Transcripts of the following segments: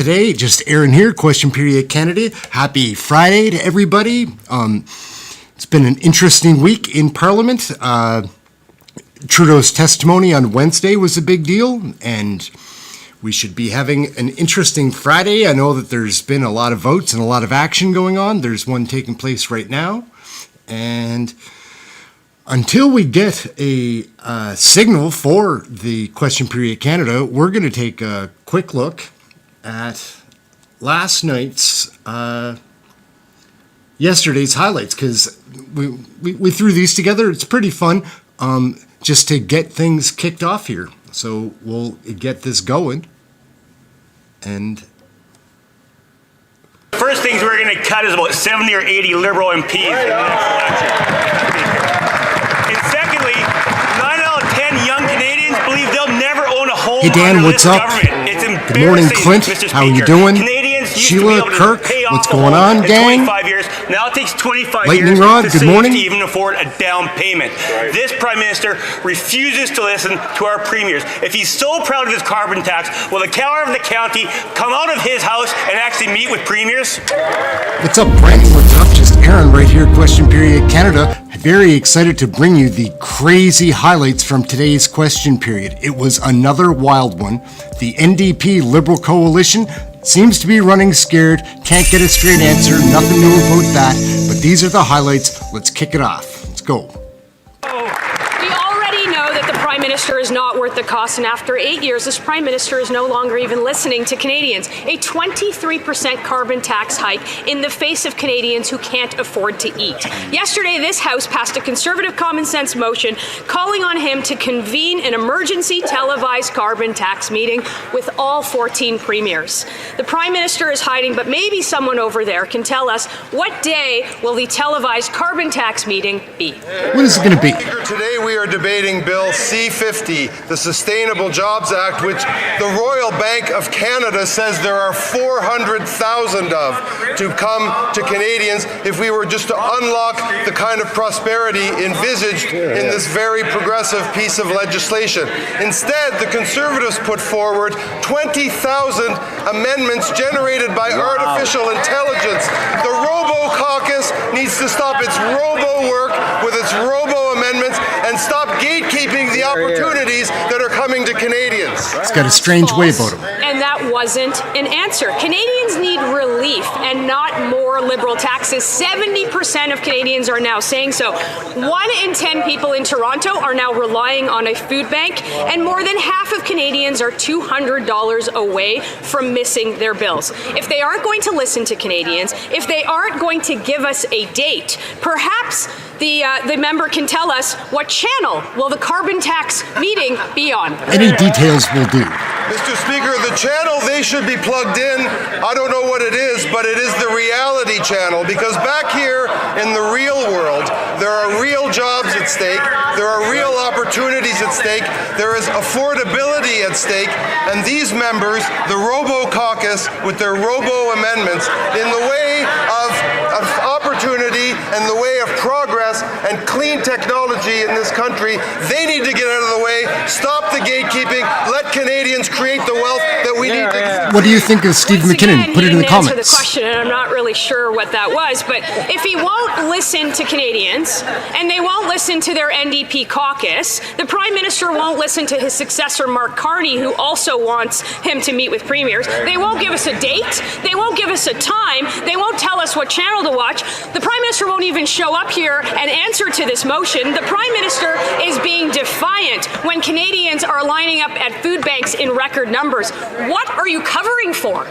Today, just Ehren here, question period candidate. Happy Friday to everybody. It's been an interesting week in Parliament. Trudeau's testimony on Wednesday was a big deal, and we should be having an interesting Friday. I know that there's been a lot of votes and a lot of action going on. There's one taking place right now. And until we get a signal for the question period Canada, we're going to take a quick look at last night's, yesterday's highlights, because we threw these together. It's pretty fun just to get things kicked off here. So we'll get this going. And first things we're going to cut is about 70 or 80 Liberal MPs in the next election. And secondly, 9 out of 10 young Canadians believe they'll never own a home. hey Dan, under what's this up? government. It's embarrassing, Good morning, Clint. Mr. How are you Speaker. doing? Canadians used Sheila, to be able to Kirk, pay what's off the going home on, in gang? 25 years. Now it takes 25 Lightning years Rod, to good save morning. to even afford a down payment. This Prime Minister refuses to listen to our premiers. If he's so proud of his carbon tax, will the Keller of the county come out of his house and actually meet with premiers? What's up, Brent? What's up? Just Ehren right here, question period Canada. Very excited to bring you the crazy highlights from today's question period. It was another wild one. The NDP Liberal coalition seems to be running scared, can't get a straight answer, nothing new about that, but these are the highlights. Let's kick it off. Let's go. We already know that the Prime Minister is not worth the cost, and after 8 years, this Prime Minister is no longer even listening to Canadians. A 23% carbon tax hike in the face of Canadians who can't afford to eat. Yesterday, this House passed a Conservative common sense motion calling on him to convene an emergency televised carbon tax meeting with all 14 premiers. The Prime Minister is hiding, but maybe someone over there can tell us what day will the televised carbon tax meeting be. What is it going to be? Today we are debating Bill C-50, the Sustainable Jobs Act, which the Royal Bank of Canada says there are 400,000 of to come to Canadians if we were just to unlock the kind of prosperity envisaged in this very progressive piece of legislation. Instead, the Conservatives put forward 20,000 amendments generated by artificial intelligence. The Robo-Caucus needs to stop its robo-work with its robo-amendments and stop gatekeeping the opportunities that are coming to Canadians. It's got a strange way about him. And that wasn't an answer. Canadians need relief and not more Liberal taxes. 70% of Canadians are now saying so. 1 in 10 people in Toronto are now relying on a food bank, and more than half of Canadians are $200 away from missing their bills. If they aren't going to listen to Canadians, if they aren't going to give us a date, perhaps the member can tell us what channel will the carbon tax meeting be on. Any details will do. Mr. Speaker, the channel they should be plugged in, I don't know what it is, but it is the reality channel, because back here in the real world, there are real jobs at stake, there are real opportunities at stake, there is affordability at stake, and these members, the Robo-Caucus, with their robo-amendments, in the way of opportunity and the way of progress and clean technology in this country, they need to get out of the way, stop the gatekeeping, let Canadians create the wealth that we need to. What do you think of Steve McKinnon? Put it in the comments. Answer the question, and I'm not really sure what that was, but if he won't listen to Canadians and they won't listen to their NDP caucus, the Prime Minister won't listen to his successor Mark Carney, who also wants him to meet with premiers. They won't give us a date. They won't give us a time. They won't tell us what channel to watch. The Prime Minister won't even show up here and answer to this motion. The Prime Minister is being defiant when Canadians are lining up at food banks in record numbers. What are you covering for?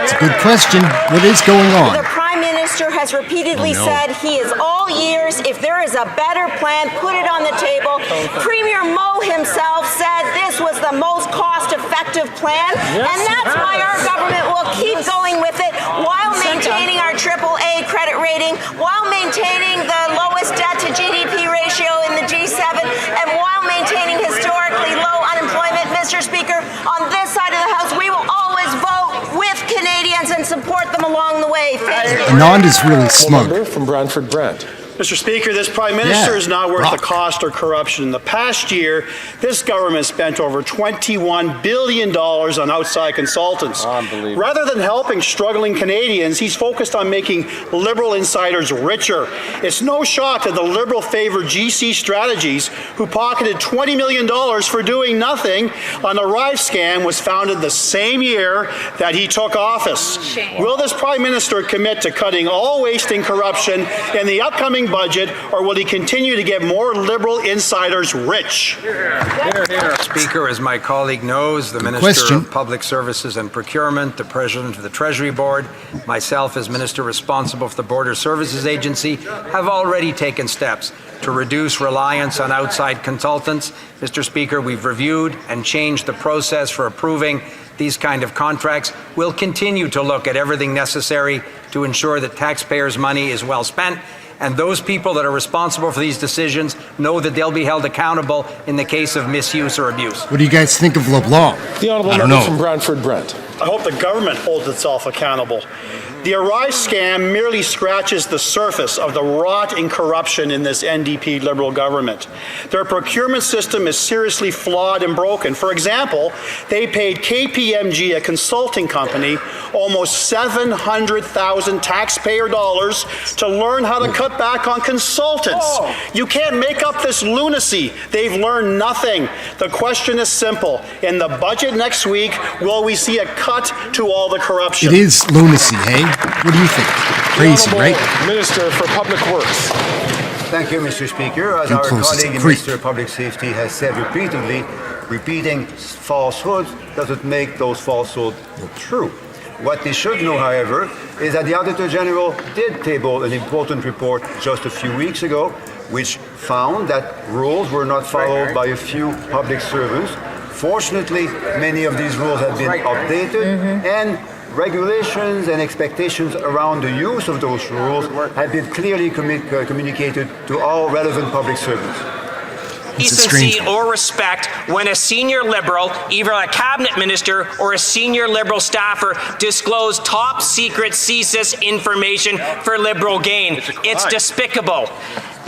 It's a good question. What is going on? The Prime Minister has repeatedly said he is all ears. If there is a better plan, put it on the table. Premier Moe himself said this was the most cost-effective plan, and that's why our government will keep going with it while maintaining our AAA credit rating, while maintaining the lowest debt-to-GDP ratio in the G7, and while maintaining historically low unemployment. Mr. Speaker, on this side of the House, we will always vote with Canadians and support them along the way. Thank you. Anand is really smug. From Brantford Brent. Mr. Speaker, this Prime Minister is not worth the Rock. cost or corruption. In the past year, this government spent over $21 billion on outside consultants. Unbelievable. Rather than helping struggling Canadians, he's focused on making Liberal insiders richer. It's no shock that the Liberal favoured GC Strategies, who pocketed $20 million for doing nothing on the Rise scam, was founded the same year that he took office. Shame. Will this Prime Minister commit to cutting all waste and corruption in the upcoming budget, or will he continue to get more Liberal insiders rich? Speaker, as my colleague knows, the Minister question. of Public Services and Procurement, the President of the Treasury Board, myself as Minister responsible for the Border Services Agency, have already taken steps to reduce reliance on outside consultants. Mr. Speaker, we've reviewed and changed the process for approving these kind of contracts. We'll continue to look at everything necessary to ensure that taxpayers' money is well spent, and those people that are responsible for these decisions know that they'll be held accountable in the case of misuse or abuse. What do you guys think of LeBlanc? The Honourable I don't Member know. from Brantford Brent. I hope the government holds itself accountable. The Arise scam merely scratches the surface of the rot and corruption in this NDP Liberal government. Their procurement system is seriously flawed and broken. For example, they paid KPMG, a consulting company, almost 700,000 taxpayer dollars to learn how to cut back on consultants. You can't make up this lunacy. They've learned nothing. The question is simple. In the budget next week, will we see a cut to all the corruption? It is lunacy, hey? What do you think? Crazy, The right? Honourable Minister for Public Works. Thank you, Mr. Speaker. As Too our close, colleague it's in a creep. Minister of Public Safety has said repeatedly, repeating falsehoods doesn't make those falsehoods true. What they should know, however, is that the Auditor General did table an important report just a few weeks ago, which found that rules were not followed by a few public servants. Fortunately, many of these rules have been updated, and regulations and expectations around the use of those rules have been clearly communicated to all relevant public servants. It's a strange Decency one. or respect when a senior Liberal, either a cabinet minister or a senior Liberal staffer, disclose top secret CSIS information for Liberal gain. It's despicable.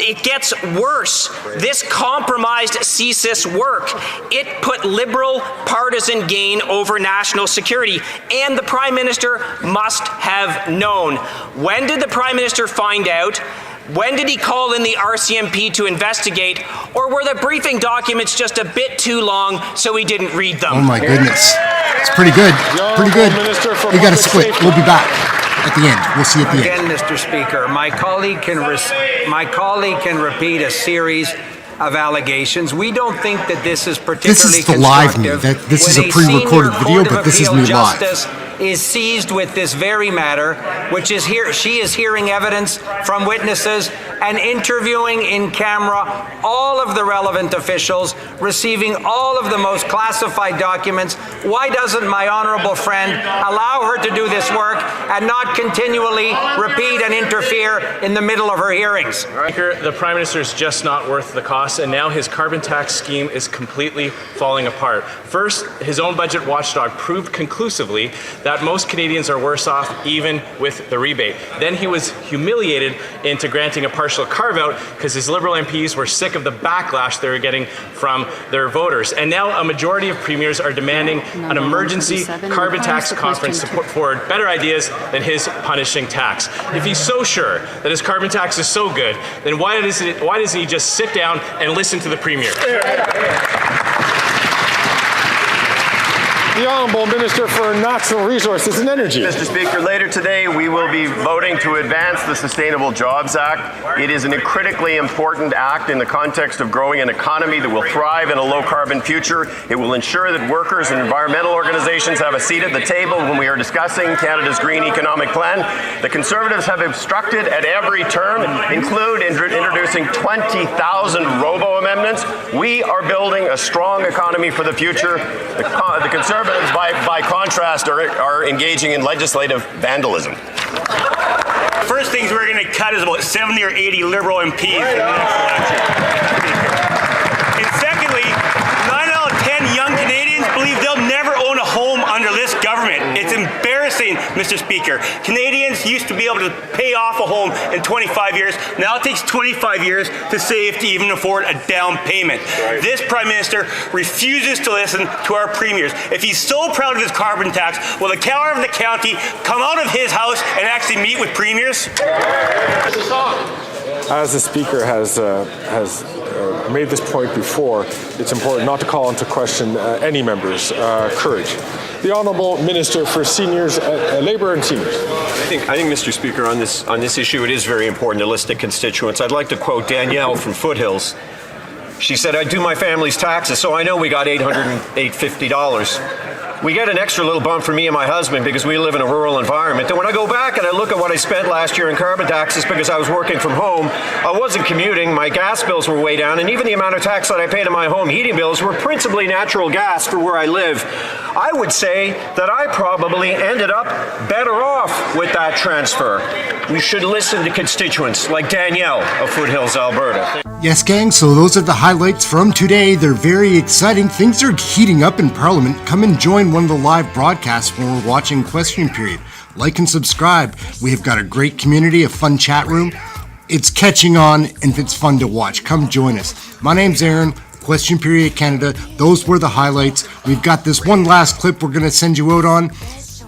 It gets worse. This compromised CSIS work. It put Liberal partisan gain over national security, and the Prime Minister must have known. When did the Prime Minister find out? When did he call in the RCMP to investigate, or were the briefing documents just a bit too long so he didn't read them? Oh my goodness. It's pretty good. Pretty good. We got to split. We'll be back at the end. We'll see you at the end. Again, Mr. Speaker, my colleague can repeat a series of allegations. We don't think that this is particularly This is the live me. constructive This is when a pre-recorded senior video, Court of but this is Appeal me live. Justice is seized with this very matter, which is here. She is hearing evidence from witnesses and interviewing in camera all of the relevant officials, receiving all of the most classified documents. Why doesn't my honourable friend allow her to do this work and not continually repeat and interfere in the middle of her hearings? Speaker, the Prime Minister is just not worth the cost, and now his carbon tax scheme is completely falling apart. First, his own budget watchdog proved conclusively that most Canadians are worse off even with the rebate. Then he was humiliated into granting a partial carve-out because his Liberal MPs were sick of the backlash they were getting from their voters. And now a majority of premiers are demanding an emergency carbon tax conference to put forward better ideas than his punishing tax. If he's so sure that his carbon tax is so good, then why doesn't he just sit down and listen to the Premier? The Honourable Minister for Natural Resources and Energy. Mr. Speaker, later today we will be voting to advance the Sustainable Jobs Act. It is a critically important act in the context of growing an economy that will thrive in a low-carbon future. It will ensure that workers and environmental organizations have a seat at the table when we are discussing Canada's Green Economic Plan. The Conservatives have obstructed at every turn, including introducing 20,000 robo-amendments. We are building a strong economy for the future. The Conservatives, by contrast, are engaging in legislative vandalism. First things we're going to cut is about 70 or 80 Liberal MPs in the next election. And secondly, 9 out of 10 young Canadians believe they'll never own a home under this government. It's embarrassing Mr. Speaker. Canadians used to be able to pay off a home in 25 years. Now it takes 25 years to save to even afford a down payment. This Prime Minister refuses to listen to our premiers. If he's so proud of his carbon tax, will the Mayor of the county come out of his house and actually meet with premiers? As the Speaker has made this point before, it's important not to call into question any member's courage. The Honourable Minister for Seniors, Labour and Seniors. I think, Mr. Speaker, on this issue, it is very important to listen to constituents. I'd like to quote Danielle from Foothills. She said, "I do my family's taxes, so I know we got $850. We get an extra little bump for me and my husband because we live in a rural environment. And when I go back and I look at what I spent last year in carbon taxes because I was working from home, I wasn't commuting, my gas bills were way down, and even the amount of tax that I paid on my home heating bills were principally natural gas for where I live. I would say that I probably ended up better off with that transfer." We should listen to constituents like Danielle of Foothills, Alberta. Yes, gang, so those are the highlights from today. They're very exciting. Things are heating up in Parliament. Come and join one of the live broadcasts when we're watching Question Period. Like and subscribe. We have got a great community, a fun chat room. It's catching on, and it's fun to watch. Come join us. My name's Ehren. Question Period Canada. Those were the highlights. We've got this one last clip we're going to send you out on.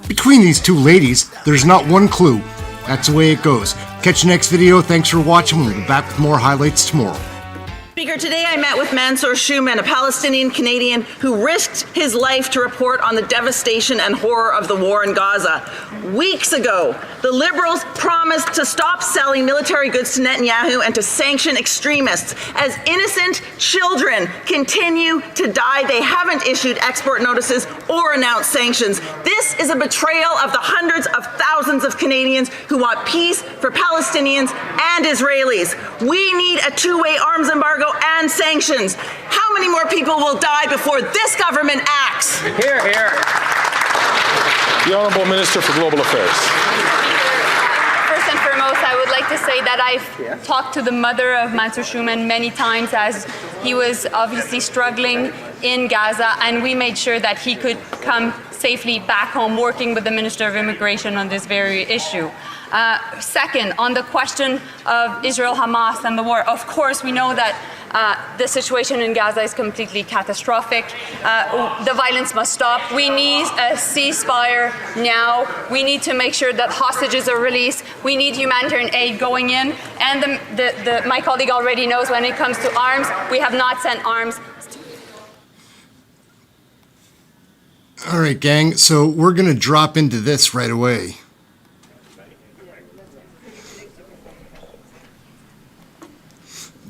Between these two ladies, there's not one clue. That's the way it goes. Catch you next video. Thanks for watching. We'll be back with more highlights tomorrow. Speaker, today I met with Mansour Shuman, a Palestinian Canadian who risked his life to report on the devastation and horror of the war in Gaza. Weeks ago, the Liberals promised to stop selling military goods to Netanyahu and to sanction extremists. As innocent children continue to die, they haven't issued export notices or announced sanctions. This is a betrayal of the hundreds of thousands of Canadians who want peace for Palestinians and Israelis. We need a two-way arms embargo and sanctions. How many more people will die before this government acts? Hear, hear. The Honourable Minister for Global Affairs. First and foremost, I would like to say that I've talked to the mother of Mansour Shuman many times as he was obviously struggling in Gaza, and we made sure that he could come safely back home working with the Minister of Immigration on this very issue. Second, on the question of Israel, Hamas, and the war, of course, we know that the situation in Gaza is completely catastrophic. The violence must stop. We need a ceasefire now. We need to make sure that hostages are released. We need humanitarian aid going in. And my colleague already knows when it comes to arms, we have not sent arms. All right, gang, so we're going to drop into this right away.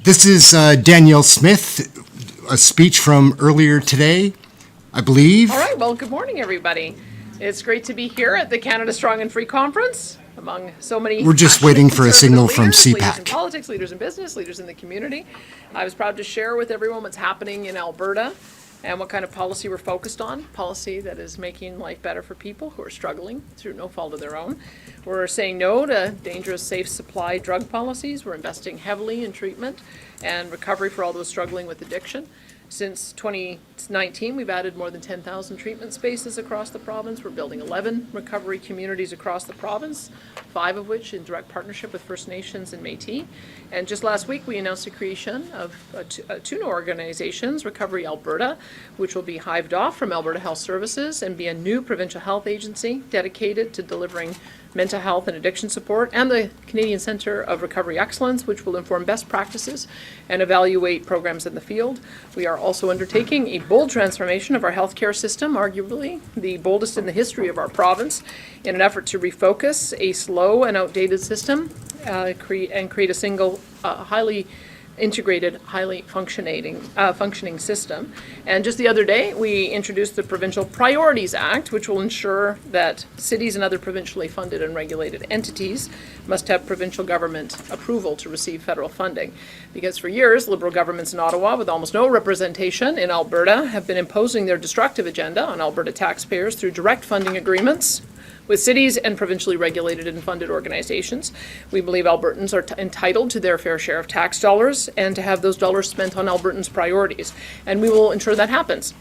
This is Danielle Smith, a speech from earlier today, I believe. All right, well, good morning, everybody. It's great to be here at the Canada Strong and Free Conference among so many. We're just waiting for a signal from leaders in CPAC. politics, leaders in business, leaders in the community. I was proud to share with everyone what's happening in Alberta and what kind of policy we're focused on, policy that is making life better for people who are struggling through no fault of their own. We're saying no to dangerous, safe supply drug policies. We're investing heavily in treatment and recovery for all those struggling with addiction. Since 2019, we've added more than 10,000 treatment spaces across the province. We're building 11 recovery communities across the province, 5 of which in direct partnership with First Nations and Métis. And just last week, we announced the creation of two new organizations, Recovery Alberta, which will be hived off from Alberta Health Services and be a new provincial health agency dedicated to delivering mental health and addiction support, and the Canadian Centre of Recovery Excellence, which will inform best practices and evaluate programs in the field. We are also undertaking a bold transformation of our healthcare system, arguably the boldest in the history of our province, in an effort to refocus a slow and outdated system and create a single, highly integrated, highly functioning system. And just the other day, we introduced the Provincial Priorities Act, which will ensure that cities and other provincially funded and regulated entities must have provincial government approval to receive federal funding. Because for years, Liberal governments in Ottawa, with almost no representation in Alberta, have been imposing their destructive agenda on Alberta taxpayers through direct funding agreements with cities and provincially regulated and funded organizations. We believe Albertans are entitled to their fair share of tax dollars and to have those dollars spent on Albertans' priorities. And we will ensure that happens.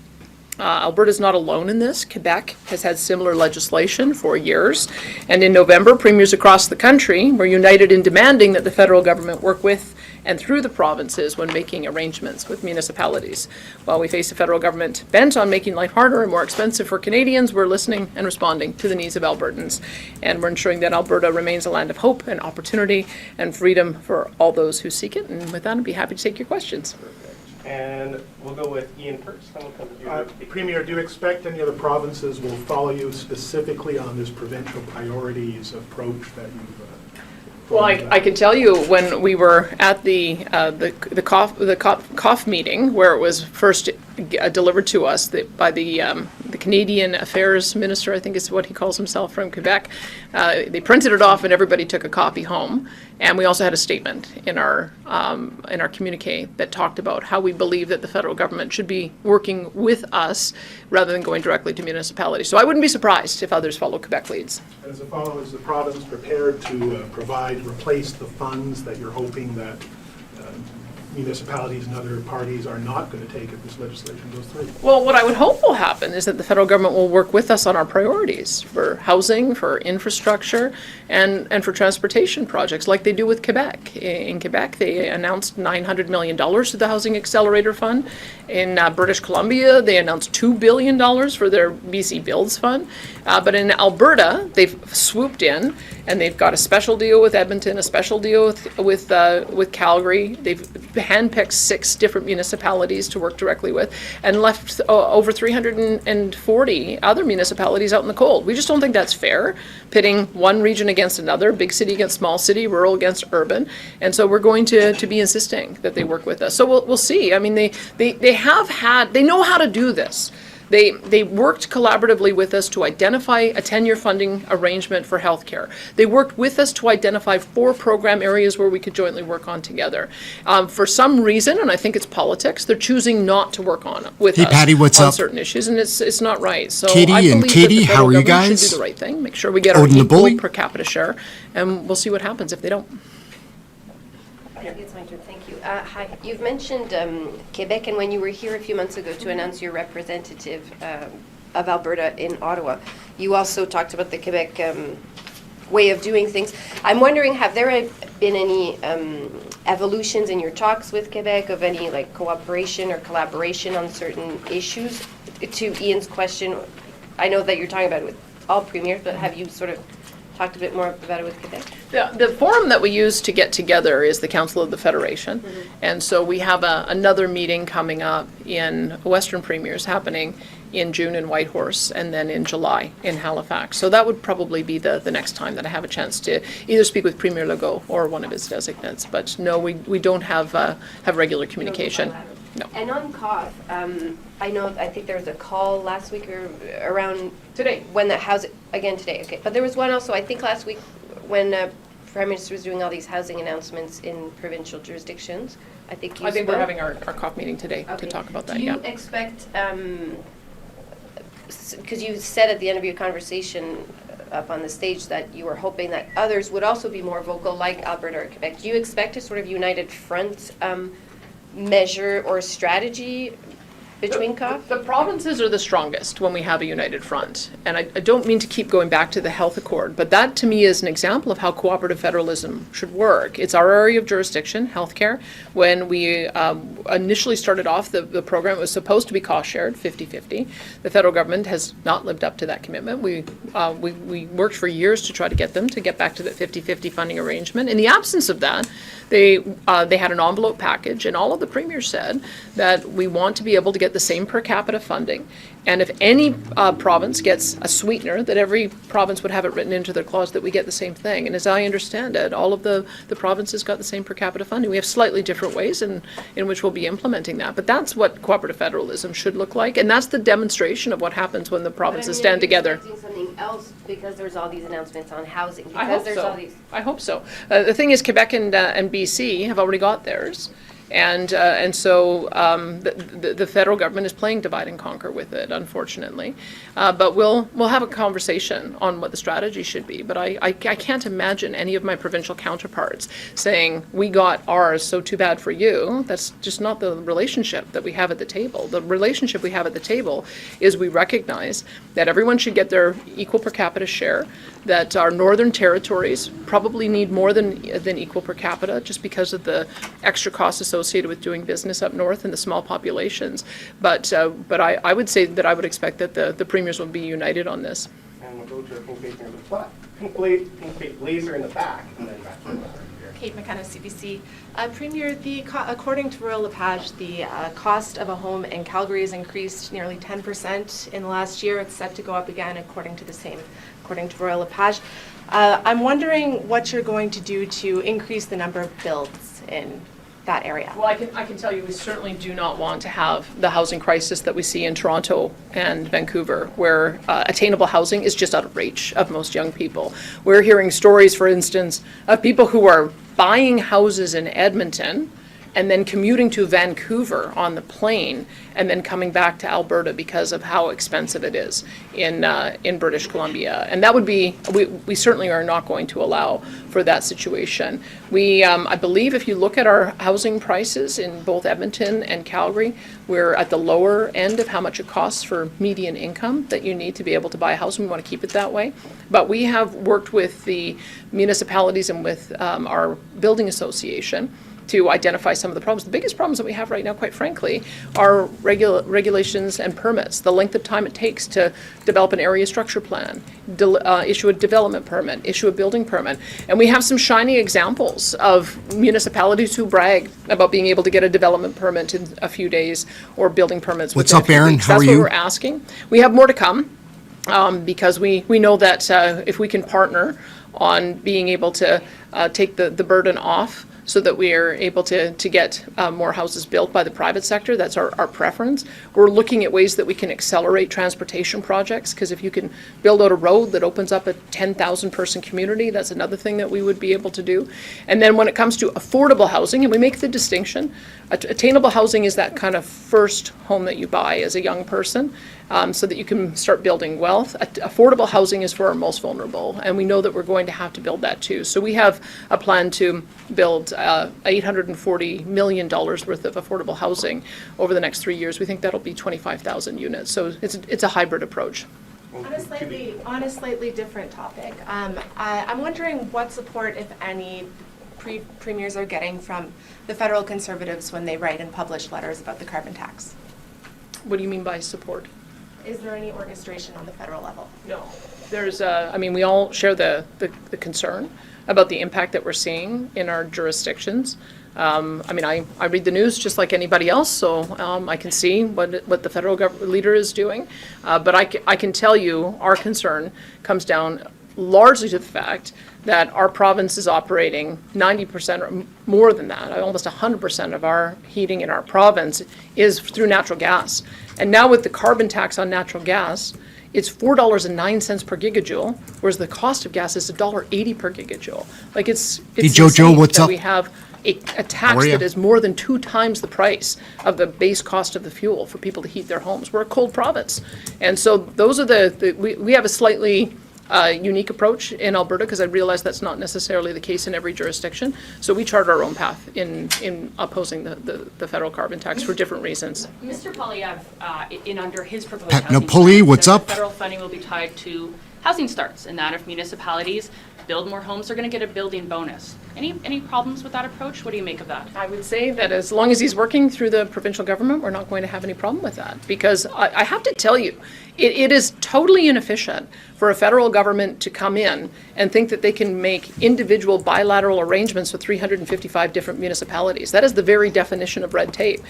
Alberta's not alone in this. Quebec has had similar legislation for years. And in November, premiers across the country were united in demanding that the federal government work with and through the provinces when making arrangements with municipalities. While we face a federal government bent on making life harder and more expensive for Canadians, we're listening and responding to the needs of Albertans. And we're ensuring that Alberta remains a land of hope and opportunity and freedom for all those who seek it. And with that, I'd be happy to take your questions. And we'll go with Ian first, then we'll come to you. Premier, do you expect any other provinces will follow you specifically on this provincial priorities approach that you've well, I can tell you when we were at the COF meeting, where it was first delivered to us by the Canadian Affairs Minister, I think is what he calls himself, from Quebec. They printed it off and everybody took a copy home. And we also had a statement in our communique that talked about how we believe that the federal government should be working with us rather than going directly to municipalities. So I wouldn't be surprised if others follow Quebec leads. As a follow, is the province prepared to replace the funds that you're hoping that municipalities and other parties are not going to take if this legislation goes through? Well, what I would hope will happen is that the federal government will work with us on our priorities for housing, for infrastructure, and for transportation projects like they do with Quebec. In Quebec, they announced $900 million to the Housing Accelerator Fund. In British Columbia, they announced $2 billion for their BC Builds Fund. But in Alberta, they've swooped in and they've got a special deal with Edmonton, a special deal with Calgary. They've handpicked 6 different municipalities to work directly with and left over 340 other municipalities out in the cold. We just don't think that's fair, pitting one region against another, big city against small city, rural against urban. And so we're going to be insisting that they work with us. So we'll see. I mean, they know how to do this. They worked collaboratively with us to identify a 10-year funding arrangement for healthcare. They worked with us to identify 4 program areas where we could jointly work on together. For some reason, and I think it's politics, they're choosing not to work on with us Patty, what's on up? certain issues, and it's not right. So Katie I believe and that Katie, the federal how are you government guys? should do the right thing, make sure we get our Odin the equal bully? per capita share, and we'll see what happens if they don't. It's my turn. Thank you. Hi. You've mentioned Quebec, and when you were here a few months ago to announce your representative of Alberta in Ottawa, you also talked about the Quebec way of doing things. I'm wondering, have there been any evolutions in your talks with Quebec of any like cooperation or collaboration on certain issues? To Ian's question, I know that you're talking about it with all premiers, but have you sort of talked a bit more about it with Quebec? The forum that we use to get together is the Council of the Federation. And so we have another meeting coming up in Western Premiers happening in June in Whitehorse and then in July in Halifax. So that would probably be the next time that I have a chance to either speak with Premier Legault or one of his designates. But no, we don't have regular communication. No. And on COF, I think there was a call last week or around today when the housing, again today, okay. But there was one also, I think last week when Prime Minister was doing all these housing announcements in provincial jurisdictions. I think we're having our COF meeting today to talk about that. Do you expect, because you said at the end of your conversation up on the stage that you were hoping that others would also be more vocal like Alberta or Quebec. Do you expect a sort of united front measure or strategy between COF? The provinces are the strongest when we have a united front. And I don't mean to keep going back to the health accord, but that to me is an example of how cooperative federalism should work. It's our area of jurisdiction, healthcare. When we initially started off the program, it was supposed to be cost shared, 50-50. The federal government has not lived up to that commitment. We worked for years to try to get them to get back to that 50-50 funding arrangement. In the absence of that, they had an envelope package, and all of the premiers said that we want to be able to get the same per capita funding. And if any province gets a sweetener, that every province would have it written into their clause that we get the same thing. And as I understand it, all of the provinces got the same per capita funding. We have slightly different ways in which we'll be implementing that. But that's what cooperative federalism should look like. And that's the demonstration of what happens when the provinces stand together. Something else because there's all these announcements on housing. Because I hope there's so. all these. I hope so. The thing is, Quebec and BC have already got theirs. And so the federal government is playing divide and conquer with it, unfortunately. But we'll have a conversation on what the strategy should be. But I can't imagine any of my provincial counterparts saying, we got ours, so too bad for you. That's just not the relationship that we have at the table. The relationship we have at the table is we recognize that everyone should get their equal per capita share, that our northern territories probably need more than equal per capita just because of the extra costs associated with doing business up north and the small populations. But I would say that I would expect that the premiers will be united on this. And we'll go to a pink paper in the front. Pink blazer in the back, and then back to the Kate McKenna, CBC. Premier, according to Royal LePage, the cost of a home in Calgary has increased nearly 10% in the last year. It's set to go up again, according to Royal LePage. I'm wondering what you're going to do to increase the number of builds in that area. Well, I can tell you we certainly do not want to have the housing crisis that we see in Toronto and Vancouver, where attainable housing is just out of reach of most young people. We're hearing stories, for instance, of people who are buying houses in Edmonton and then commuting to Vancouver on the plane and then coming back to Alberta because of how expensive it is in British Columbia. And that would be, we certainly are not going to allow for that situation. I believe if you look at our housing prices in both Edmonton and Calgary, we're at the lower end of how much it costs for median income that you need to be able to buy a house, and we want to keep it that way. But we have worked with the municipalities and with our building association to identify some of the problems. The biggest problems that we have right now, quite frankly, are regulations and permits, the length of time it takes to develop an area structure plan, issue a development permit, issue a building permit. And we have some shining examples of municipalities who brag about being able to get a development permit in a few days or building permits within a few Erin? weeks. How That's are what you? we're asking. We have more to come because we know that if we can partner on being able to take the burden off so that we are able to get more houses built by the private sector. That's our preference. We're looking at ways that we can accelerate transportation projects, because if you can build out a road that opens up a 10,000 person community, that's another thing that we would be able to do. And then when it comes to affordable housing, and we make the distinction, attainable housing is that kind of first home that you buy as a young person, so that you can start building wealth. Affordable housing is for our most vulnerable, and we know that we're going to have to build that too. So we have a plan to build $840 million worth of affordable housing over the next 3 years. We think that'll be 25,000 units. So it's a hybrid approach. On a slightly different topic, I'm wondering what support, if any, premiers are getting from the federal Conservatives when they write and publish letters about the carbon tax. What do you mean by support? Is there any orchestration on the federal level? No. There's we all share the concern about the impact that we're seeing in our jurisdictions. I read the news just like anybody else, so I can see what the federal leader is doing. But I can tell you our concern comes down largely to the fact that our province is operating 90% or more than that, almost 100% of our heating in our province is through natural gas. And now with the carbon tax on natural gas, it's $4.09 per gigajoule, whereas the cost of gas is $1.80 per gigajoule. Like it's Hey, Jojo, what's that up? we have a tax that is more than 2 times the price of the base cost of the fuel for people to heat their homes. We're a cold province. And so those are we have a slightly unique approach in Alberta, because I realize that's not necessarily the case in every jurisdiction. So we chart our own path in opposing the federal carbon tax for different reasons. Mr. Poilievre, under his proposed Pat housing Napoli, plan, what's says up? that federal funding will be tied to housing starts, and that if municipalities build more homes, they're going to get a building bonus. Any problems with that approach? What do you make of that? I would say that as long as he's working through the provincial government, we're not going to have any problem with that. Because I have to tell you, it is totally inefficient for a federal government to come in and think that they can make individual bilateral arrangements with 355 different municipalities. That is the very definition of red tape.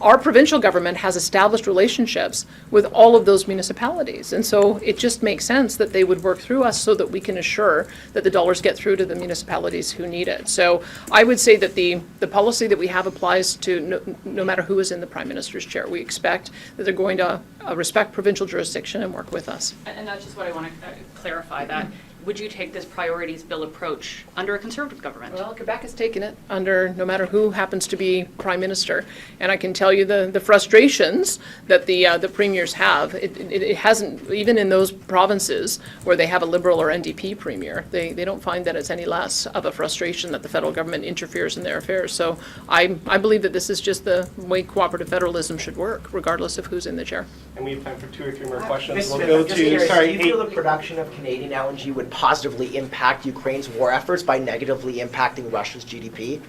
Our provincial government has established relationships with all of those municipalities. And so it just makes sense that they would work through us so that we can assure that the dollars get through to the municipalities who need it. So I would say that the policy that we have applies to no matter who is in the Prime Minister's chair. We expect that they're going to respect provincial jurisdiction and work with us. And that's just what I want to clarify, that would you take this priorities bill approach under a Conservative government? Well, Quebec has taken it under no matter who happens to be Prime Minister. And I can tell you the frustrations that the premiers have. It hasn't, even in those provinces where they have a Liberal or NDP premier, they don't find that it's any less of a frustration that the federal government interferes in their affairs. So I believe that this is just the way cooperative federalism should work, regardless of who's in the chair. And we have time for 2 or 3 more questions. Ms. We'll Smith, go I'm just to, curious, sorry, do you feel the production of Canadian LNG would positively impact Ukraine's war efforts by negatively impacting Russia's GDP?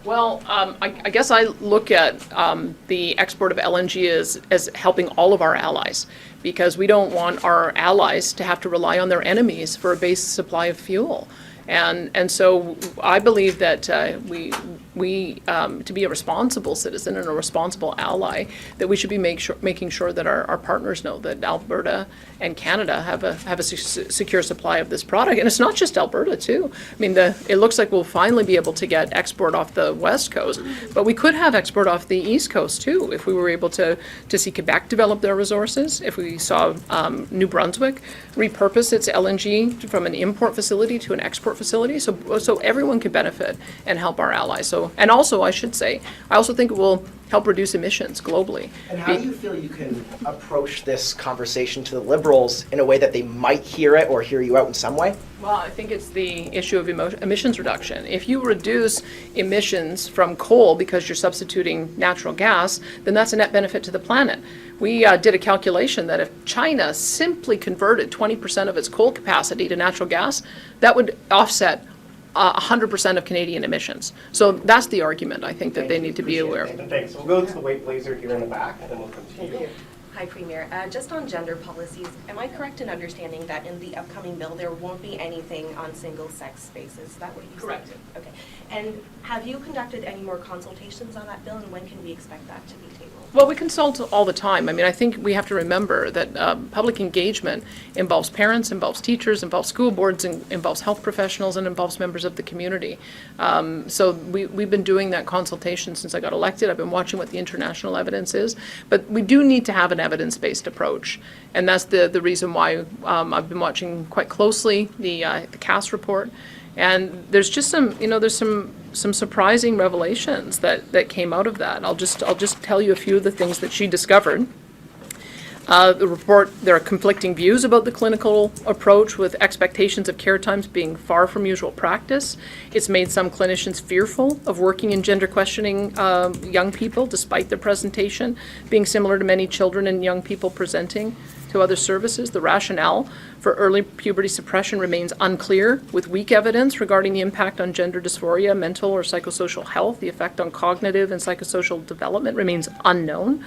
Well, I guess I look at the export of LNG as helping all of our allies, because we don't want our allies to have to rely on their enemies for a base supply of fuel. And so I believe that we to be a responsible citizen and a responsible ally, that we should be making sure that our partners know that Alberta and Canada have a secure supply of this product. And it's not just Alberta too. I mean, it looks like we'll finally be able to get export off the West Coast, but we could have export off the East Coast too if we were able to see Quebec develop their resources, if we saw New Brunswick repurpose its LNG from an import facility to an export facility, so everyone could benefit and help our allies. So, and also I should say, I also think it will help reduce emissions globally. And how do you feel you can approach this conversation to the Liberals in a way that they might hear it or hear you out in some way? Well, I think it's the issue of emissions reduction. If you reduce emissions from coal because you're substituting natural gas, then that's a net benefit to the planet. We did a calculation that if China simply converted 20% of its coal capacity to natural gas, that would offset 100% of Canadian emissions. So that's the argument I think that they need to be aware of. Thanks. We'll go to the white blazer here in the back, and then we'll come to you. Hi, Premier. Just on gender policies, am I correct in understanding that in the upcoming bill there won't be anything on single-sex spaces? Is that what you said? Correct. Okay. And have you conducted any more consultations on that bill, and when can we expect that to be tabled? Well, we consult all the time. I mean, I think we have to remember that public engagement involves parents, involves teachers, involves school boards, involves health professionals, and involves members of the community. So we've been doing that consultation since I got elected. I've been watching what the international evidence is. But we do need to have an evidence-based approach. And that's the reason why I've been watching quite closely the CAS report. And there's just some surprising revelations that came out of that. I'll just tell you a few of the things that she discovered. The report, there are conflicting views about the clinical approach, with expectations of care times being far from usual practice. It's made some clinicians fearful of working in gender questioning young people, despite their presentation being similar to many children and young people presenting to other services. The rationale for early puberty suppression remains unclear, with weak evidence regarding the impact on gender dysphoria, mental or psychosocial health. The effect on cognitive and psychosocial development remains unknown.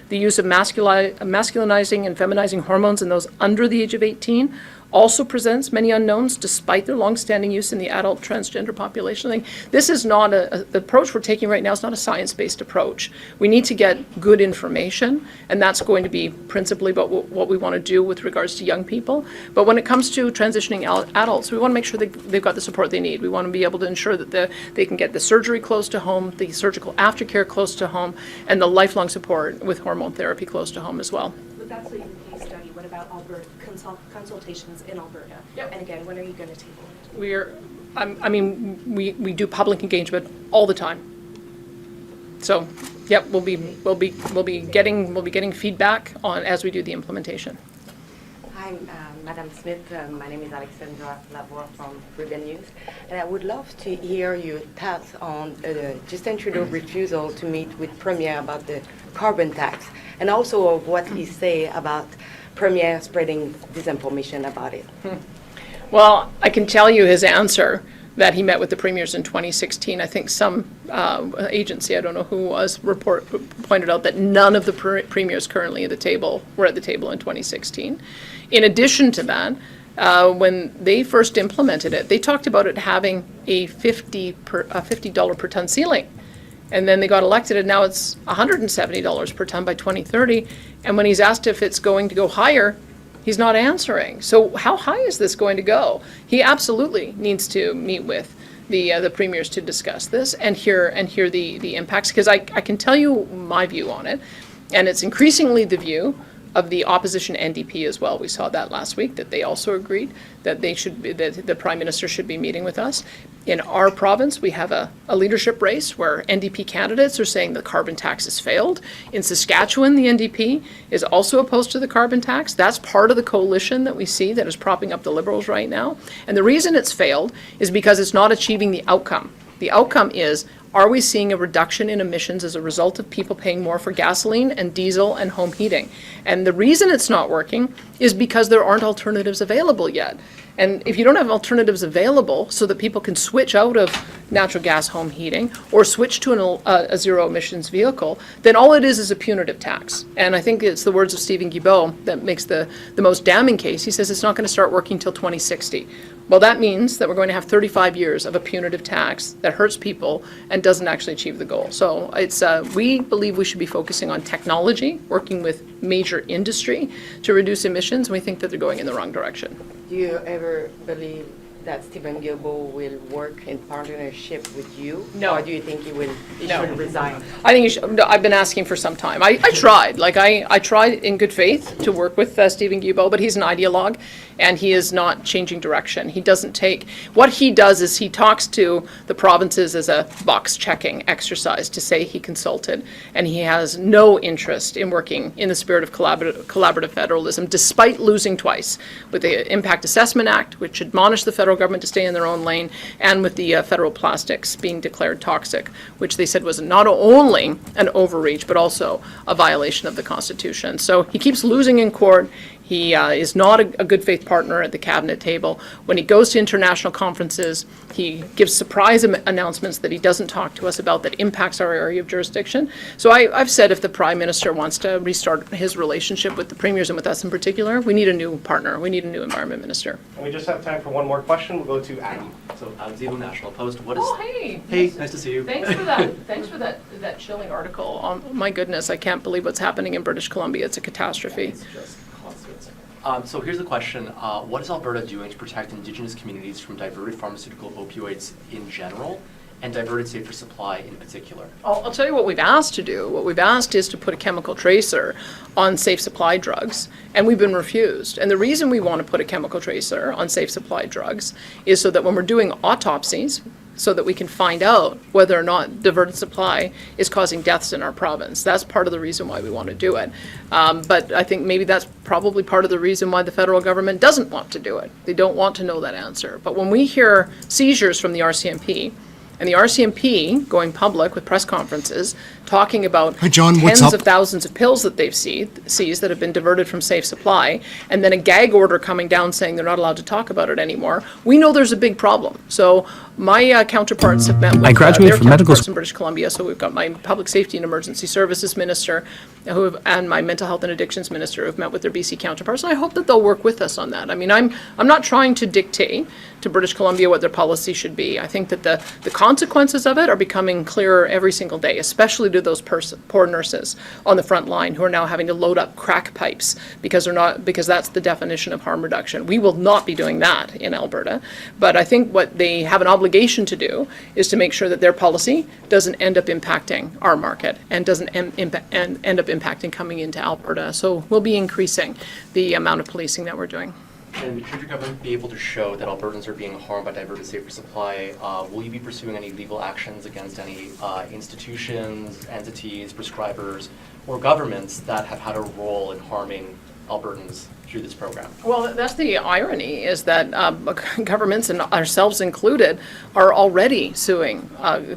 The use of masculinizing and feminizing hormones in those under the age of 18 also presents many unknowns, despite their longstanding use in the adult transgender population. I think this is not the approach we're taking right now is not a science-based approach. We need to get good information, and that's going to be principally about what we want to do with regards to young people. But when it comes to transitioning adults, we want to make sure they've got the support they need. We want to be able to ensure that they can get the surgery close to home, the surgical aftercare close to home, and the lifelong support with hormone therapy close to home as well. But that's a case study. What about Alberta consultations in Alberta? Yep. And again, when are you going to table it? We do public engagement all the time. So, yep, we'll be getting feedback on as we do the implementation. Hi, Madam Smith. My name is Alexandra Lavoie from Freeland News, and I would love to hear your thoughts on Justin Trudeau's refusal to meet with Premier about the carbon tax, and also of what he say about Premier spreading disinformation about it. Well, I can tell you his answer, that he met with the premiers in 2016. I think some agency, I don't know who was, pointed out that none of the premiers currently at the table were at the table in 2016. In addition to that, when they first implemented it, they talked about it having a $50 per ton ceiling. And then they got elected, and now it's $170 per ton by 2030. And when he's asked if it's going to go higher, he's not answering. So how high is this going to go? He absolutely needs to meet with the premiers to discuss this and hear the impacts, because I can tell you my view on it, and it's increasingly the view of the opposition NDP as well. We saw that last week, that they also agreed that that the Prime Minister should be meeting with us. In our province, we have a leadership race where NDP candidates are saying the carbon tax has failed. In Saskatchewan, the NDP is also opposed to the carbon tax. That's part of the coalition that we see that is propping up the Liberals right now. And the reason it's failed is because it's not achieving the outcome. The outcome is, are we seeing a reduction in emissions as a result of people paying more for gasoline and diesel and home heating? And the reason it's not working is because there aren't alternatives available yet. And if you don't have alternatives available so that people can switch out of natural gas home heating or switch to a zero emissions vehicle, then all it is a punitive tax. And I think it's the words of Stephen Guilbeault that makes the most damning case. He says it's not going to start working till 2060. Well, that means that we're going to have 35 years of a punitive tax that hurts people and doesn't actually achieve the goal. So it's we believe we should be focusing on technology, working with major industry to reduce emissions. We think that they're going in the wrong direction. Do you ever believe that Stephen Guilbeault will work in partnership with you? No. Or do you think he should resign? I think I've been asking for some time. I tried. I tried in good faith to work with Stephen Guilbeault, but he's an ideologue, and he is not changing direction. He doesn't take... What he does is he talks to the provinces as a box-checking exercise to say he consulted, and he has no interest in working in the spirit of collaborative federalism, despite losing twice with the Impact Assessment Act, which admonished the federal government to stay in their own lane, and with the federal plastics being declared toxic, which they said was not only an overreach, but also a violation of the Constitution. So he keeps losing in court. He is not a good faith partner at the cabinet table. When he goes to international conferences, he gives surprise announcements that he doesn't talk to us about that impacts our area of jurisdiction. So I've said if the Prime Minister wants to restart his relationship with the premiers and with us in particular, we need a new partner. We need a new Environment Minister. And we just have time for one more question. We'll go to Adam. So Adam Zebo, National Post. What is? Oh, hey. Hey, nice to see you. Thanks for that. Thanks for that chilling article. Oh, my goodness, I can't believe what's happening in British Columbia. It's a catastrophe. It's just constant. So here's the question. What is Alberta doing to protect Indigenous communities from diverted pharmaceutical opioids in general and diverted safer supply in particular? I'll tell you what we've asked to do. What we've asked is to put a chemical tracer on safe supply drugs, and we've been refused. And the reason we want to put a chemical tracer on safe supply drugs is so that when we're doing autopsies, so that we can find out whether or not diverted supply is causing deaths in our province. That's part of the reason why we want to do it. But I think maybe that's probably part of the reason why the federal government doesn't want to do it. They don't want to know that answer. But when we hear seizures from the RCMP, and the RCMP going public with press conferences talking about tens of thousands of pills that they've seized that have been diverted from safe supply, and then a gag order coming down saying they're not allowed to talk about it anymore, we know there's a big problem. So my counterparts have met with their counterparts in British Columbia. So we've got my Public Safety and Emergency Services Minister and my Mental Health and Addictions Minister who have met with their BC counterparts, and I hope that they'll work with us on that. I mean, I'm not trying to dictate to British Columbia what their policy should be. I think that the consequences of it are becoming clearer every single day, especially to those poor nurses on the front line who are now having to load up crack pipes because that's the definition of harm reduction. We will not be doing that in Alberta, but I think what they have an obligation to do is to make sure that their policy doesn't end up impacting our market and doesn't end up impacting coming into Alberta. So we'll be increasing the amount of policing that we're doing. And should your government be able to show that Albertans are being harmed by diverted safer supply, will you be pursuing any legal actions against any institutions, entities, prescribers, or governments that have had a role in harming Albertans through this program? Well, that's the irony, is that governments, and ourselves included, are already suing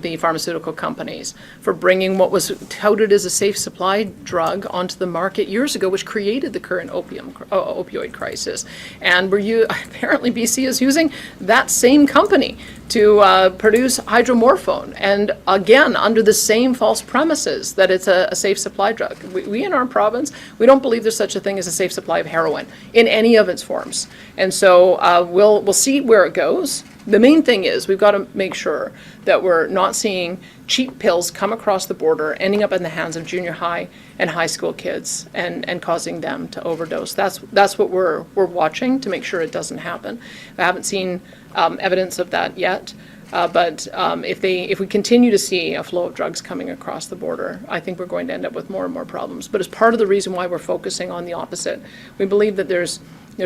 the pharmaceutical companies for bringing what was touted as a safe supply drug onto the market years ago, which created the current opioid crisis. And apparently BC is using that same company to produce hydromorphone, and again, under the same false premises that it's a safe supply drug. We in our province, we don't believe there's such a thing as a safe supply of heroin in any of its forms. And so we'll see where it goes. The main thing is we've got to make sure that we're not seeing cheap pills come across the border, ending up in the hands of junior high and high school kids and causing them to overdose. That's what we're watching to make sure it doesn't happen. I haven't seen evidence of that yet. But if we continue to see a flow of drugs coming across the border, I think we're going to end up with more and more problems. But as part of the reason why we're focusing on the opposite, we believe that there's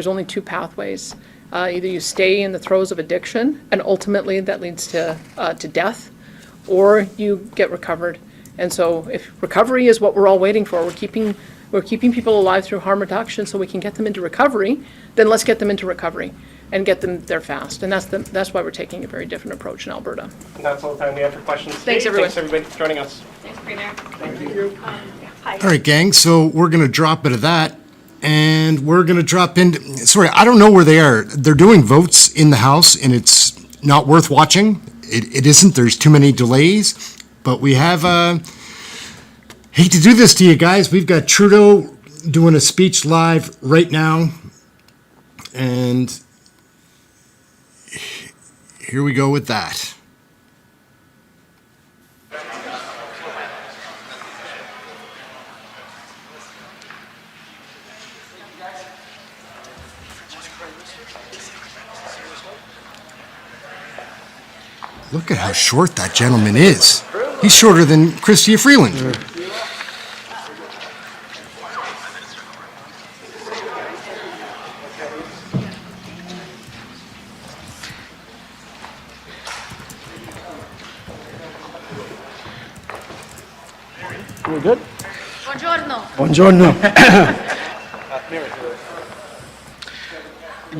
only two pathways. Either you stay in the throes of addiction, and ultimately that leads to death, or you get recovered. And so if recovery is what we're all waiting for, we're keeping people alive through harm reduction so we can get them into recovery, then let's get them into recovery and get them there fast. And that's why we're taking a very different approach in Alberta. And that's all the time we have for questions. Thanks, everyone. Thanks, everybody, for joining us. Thanks, Premier. Thank you. All right, gang, so we're going to drop it at that. And we're going to drop into, sorry, I don't know where they are. They're doing votes in the House, and it's not worth watching. It isn't. There's too many delays. But we have, hate to do this to you guys. We've got Trudeau doing a speech live right now. And here we go with that. Look at how short that gentleman is. He's shorter than CHYSTIA Freeland. We're good? Buongiorno. Buongiorno.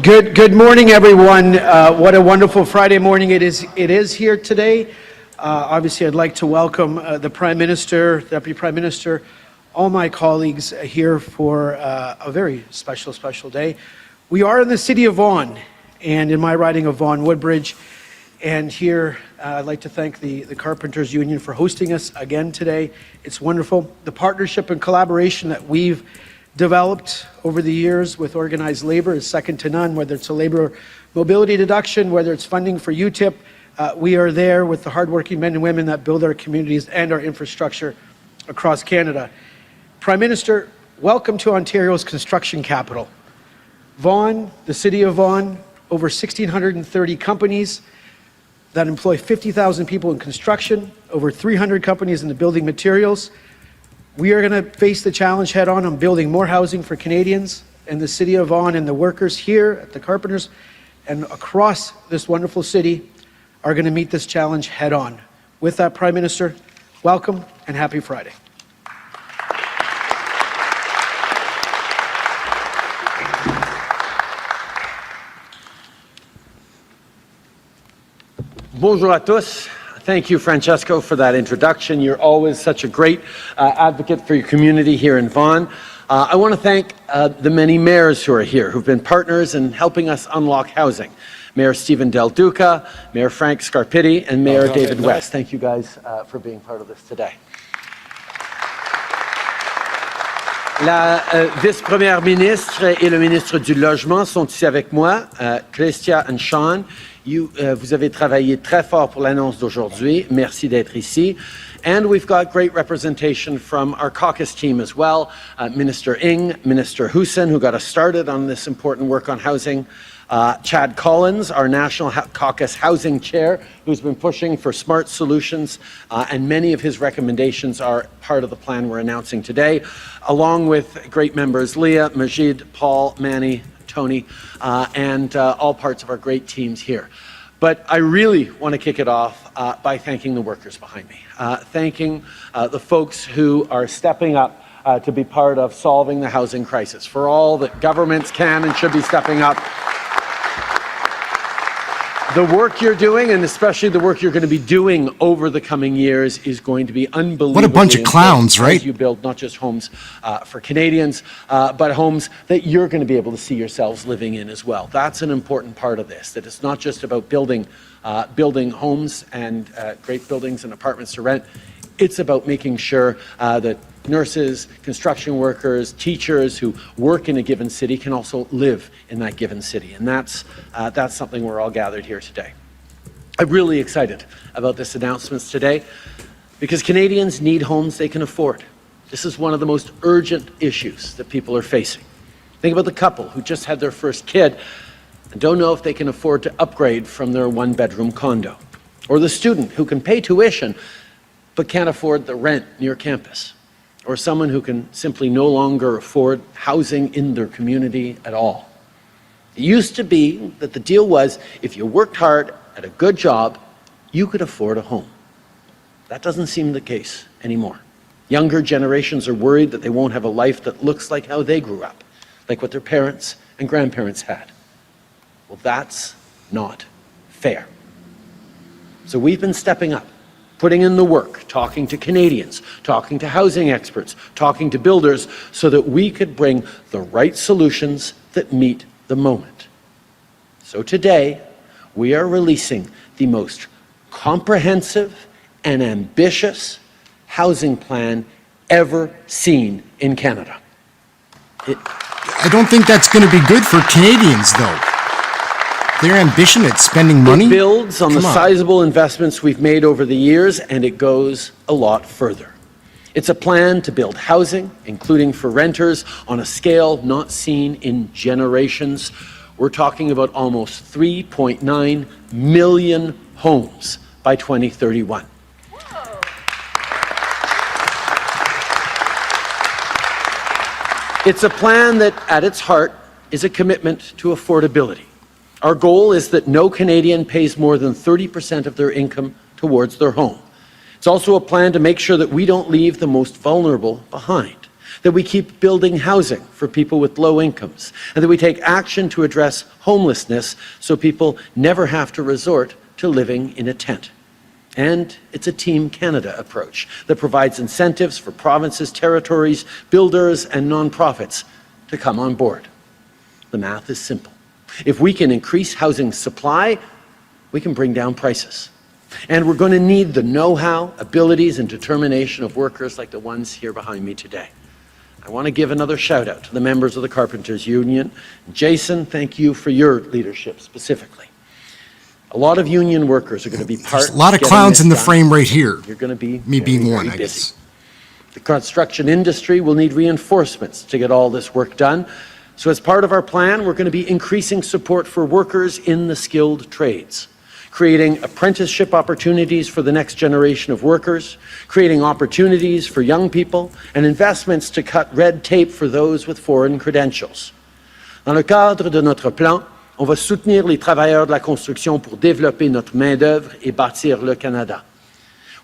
Good morning, everyone. What a wonderful Friday morning it is here today. Obviously, I'd like to welcome the Prime Minister, Deputy Prime Minister, all my colleagues here for a very special day. We are in the city of Vaughan, and in my riding of Vaughan Woodbridge. And here, I'd like to thank the Carpenters Union for hosting us again today. It's wonderful. The partnership and collaboration that we've developed over the years with organized labor is second to none, whether it's a labor mobility deduction, whether it's funding for UTIP. We are there with the hardworking men and women that build our communities and our infrastructure across Canada. Prime Minister, welcome to Ontario's construction capital. Vaughan, the city of Vaughan, over 1,630 companies that employ 50,000 people in construction, over 300 companies in the building materials. We are going to face the challenge head on building more housing for Canadians and the city of Vaughan, and the workers here at the Carpenters and across this wonderful city are going to meet this challenge head on. With that, Prime Minister, welcome and happy Friday. Bonjour à tous. Thank you, Francesco, for that introduction. You're always such a great advocate for your community here in Vaughan. I want to thank the many mayors who are here, who've been partners in helping us unlock housing. Mayor Stephen Del Duca, Mayor Frank Scarpitti, and Mayor David West. Thank you guys for being part of this today. La vice-première ministre et le ministre du Logement sont ici avec moi, CHYSTIA and Sean. Vous avez travaillé très fort pour l'annonce d'aujourd'hui. Merci d'être ici. And we've got great representation from our caucus team as well. Minister Ng, Minister Hussen, who got us started on this important work on housing. Chad Collins, our National Caucus Housing Chair, who's been pushing for smart solutions, and many of his recommendations are part of the plan we're announcing today, along with great members Leah, Majid, Paul, Manny, Tony, and all parts of our great teams here. But I really want to kick it off by thanking the workers behind me, thanking the folks who are stepping up to be part of solving the housing crisis, for all that governments can and should be stepping up. The work you're doing, and especially the work you're going to be doing over the coming years, is going to be unbelievable. What a bunch of clowns, right? As you build not just homes for Canadians, but homes that you're going to be able to see yourselves living in as well. That's an important part of this, that it's not just about building homes and great buildings and apartments to rent. It's about making sure that nurses, construction workers, teachers who work in a given city can also live in that given city. And that's something we're all gathered here today. I'm really excited about this announcement today because Canadians need homes they can afford. This is one of the most urgent issues that people are facing. Think about the couple who just had their first kid and don't know if they can afford to upgrade from their one-bedroom condo. or the student who can pay tuition but can't afford the rent near campus, or someone who can simply no longer afford housing in their community at all. It used to be that the deal was if you worked hard at a good job, you could afford a home. That doesn't seem the case anymore. Younger generations are worried that they won't have a life that looks like how they grew up, like what their parents and grandparents had. Well, that's not fair. So we've been stepping up, putting in the work, talking to Canadians, talking to housing experts, talking to builders, so that we could bring the right solutions that meet the moment. So today, we are releasing the most comprehensive and ambitious housing plan ever seen in Canada. I don't think that's going to be good for Canadians, though. Their ambition at spending money? It builds on the Come on. sizable investments we've made over the years, and it goes a lot further. It's a plan to build housing, including for renters, on a scale not seen in generations. We're talking about almost 3.9 million homes by 2031. It's a plan that, at its heart, is a commitment to affordability. Our goal is that no Canadian pays more than 30% of their income towards their home. It's also a plan to make sure that we don't leave the most vulnerable behind, that we keep building housing for people with low incomes, and that we take action to address homelessness so people never have to resort to living in a tent. And it's a Team Canada approach that provides incentives for provinces, territories, builders, and nonprofits to come on board. The math is simple. If we can increase housing supply, we can bring down prices. And we're going to need the know-how, abilities, and determination of workers like the ones here behind me today. I want to give another shout out to the members of the Carpenters Union. Jason, thank you for your leadership specifically. A lot of union workers are going to be part There's a lot of getting clowns this in the done. frame right here. You're going to be Me being very, one, very I busy. guess. The construction industry will need reinforcements to get all this work done. So as part of our plan, we're going to be increasing support for workers in the skilled trades, creating apprenticeship opportunities for the next generation of workers, creating opportunities for young people, and investments to cut red tape for those with foreign credentials. Dans le cadre de notre plan, on va soutenir les travailleurs de la construction pour développer notre main-d'œuvre et bâtir le Canada.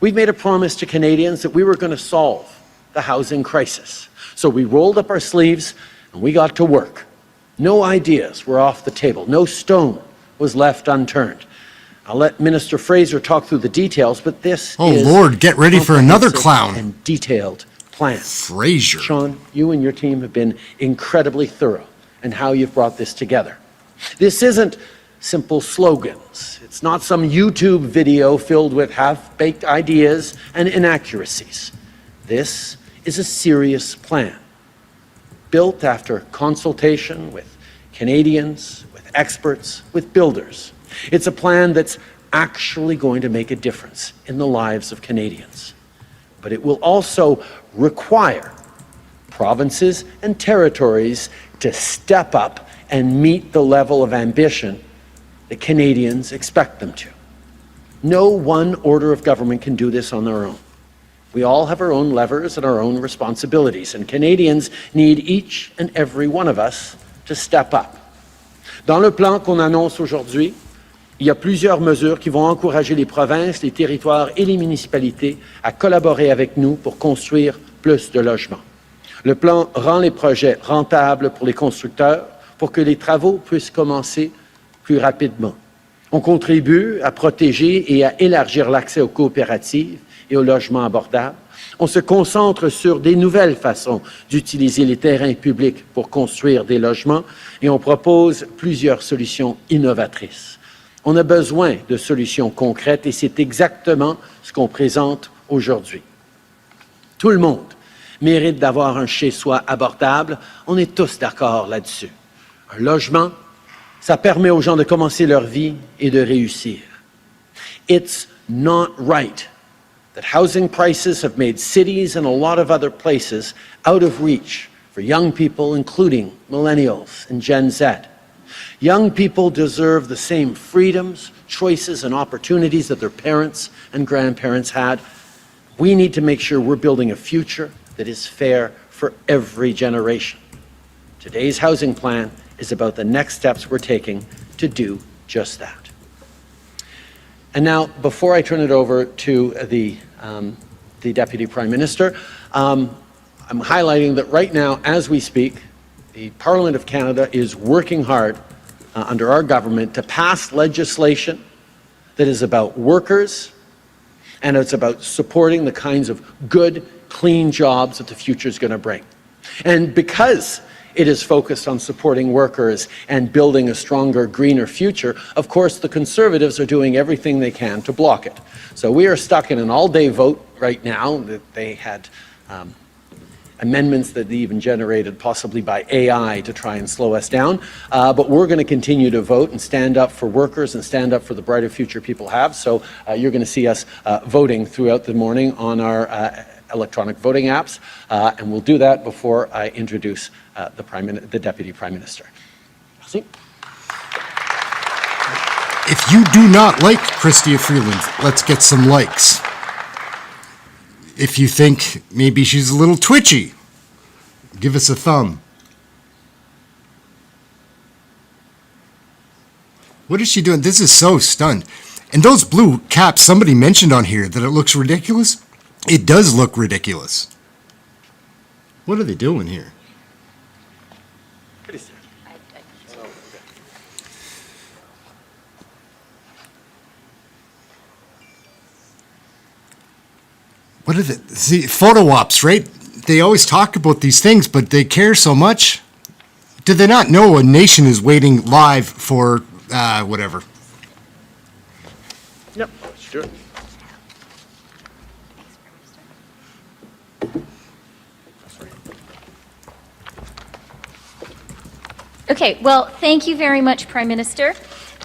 We've made a promise to Canadians that we were going to solve the housing crisis. So we rolled up our sleeves and we got to work. No ideas were off the table. No stone was left unturned. I'll let Minister Fraser talk through the details, but this Oh, is Lord, get ready for another comprehensive clown. and detailed plan. Fraser. Sean, you and your team have been incredibly thorough in how you've brought this together. This isn't simple slogans. It's not some YouTube video filled with half-baked ideas and inaccuracies. This is a serious plan, built after consultation with Canadians, with experts, with builders. It's a plan that's actually going to make a difference in the lives of Canadians. But it will also require provinces and territories to step up and meet the level of ambition that Canadians expect them to. No one order of government can do this on their own. We all have our own levers and our own responsibilities, and Canadians need each and every one of us to step up. Dans le plan qu'on annonce aujourd'hui, il y a plusieurs mesures qui vont encourager les provinces, les territoires et les municipalités à collaborer avec nous pour construire plus de logements. Le plan rend les projets rentables pour les constructeurs, pour que les travaux puissent commencer plus rapidement. On contribue à protéger et à élargir l'accès aux coopératives et aux logements abordables. On se concentre sur des nouvelles façons d'utiliser les terrains publics pour construire des logements et on propose plusieurs solutions innovatrices. On a besoin de solutions concrètes et c'est exactement ce qu'on présente aujourd'hui. Tout le monde mérite d'avoir un chez-soi abordable. On est tous d'accord là-dessus. Un logement, ça permet aux gens de commencer leur vie et de réussir. It's not right that housing prices have made cities and a lot of other places out of reach for young people, including millennials and Gen Z. Young people deserve the same freedoms, choices and opportunities that their parents and grandparents had. We need to make sure we're building a future that is fair for every generation. Today's housing plan is about the next steps we're taking to do just that. And now, before I turn it over to the Deputy Prime Minister, I'm highlighting that right now, as we speak, the Parliament of Canada is working hard under our government to pass legislation that is about workers, and it's about supporting the kinds of good, clean jobs that the future is going to bring. And because it is focused on supporting workers and building a stronger, greener future, of course, the Conservatives are doing everything they can to block it. So we are stuck in an all-day vote right now. That they had amendments that they even generated possibly by AI to try and slow us down. But we're going to continue to vote and stand up for workers and stand up for the brighter future people have. So you're going to see us voting throughout the morning on our electronic voting apps, and we'll do that before I introduce the Deputy Prime Minister. Merci. If you do not like Chrystia Freeland, let's get some likes. If you think maybe she's a little twitchy, give us a thumb. What is she doing? This is so stunned. And those blue caps, somebody mentioned on here that it looks ridiculous. It does look ridiculous. What are they doing here? What are the, see, photo ops, right? They always talk about these things, but they care so much. Do they not know a nation is waiting live for whatever? Yep, sure. Okay, well, thank you very much, Prime Minister.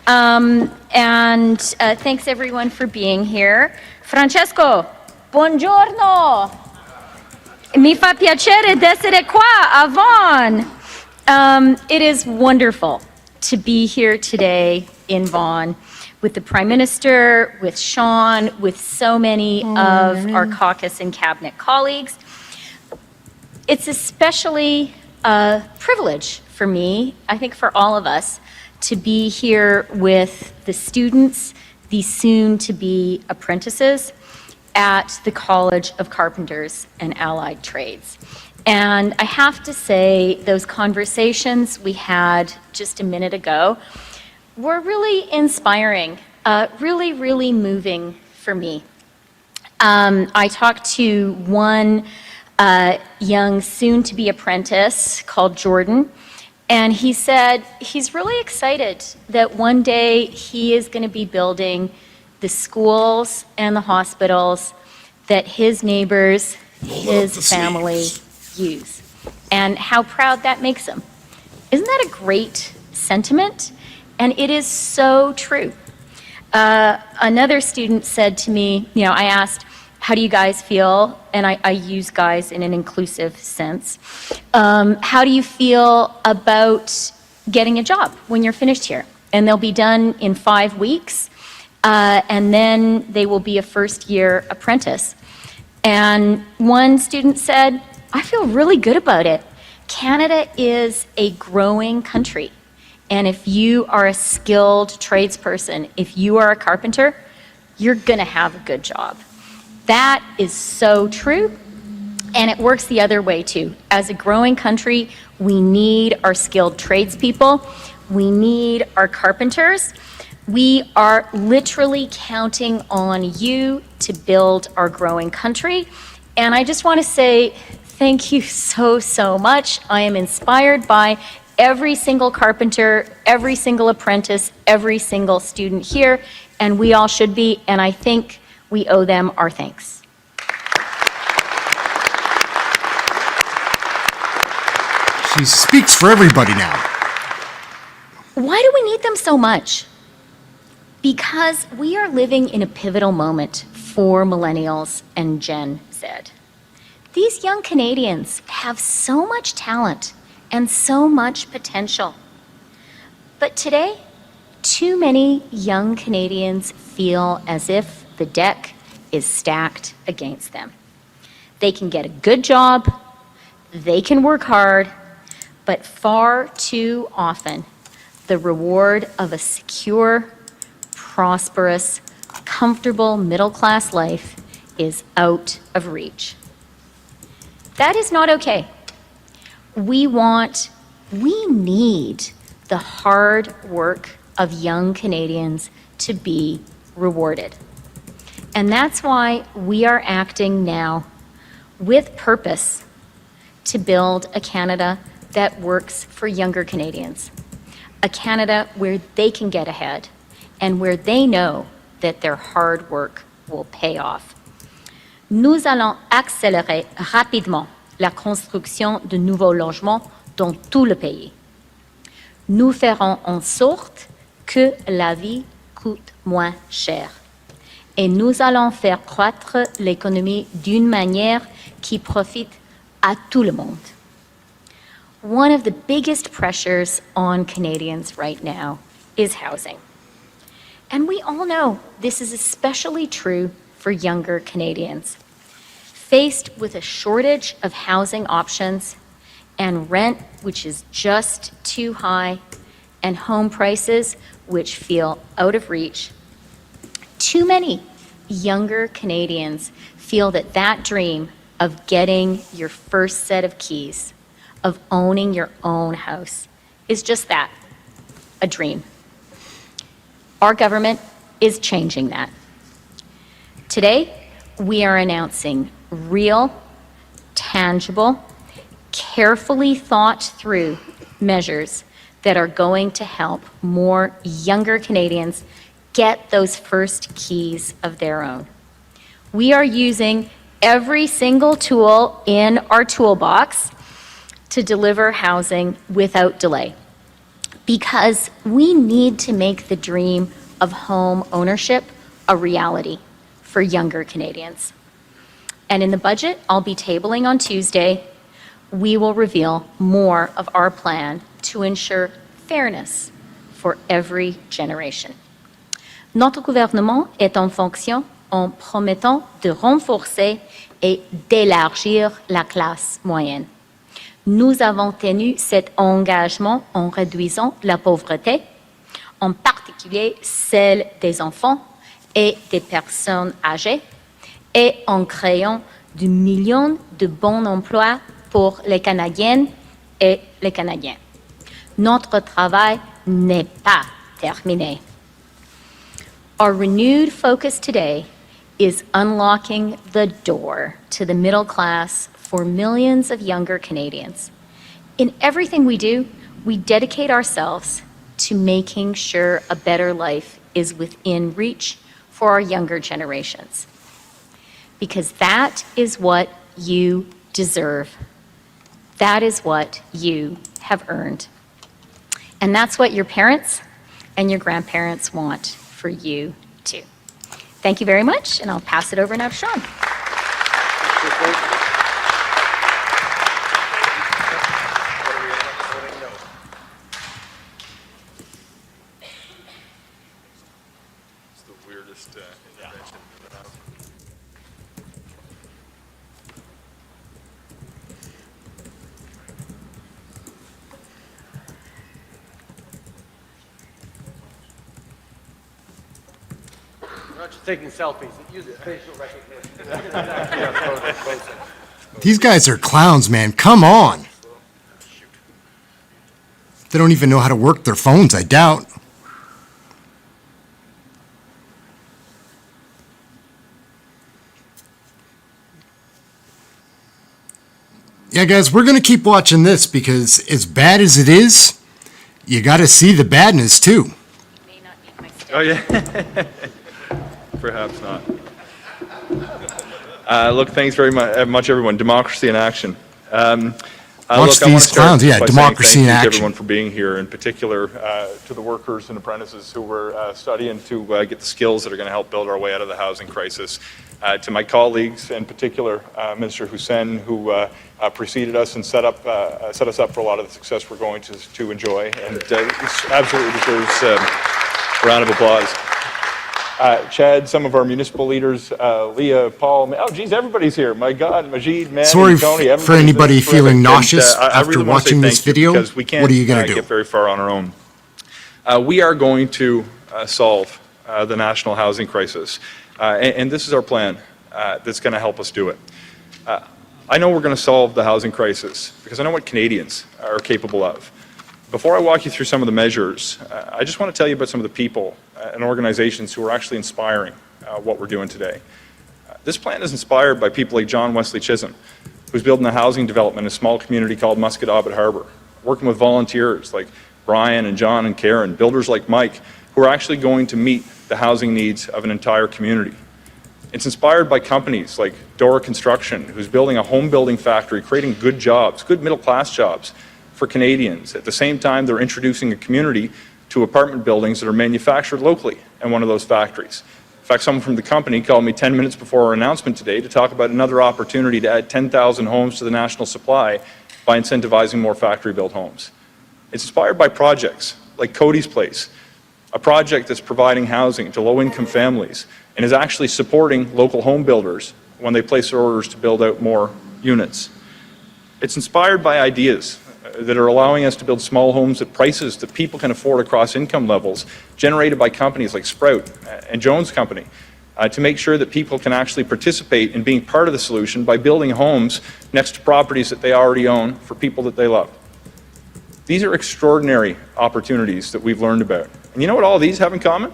And thanks everyone for being here. Francesco, buongiorno. Mi fa piacere d'essere qua, Vaughan. It is wonderful to be here today in Vaughan with the Prime Minister, with Sean, with so many of our caucus and cabinet colleagues. It's especially a privilege for me, I think for all of us, to be here with the students, the soon-to-be apprentices at the College of Carpenters and Allied Trades. And I have to say, those conversations we had just a minute ago were really inspiring, really, really moving for me. I talked to one young soon-to-be apprentice called Jordan, and he said he's really excited that one day he is going to be building the schools and the hospitals that his neighbors, his family use, and how proud that makes him. Isn't that a great sentiment? And it is so true. Another student said to me, you know, I asked, how do you guys feel? And I use guys in an inclusive sense. How do you feel about getting a job when you're finished here? And they'll be done in 5 weeks, and then they will be a first-year apprentice. And one student said, I feel really good about it. Canada is a growing country. And if you are a skilled tradesperson, if you are a carpenter, you're gonna have a good job. That is so true, and it works the other way too. As a growing country, we need our skilled tradespeople. We need our carpenters. We are literally counting on you to build our growing country. And I just want to say thank you so, so much. I am inspired by every single carpenter, every single apprentice, every single student here, and we all should be, and I think we owe them our thanks. She speaks for everybody now. Why do we need them so much? Because we are living in a pivotal moment for millennials and Gen Z. These young Canadians have so much talent and so much potential. But today, Too many young Canadians feel as if the deck is stacked against them. They can get a good job, they can work hard, but far too often, the reward of a secure, prosperous, comfortable middle-class life is out of reach. That is not okay. We need the hard work of young Canadians to be rewarded. And that's why we are acting now with purpose to build a Canada that works for younger Canadians, a Canada where they can get ahead and where they know that their hard work will pay off. Nous allons accélérer rapidement la construction de nouveaux logements dans tout le pays. Nous ferons en sorte que la vie coûte moins cher. Et nous allons faire croître l'économie d'une manière qui profite à tout le monde. One of the biggest pressures on Canadians right now is housing. And we all know this is especially true for younger Canadians. Faced with a shortage of housing options and rent which is just too high and home prices which feel out of reach, too many younger Canadians feel that that dream of getting your first set of keys, of owning your own house, is just that, a dream. Our government is changing that. Today, we are announcing real, tangible, carefully thought through measures that are going to help more younger Canadians get those first keys of their own. We are using every single tool in our toolbox to deliver housing without delay, because we need to make the dream of home ownership a reality for younger Canadians. And in the budget I'll be tabling on Tuesday, we will reveal more of our plan to ensure fairness for every generation. Notre gouvernement est en fonction en promettant de renforcer et d'élargir la classe moyenne. Nous avons tenu cet engagement en réduisant la pauvreté, en particulier celle des enfants et des personnes âgées, et en créant des millions de bons emplois pour les Canadiennes et les Canadiens. Notre travail n'est pas terminé. Our renewed focus today is unlocking the door to the middle class for millions of younger Canadians. In everything we do, we dedicate ourselves to making sure a better life is within reach for our younger generations. Because that is what you deserve. That is what you have earned. And that's what your parents and your grandparents want for you too. Thank you very much, and I'll pass it over now to Sean. It's the weirdest intervention. We're not just taking selfies, it uses facial recognition. These guys are clowns, man. Come on. They don't even know how to work their phones, I doubt. Yeah, guys, we're going to keep watching this because as bad as it is, you got to see the badness too. Oh, yeah. Perhaps not. Look, thanks very much, everyone. Democracy in action. Watch these clowns. Yeah, democracy in thank you to action. everyone for being here, in particular to the workers and apprentices who were studying to get the skills that are going to help build our way out of the housing crisis. To my colleagues, in particular, Minister Hussein, who preceded us and set us up for a lot of the success we're going to enjoy, and absolutely deserves Round of applause. Chad, some of our municipal leaders, Leah, Paul, oh geez, everybody's here. My God, Majid, Manny, Sorry Tony, for anybody everybody's feeling terrific. nauseous I after really wanna say watching this thank you video. because we can't What are you gonna do? get very far on our own. We are going to solve the national housing crisis, and this is our plan that's going to help us do it. I know we're going to solve the housing crisis because I know what Canadians are capable of. Before I walk you through some of the measures, I just want to tell you about some of the people and organizations who are actually inspiring what we're doing today. This plan is inspired by people like John Wesley Chisholm, who's building a housing development in a small community called Musquodoboit Harbour, working with volunteers like Brian and John and Karen, builders like Mike, who are actually going to meet the housing needs of an entire community. It's inspired by companies like Dora Construction, who's building a home building factory, creating good jobs, good middle class jobs for Canadians. At the same time, they're introducing a community to apartment buildings that are manufactured locally in one of those factories. In fact, someone from the company called me 10 minutes before our announcement today to talk about another opportunity to add 10,000 homes to the national supply by incentivizing more factory-built homes. It's inspired by projects like Cody's Place, a project that's providing housing to low-income families and is actually supporting local home builders when they place their orders to build out more units. It's inspired by ideas that are allowing us to build small homes at prices that people can afford across income levels, generated by companies like Sprout and Jones Company, to make sure that people can actually participate in being part of the solution by building homes next to properties that they already own for people that they love. These are extraordinary opportunities that we've learned about. And you know what all these have in common?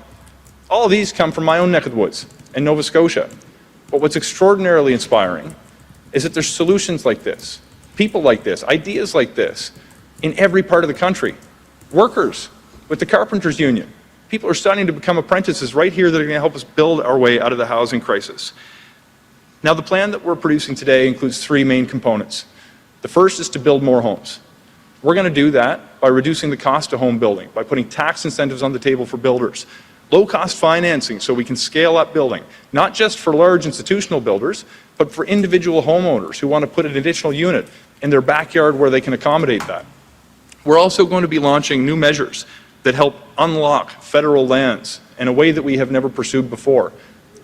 All of these come from my own neck of the woods in Nova Scotia. But what's extraordinarily inspiring is that there's solutions like this, people like this, ideas like this in every part of the country. Workers with the Carpenters Union. People are starting to become apprentices right here that are going to help us build our way out of the housing crisis. Now, the plan that we're producing today includes three main components. The first is to build more homes. We're going to do that by reducing the cost of home building, by putting tax incentives on the table for builders, low-cost financing so we can scale up building, not just for large institutional builders, but for individual homeowners who want to put an additional unit in their backyard where they can accommodate that. We're also going to be launching new measures that help unlock federal lands in a way that we have never pursued before,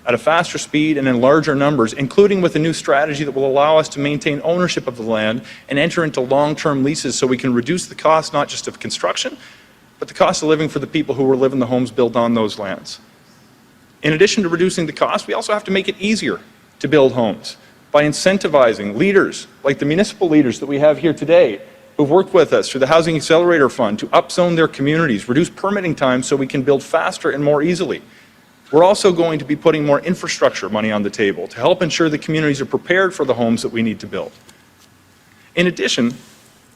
at a faster speed and in larger numbers, including with a new strategy that will allow us to maintain ownership of the land and enter into long-term leases so we can reduce the cost not just of construction, but the cost of living for the people who will live in the homes built on those lands. In addition to reducing the cost, we also have to make it easier to build homes by incentivizing leaders like the municipal leaders that we have here today who've worked with us through the Housing Accelerator Fund to upzone their communities, reduce permitting time so we can build faster and more easily. We're also going to be putting more infrastructure money on the table to help ensure the communities are prepared for the homes that we need to build. In addition,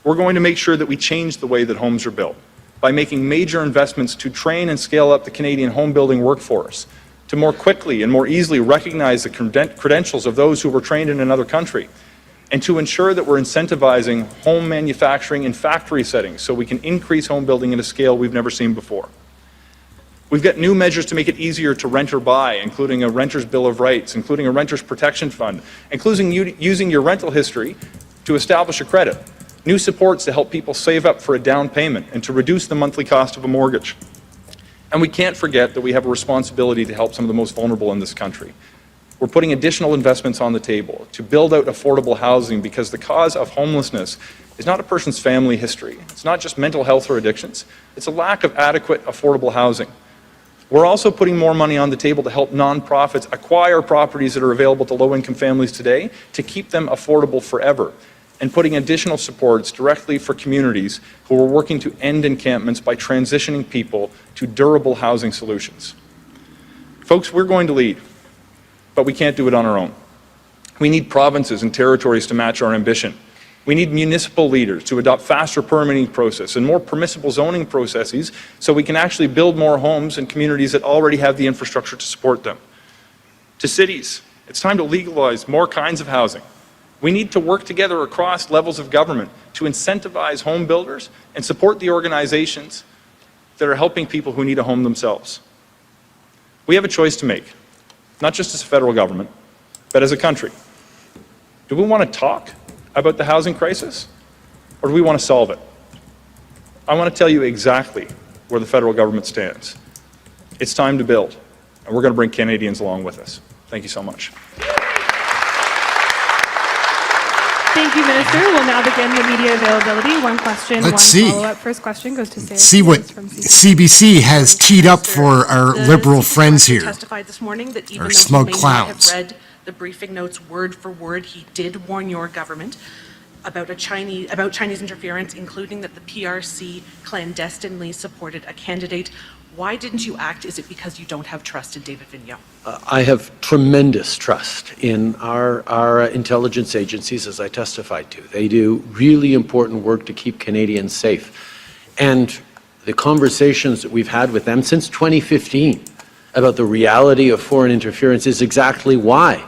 we're going to make sure that we change the way that homes are built by making major investments to train and scale up the Canadian home building workforce, to more quickly and more easily recognize the credentials of those who were trained in another country, and to ensure that we're incentivizing home manufacturing in factory settings so we can increase home building at a scale we've never seen before. We've got new measures to make it easier to rent or buy, including a renter's bill of rights, including a renter's protection fund, including using your rental history to establish a credit, new supports to help people save up for a down payment and to reduce the monthly cost of a mortgage. And we can't forget that we have a responsibility to help some of the most vulnerable in this country. We're putting additional investments on the table to build out affordable housing because the cause of homelessness is not a person's family history. It's not just mental health or addictions. It's a lack of adequate affordable housing. We're also putting more money on the table to help nonprofits acquire properties that are available to low-income families today to keep them affordable forever, and putting additional supports directly for communities who are working to end encampments by transitioning people to durable housing solutions. Folks, we're going to lead, but we can't do it on our own. We need provinces and territories to match our ambition. We need municipal leaders to adopt faster permitting process and more permissible zoning processes so we can actually build more homes in communities that already have the infrastructure to support them. To cities, it's time to legalize more kinds of housing. We need to work together across levels of government to incentivize home builders and support the organizations that are helping people who need a home themselves. We have a choice to make, not just as a federal government, but as a country. Do we want to talk about the housing crisis, or do we want to solve it? I want to tell you exactly where the federal government stands. It's time to build, and we're going to bring Canadians along with us. Thank you so much. Thank you, Minister. We'll now begin the media availability. One question, one follow-up. First question goes to Sarah. See what CBC has teed up for our Liberal friends here, Testified this morning that even our though smug he may not have clowns. read the briefing notes word for word, he did warn your government about Chinese interference, including that the PRC clandestinely supported a candidate. Why didn't you act? Is it because you don't have trust in David Vigneault? I have tremendous trust in our intelligence agencies, as I testified to. They do really important work to keep Canadians safe. And the conversations that we've had with them since 2015 about the reality of foreign interference is exactly why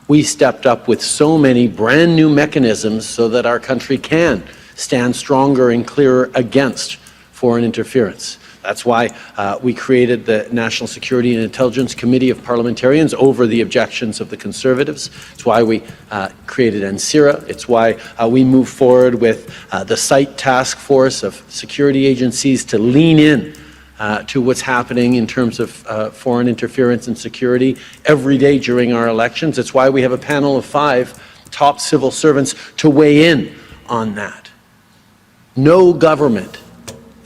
we stepped up with so many brand new mechanisms so that our country can stand stronger and clearer against foreign interference. That's why we created the National Security and Intelligence Committee of Parliamentarians over the objections of the Conservatives. It's why we created NCIRA. It's why we moved forward with the SITE task force of security agencies to lean in to what's happening in terms of foreign interference and security every day during our elections. It's why we have a panel of 5 top civil servants to weigh in on that. No government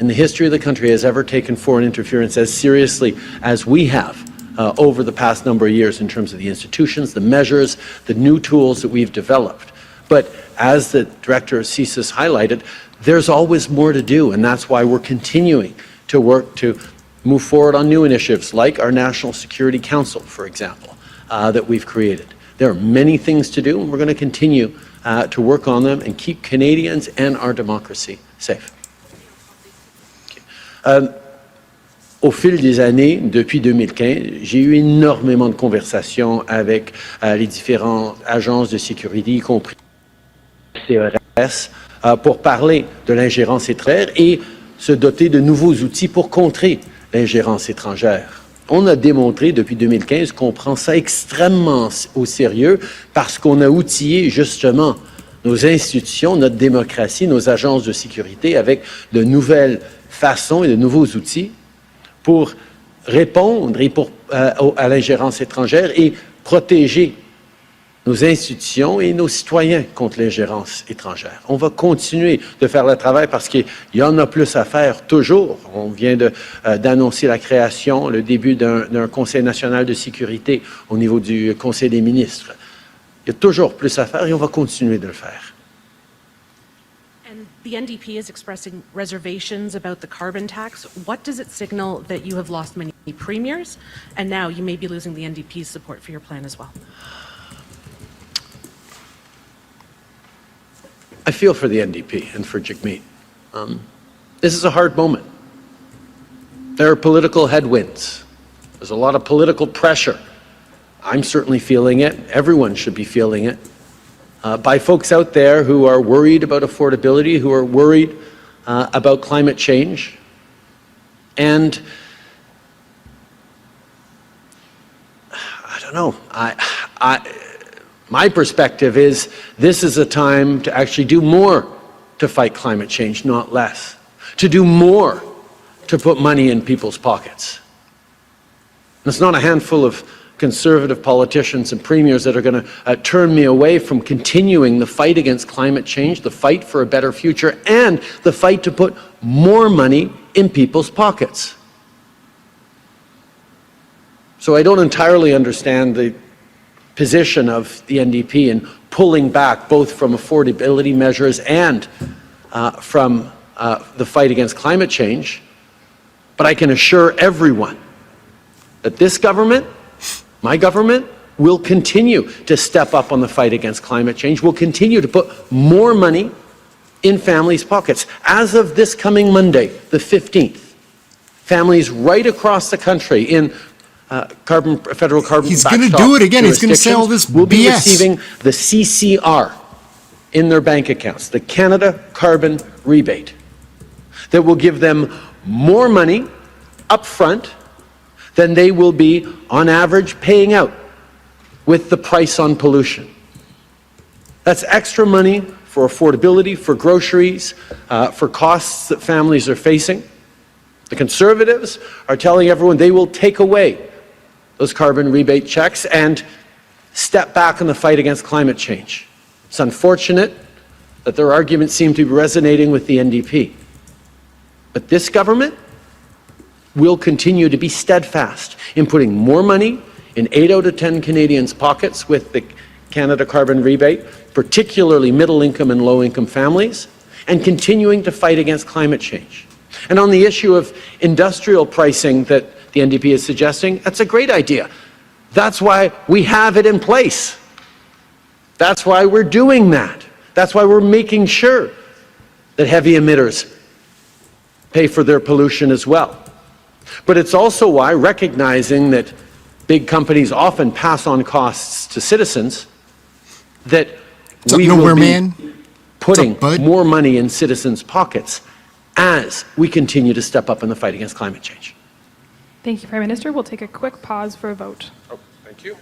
in the history of the country has ever taken foreign interference as seriously as we have over the past number of years in terms of the institutions, the measures, the new tools that we've developed. But as the Director of CSIS highlighted, there's always more to do, and that's why we're continuing to work to move forward on new initiatives like our National Security Council, for example, that we've created. There are many things to do, and we're going to continue to work on them and keep Canadians and our democracy safe. Au fil des années, depuis 2015, j'ai eu énormément de conversations avec les différentes agences de sécurité, y compris CRS, pour parler de l'ingérence étrangère et se doter de nouveaux outils pour contrer l'ingérence étrangère. On a démontré depuis 2015 qu'on prend ça extrêmement au sérieux parce qu'on a outillé justement nos institutions, notre démocratie, nos agences de sécurité avec de nouvelles façons et de nouveaux outils pour répondre à l'ingérence étrangère et protéger nos institutions et nos citoyens contre l'ingérence étrangère. On va continuer de faire le travail parce qu'il y en a plus à faire toujours. On vient d'annoncer la création, le début d'un Conseil national de sécurité au niveau du Conseil des ministres. Il y a toujours plus à faire et on va continuer de le faire. The NDP is expressing reservations about the carbon tax. What does it signal that you have lost many premiers, and now you may be losing the NDP's support for your plan as well? I feel for the NDP and for JAGMEET. This is a hard moment. There are political headwinds. There's a lot of political pressure. I'm certainly feeling it. Everyone should be feeling it. By folks out there who are worried about affordability, who are worried about climate change. And I don't know, my perspective is this is a time to actually do more to fight climate change, not less. To do more to put money in people's pockets. And it's not a handful of Conservative politicians and premiers that are going to turn me away from continuing the fight against climate change, the fight for a better future, and the fight to put more money in people's pockets. So I don't entirely understand the position of the NDP in pulling back both from affordability measures and from the fight against climate change, but I can assure everyone that this government, my government, will continue to step up on the fight against climate change. We'll continue to put more money in families' pockets. As of this coming Monday, the 15th, families right across the country in federal carbon He's going to do it again. He's going to say all this BS. Will be receiving the CCR in their bank accounts, the Canada Carbon Rebate, that will give them more money up front than they will be, on average, paying out with the price on pollution. That's extra money for affordability, for groceries, for costs that families are facing. The Conservatives are telling everyone they will take away those carbon rebate checks and step back in the fight against climate change. It's unfortunate that their arguments seem to be resonating with the NDP. But this government will continue to be steadfast in putting more money in 8 out of 10 Canadians' pockets with the Canada carbon rebate, particularly middle-income and low-income families, and continuing to fight against climate change. And on the issue of industrial pricing that the NDP is suggesting, that's a great idea. That's why we have it in place. That's why we're doing that. That's why we're making sure that heavy emitters pay for their pollution as well. But it's also why, recognizing that big companies often pass on costs to citizens, that we will be putting more money in citizens' pockets as we continue to step up in the fight against climate change. Thank you, Prime Minister. We'll take a quick pause for a vote. Oh, thank you.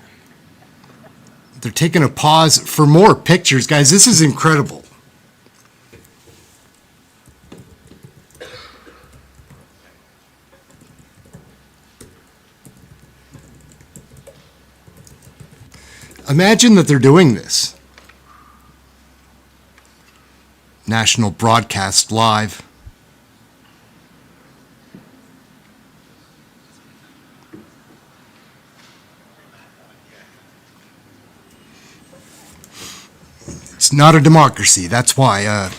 They're taking a pause for more pictures. Guys, this is incredible. Imagine that they're doing this. National broadcast live. It's not a democracy, that's why.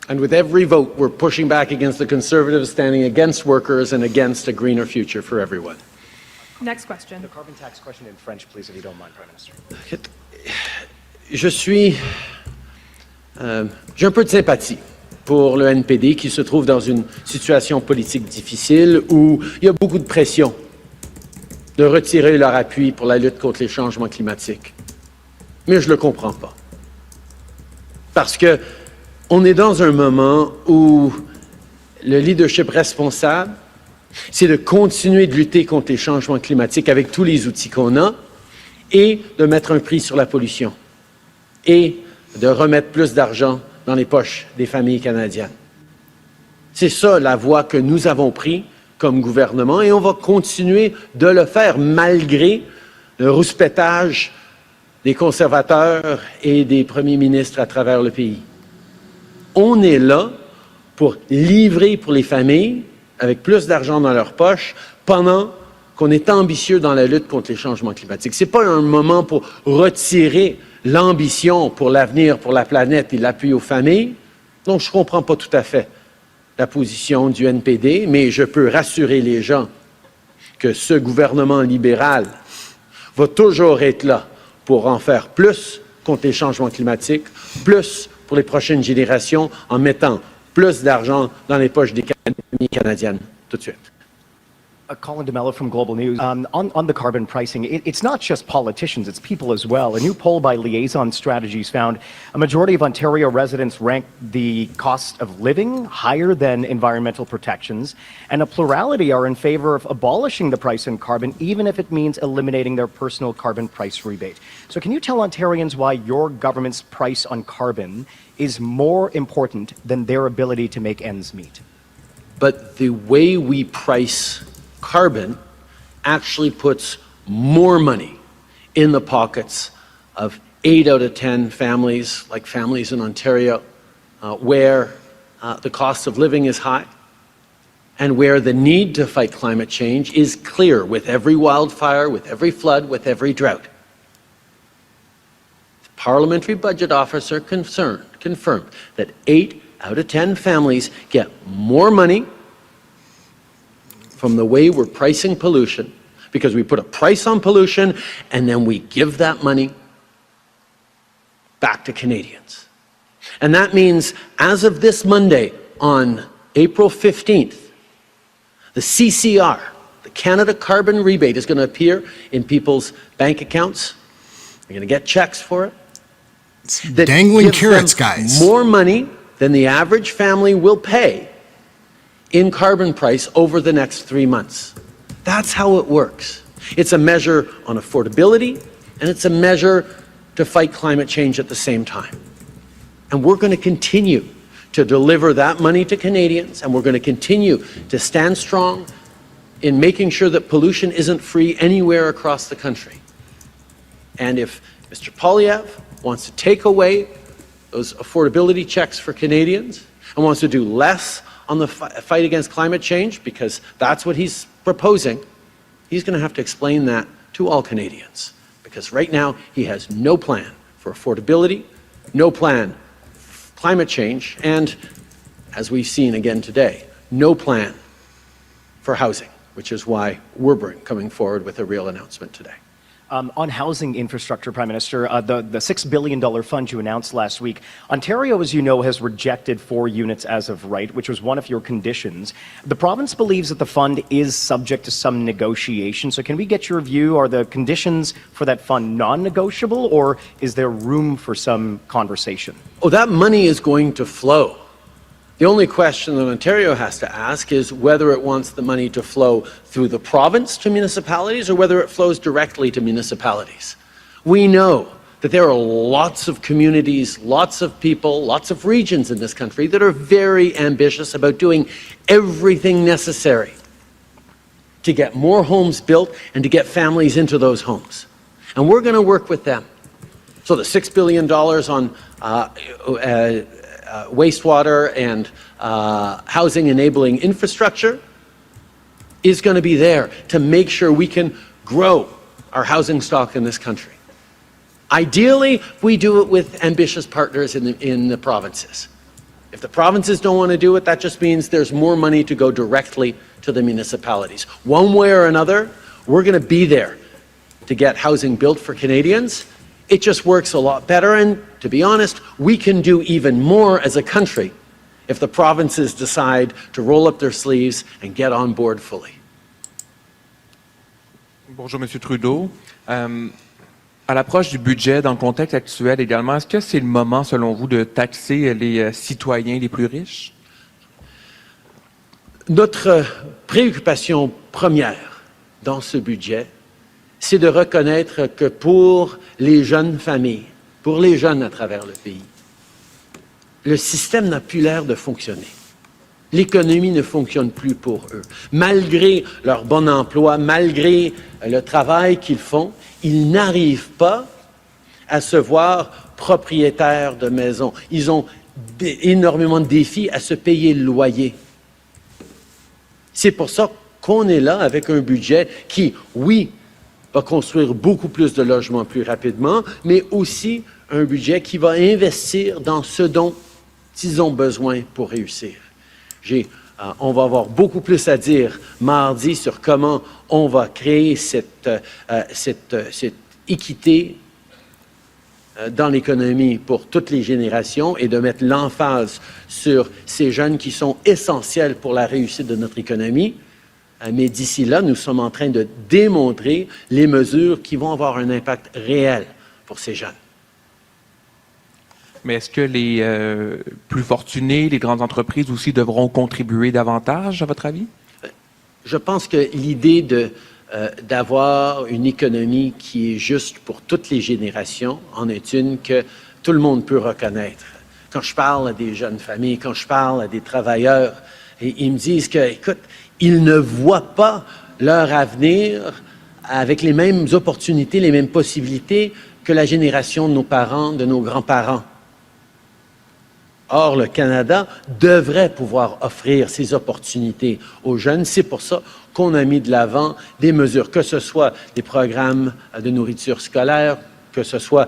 And with every vote, we're pushing back against the Conservatives, standing against workers and against a greener future for everyone. Next question. The carbon tax question in French, please, if you don't mind, Prime Minister. J'ai un peu de sympathie pour le NPD qui se trouve dans une situation politique difficile où il y a beaucoup de pression de retirer leur appui pour la lutte contre les changements climatiques. Mais je ne le comprends pas. Parce que on est dans un moment où le leadership responsable, c'est de continuer de lutter contre les changements climatiques avec tous les outils qu'on a et de mettre un prix sur la pollution et de remettre plus d'argent dans les poches des familles canadiennes. C'est ça la voie que nous avons prise comme gouvernement et on va continuer de le faire malgré le rouspétage des conservateurs et des premiers ministres à travers le pays. On est là pour livrer pour les familles avec plus d'argent dans leur poche pendant qu'on est ambitieux dans la lutte contre les changements climatiques. Ce n'est pas un moment pour retirer l'ambition pour l'avenir, pour la planète et l'appui aux familles. Donc, je ne comprends pas tout à fait la position du NPD, mais je peux rassurer les gens que ce gouvernement libéral va toujours être là pour en faire plus contre les changements climatiques, plus pour les prochaines générations, en mettant plus d'argent dans les poches des familles canadiennes. Tout de suite. Colin DeMello from Global News. On the carbon pricing, it's not just politicians, it's people as well. A new poll by Liaison Strategies found a majority of Ontario residents rank the cost of living higher than environmental protections, and a plurality are in favor of abolishing the price on carbon, even if it means eliminating their personal carbon price rebate. So can you tell Ontarians why your government's price on carbon is more important than their ability to make ends meet? But the way we price carbon actually puts more money in the pockets of 8 out of 10 families, like families in Ontario, where the cost of living is high and where the need to fight climate change is clear with every wildfire, with every flood, with every drought. The Parliamentary Budget Officer confirmed that 8 out of 10 families get more money from the way we're pricing pollution, because we put a price on pollution and then we give that money back to Canadians. And that means as of this Monday, on April 15th, the CCR, the Canada Carbon Rebate, is going to appear in people's bank accounts. They're going to get checks for it. That dangling carrots, guys. More money than the average family will pay in carbon price over the next 3 months. That's how it works. It's a measure on affordability, and it's a measure to fight climate change at the same time. And we're going to continue to deliver that money to Canadians, and we're going to continue to stand strong in making sure that pollution isn't free anywhere across the country. And if Mr. Poilievre wants to take away those affordability checks for Canadians and wants to do less on the fight against climate change, because that's what he's proposing, he's going to have to explain that to all Canadians. Because right now, he has no plan for affordability, no plan for climate change, and, as we've seen again today, no plan for housing, which is why we're coming forward with a real announcement today. On housing infrastructure, Prime Minister, the $6 billion fund you announced last week, Ontario, as you know, has rejected 4 units as of right, which was one of your conditions. The province believes that the fund is subject to some negotiation. So can we get your view? Are the conditions for that fund non-negotiable, or is there room for some conversation? Oh, that money is going to flow. The only question that Ontario has to ask is whether it wants the money to flow through the province to municipalities or whether it flows directly to municipalities. We know that there are lots of communities, lots of people, lots of regions in this country that are very ambitious about doing everything necessary to get more homes built and to get families into those homes. And we're going to work with them. So the $6 billion on wastewater and housing enabling infrastructure is going to be there to make sure we can grow our housing stock in this country. Ideally, we do it with ambitious partners in the provinces. If the provinces don't want to do it, that just means there's more money to go directly to the municipalities. One way or another, we're going to be there to get housing built for Canadians. It just works a lot better, and to be honest, we can do even more as a country if the provinces decide to roll up their sleeves and get on board fully. Bonjour, Monsieur Trudeau. À l'approche du budget, dans le contexte actuel également, est-ce que c'est le moment, selon vous, de taxer les citoyens les plus riches? Notre préoccupation première dans ce budget, c'est de reconnaître que pour les jeunes familles, pour les jeunes à travers le pays, le système n'a plus l'air de fonctionner. L'économie ne fonctionne plus pour eux. Malgré leur bon emploi, malgré le travail qu'ils font, ils n'arrivent pas à se voir propriétaires de maisons. Ils ont énormément de défis à se payer le loyer. C'est pour ça qu'on est là avec un budget qui, oui, va construire beaucoup plus de logements plus rapidement, mais aussi un budget qui va investir dans ce dont ils ont besoin pour réussir. On va avoir beaucoup plus à dire mardi sur comment on va créer cette équité dans l'économie pour toutes les générations et de mettre l'emphase sur ces jeunes qui sont essentiels pour la réussite de notre économie. Mais d'ici là, nous sommes en train de démontrer les mesures qui vont avoir un impact réel pour ces jeunes. Mais est-ce que les plus fortunés, les grandes entreprises aussi devront contribuer davantage, à votre avis? Je pense que l'idée d'avoir une économie qui est juste pour toutes les générations en est une que tout le monde peut reconnaître. Quand je parle à des jeunes familles, quand je parle à des travailleurs, et ils me disent que, écoute, ils ne voient pas leur avenir avec les mêmes opportunités, les mêmes possibilités que la génération de nos parents, de nos grands-parents. Or, le Canada devrait pouvoir offrir ces opportunités aux jeunes. C'est pour ça qu'on a mis de l'avant des mesures, que ce soit des programmes de nourriture scolaire, que ce soit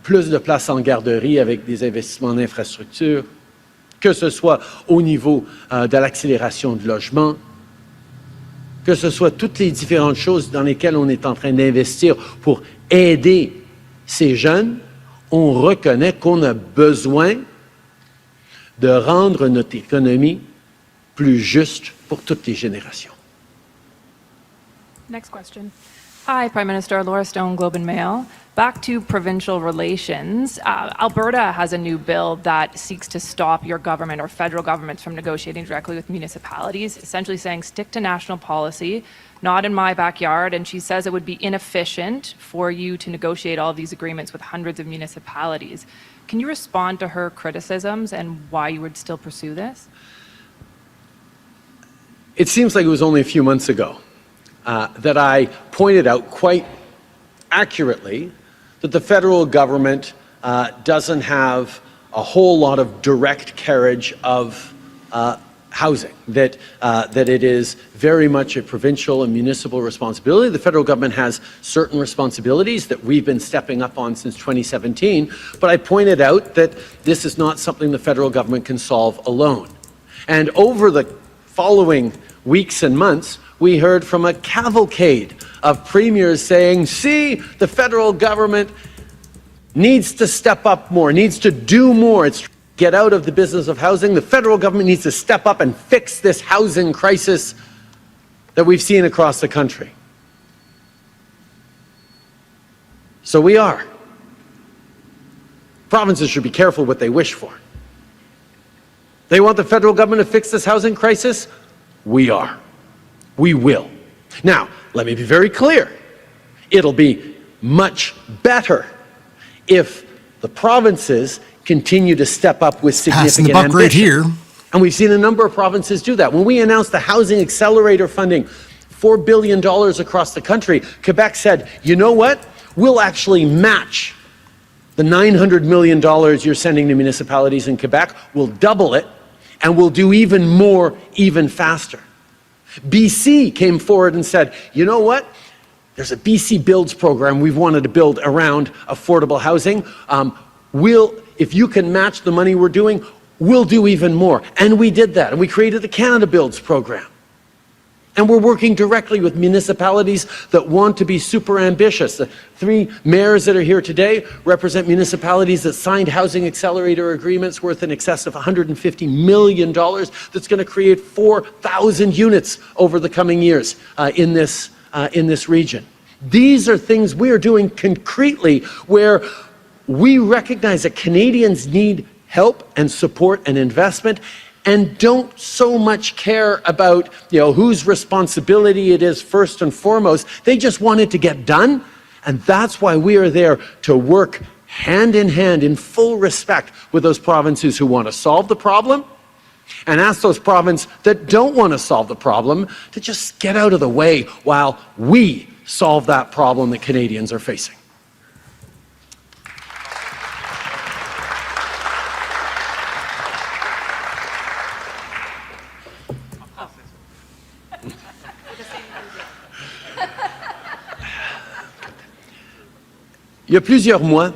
plus de places en garderie avec des investissements en infrastructure, que ce soit au niveau de l'accélération de logement, que ce soit toutes les différentes choses dans lesquelles on est en train d'investir pour aider ces jeunes, on reconnaît qu'on a besoin de rendre notre économie plus juste pour toutes les générations. Next question. Hi, Prime Minister. Laura Stone, Globe and Mail. Back to provincial relations. Alberta has a new bill that seeks to stop your government or federal governments from negotiating directly with municipalities, essentially saying stick to national policy, not in my backyard. And she says it would be inefficient for you to negotiate all of these agreements with hundreds of municipalities. Can you respond to her criticisms and why you would still pursue this? It seems like it was only a few months ago that I pointed out quite accurately that the federal government doesn't have a whole lot of direct carriage of housing, that it is very much a provincial and municipal responsibility. The federal government has certain responsibilities that we've been stepping up on since 2017, but I pointed out that this is not something the federal government can solve alone. And over the following weeks and months, we heard from a cavalcade of premiers saying, see, the federal government needs to step up more, needs to do more. It's get out of the business of housing. The federal government needs to step up and fix this housing crisis that we've seen across the country. So we are. Provinces should be careful what they wish for. They want the federal government to fix this housing crisis? We are. We will. Now, let me be very clear. It'll be much better if the provinces continue to step up with significant ambition. Right here. And we've seen a number of provinces do that. When we announced the Housing Accelerator funding, $4 billion across the country, Quebec said, you know what? We'll actually match the $900 million you're sending to municipalities in Quebec. We'll double it, and we'll do even more, even faster. BC came forward and said, you know what? There's a BC Builds program we've wanted to build around affordable housing. If you can match the money we're doing, we'll do even more. And we did that, and we created the Canada Builds program. And we're working directly with municipalities that want to be super ambitious. The 3 mayors that are here today represent municipalities that signed housing accelerator agreements worth in excess of $150 million that's going to create 4,000 units over the coming years in this region. These are things we are doing concretely where we recognize that Canadians need help and support and investment, and don't so much care about whose responsibility it is first and foremost. They just want it to get done, and that's why we are there to work hand in hand in full respect with those provinces who want to solve the problem, and ask those provinces that don't want to solve the problem to just get out of the way while we solve that problem that Canadians are facing. Il y a plusieurs mois,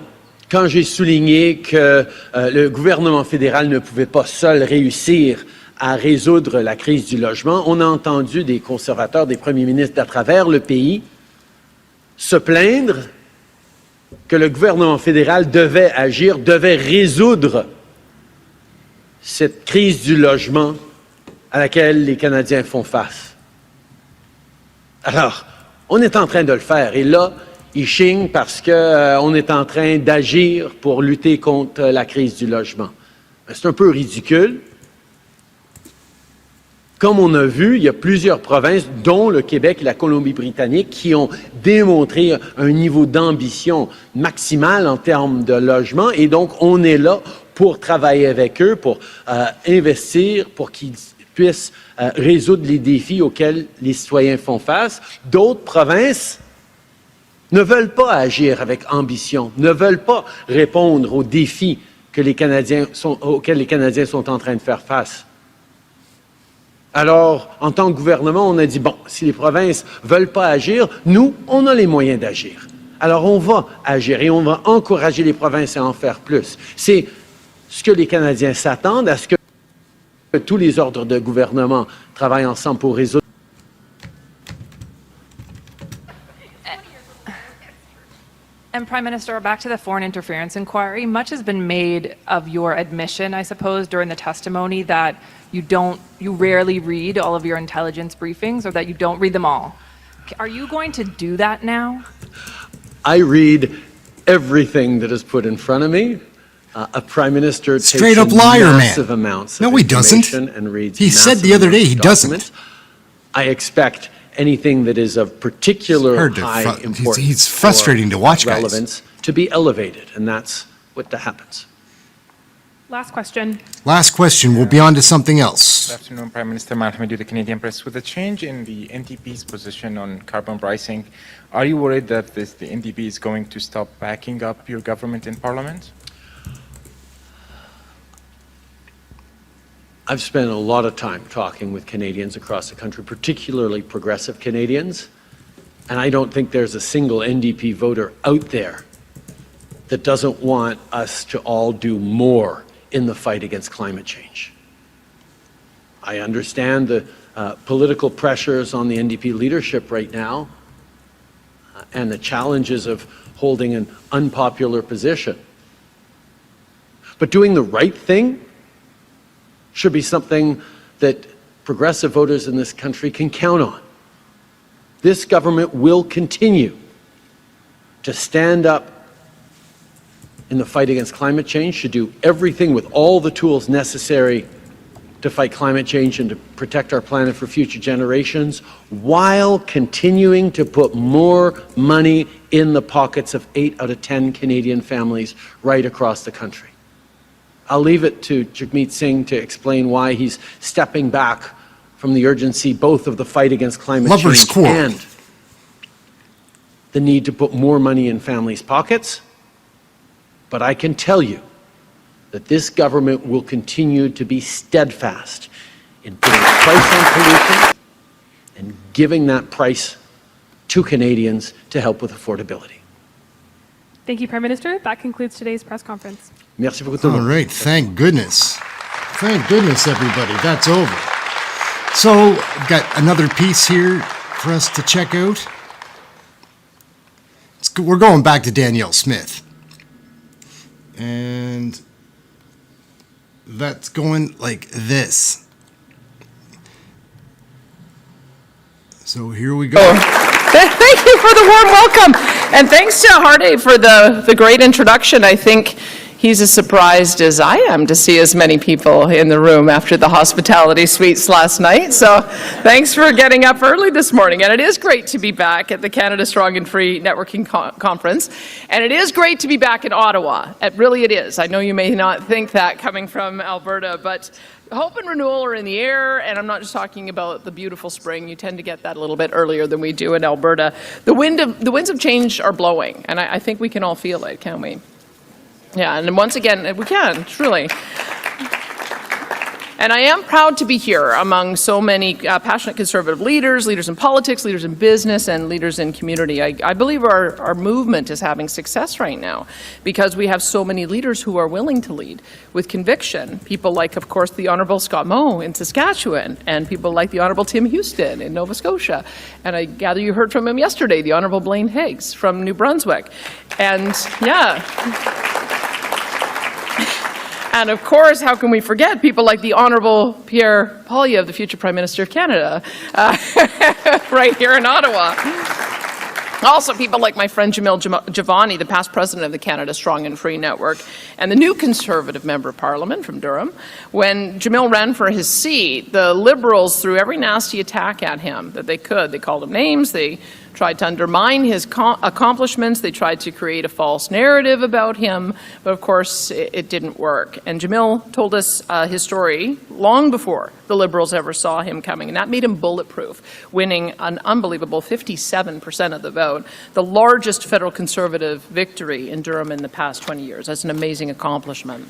quand j'ai souligné que le gouvernement fédéral ne pouvait pas seul réussir à résoudre la crise du logement, on a entendu des conservateurs, des premiers ministres à travers le pays se plaindre que le gouvernement fédéral devait agir, devait résoudre cette crise du logement à laquelle les Canadiens font face. Alors, on est en train de le faire, et là, ils chignent parce qu'on est en train d'agir pour lutter contre la crise du logement. C'est un peu ridicule. Comme on a vu, il y a plusieurs provinces, dont le Québec et la Colombie-Britannique, qui ont démontré un niveau d'ambition maximal en termes de logement, et donc on est là pour travailler avec eux, pour investir, pour qu'ils puissent résoudre les défis auxquels les citoyens font face. D'autres provinces ne veulent pas agir avec ambition, ne veulent pas répondre aux défis auxquels les Canadiens sont en train de faire face. Alors, en tant que gouvernement, on a dit, bon, si les provinces ne veulent pas agir, nous, on a les moyens d'agir. Alors, on va agir et on va encourager les provinces à en faire plus. C'est ce que les Canadiens s'attendent, à ce que tous les ordres de gouvernement travaillent ensemble pour résoudre. And Prime Minister, back to the foreign interference inquiry, much has been made of your admission, I suppose, during the testimony that you rarely read all of your intelligence briefings, or that you don't read them all. Are you going to do that now? I read everything that is put in front of me. A prime minister Straight takes up liar, man. massive amounts No, of he doesn't. information and reads He said the massive other day amounts he of doesn't. documents. I expect anything that is of particular Hard to high fu- importance he's frustrating or to watch, guys. relevance to be elevated, and that's what happens. Last question. Last question, we'll be on to something else. Good afternoon, Prime Minister Malhamid with the Canadian Press. With the change in the NDP's position on carbon pricing, are you worried that the NDP is going to stop backing up your government in Parliament? I've spent a lot of time talking with Canadians across the country, particularly progressive Canadians, and I don't think there's a single NDP voter out there that doesn't want us to all do more in the fight against climate change. I understand the political pressures on the NDP leadership right now and the challenges of holding an unpopular position. But doing the right thing should be something that progressive voters in this country can count on. This government will continue to stand up in the fight against climate change, to do everything with all the tools necessary to fight climate change and to protect our planet for future generations, while continuing to put more money in the pockets of 8 out of 10 Canadian families right across the country. I'll leave it to Jagmeet Singh to explain why he's stepping back from the urgency both of the fight against climate change and the need to put more money in families' pockets. But I can tell you that this government will continue to be steadfast in putting a price on pollution and giving that price to Canadians to help with affordability. Thank you, Prime Minister. That concludes today's press conference. Merci beaucoup tout le All monde. right, thank goodness. Thank goodness, everybody, that's over. So, I've got another piece here for us to check out. We're going back to Danielle Smith. And that's going like this. So here we go. Thank you for the warm welcome. And thanks to Hardy for the great introduction. I think he's as surprised as I am to see as many people in the room after the hospitality suites last night. So thanks for getting up early this morning. And it is great to be back at the Canada Strong and Free Networking Conference. And it is great to be back in Ottawa. Really it is. I know you may not think that coming from Alberta, but hope and renewal are in the air, and I'm not just talking about the beautiful spring. You tend to get that a little bit earlier than we do in Alberta. The winds of change are blowing, and I think we can all feel it, can't we? Yeah, and once again, we can, truly. And I am proud to be here among so many passionate conservative leaders, leaders in politics, leaders in business, and leaders in community. I believe our movement is having success right now because we have so many leaders who are willing to lead with conviction. People like, of course, the Honourable Scott Moe in Saskatchewan, and people like the Honourable Tim Houston in Nova Scotia. And I gather you heard from him yesterday, the Honourable Blaine Higgs from New Brunswick. And yeah. And of course, how can we forget people like the Honourable Pierre Poilievre, the future Prime Minister of Canada, right here in Ottawa. Also, people like my friend Jamil Javani, the past president of the Canada Strong and Free Network, and the new Conservative Member of Parliament from Durham. When Jamil ran for his seat, the Liberals threw every nasty attack at him that they could. They called him names, they tried to undermine his accomplishments, they tried to create a false narrative about him, but of course it didn't work. And Jamil told us his story long before the Liberals ever saw him coming, and that made him bulletproof, winning an unbelievable 57% of the vote, the largest federal Conservative victory in Durham in the past 20 years. That's an amazing accomplishment.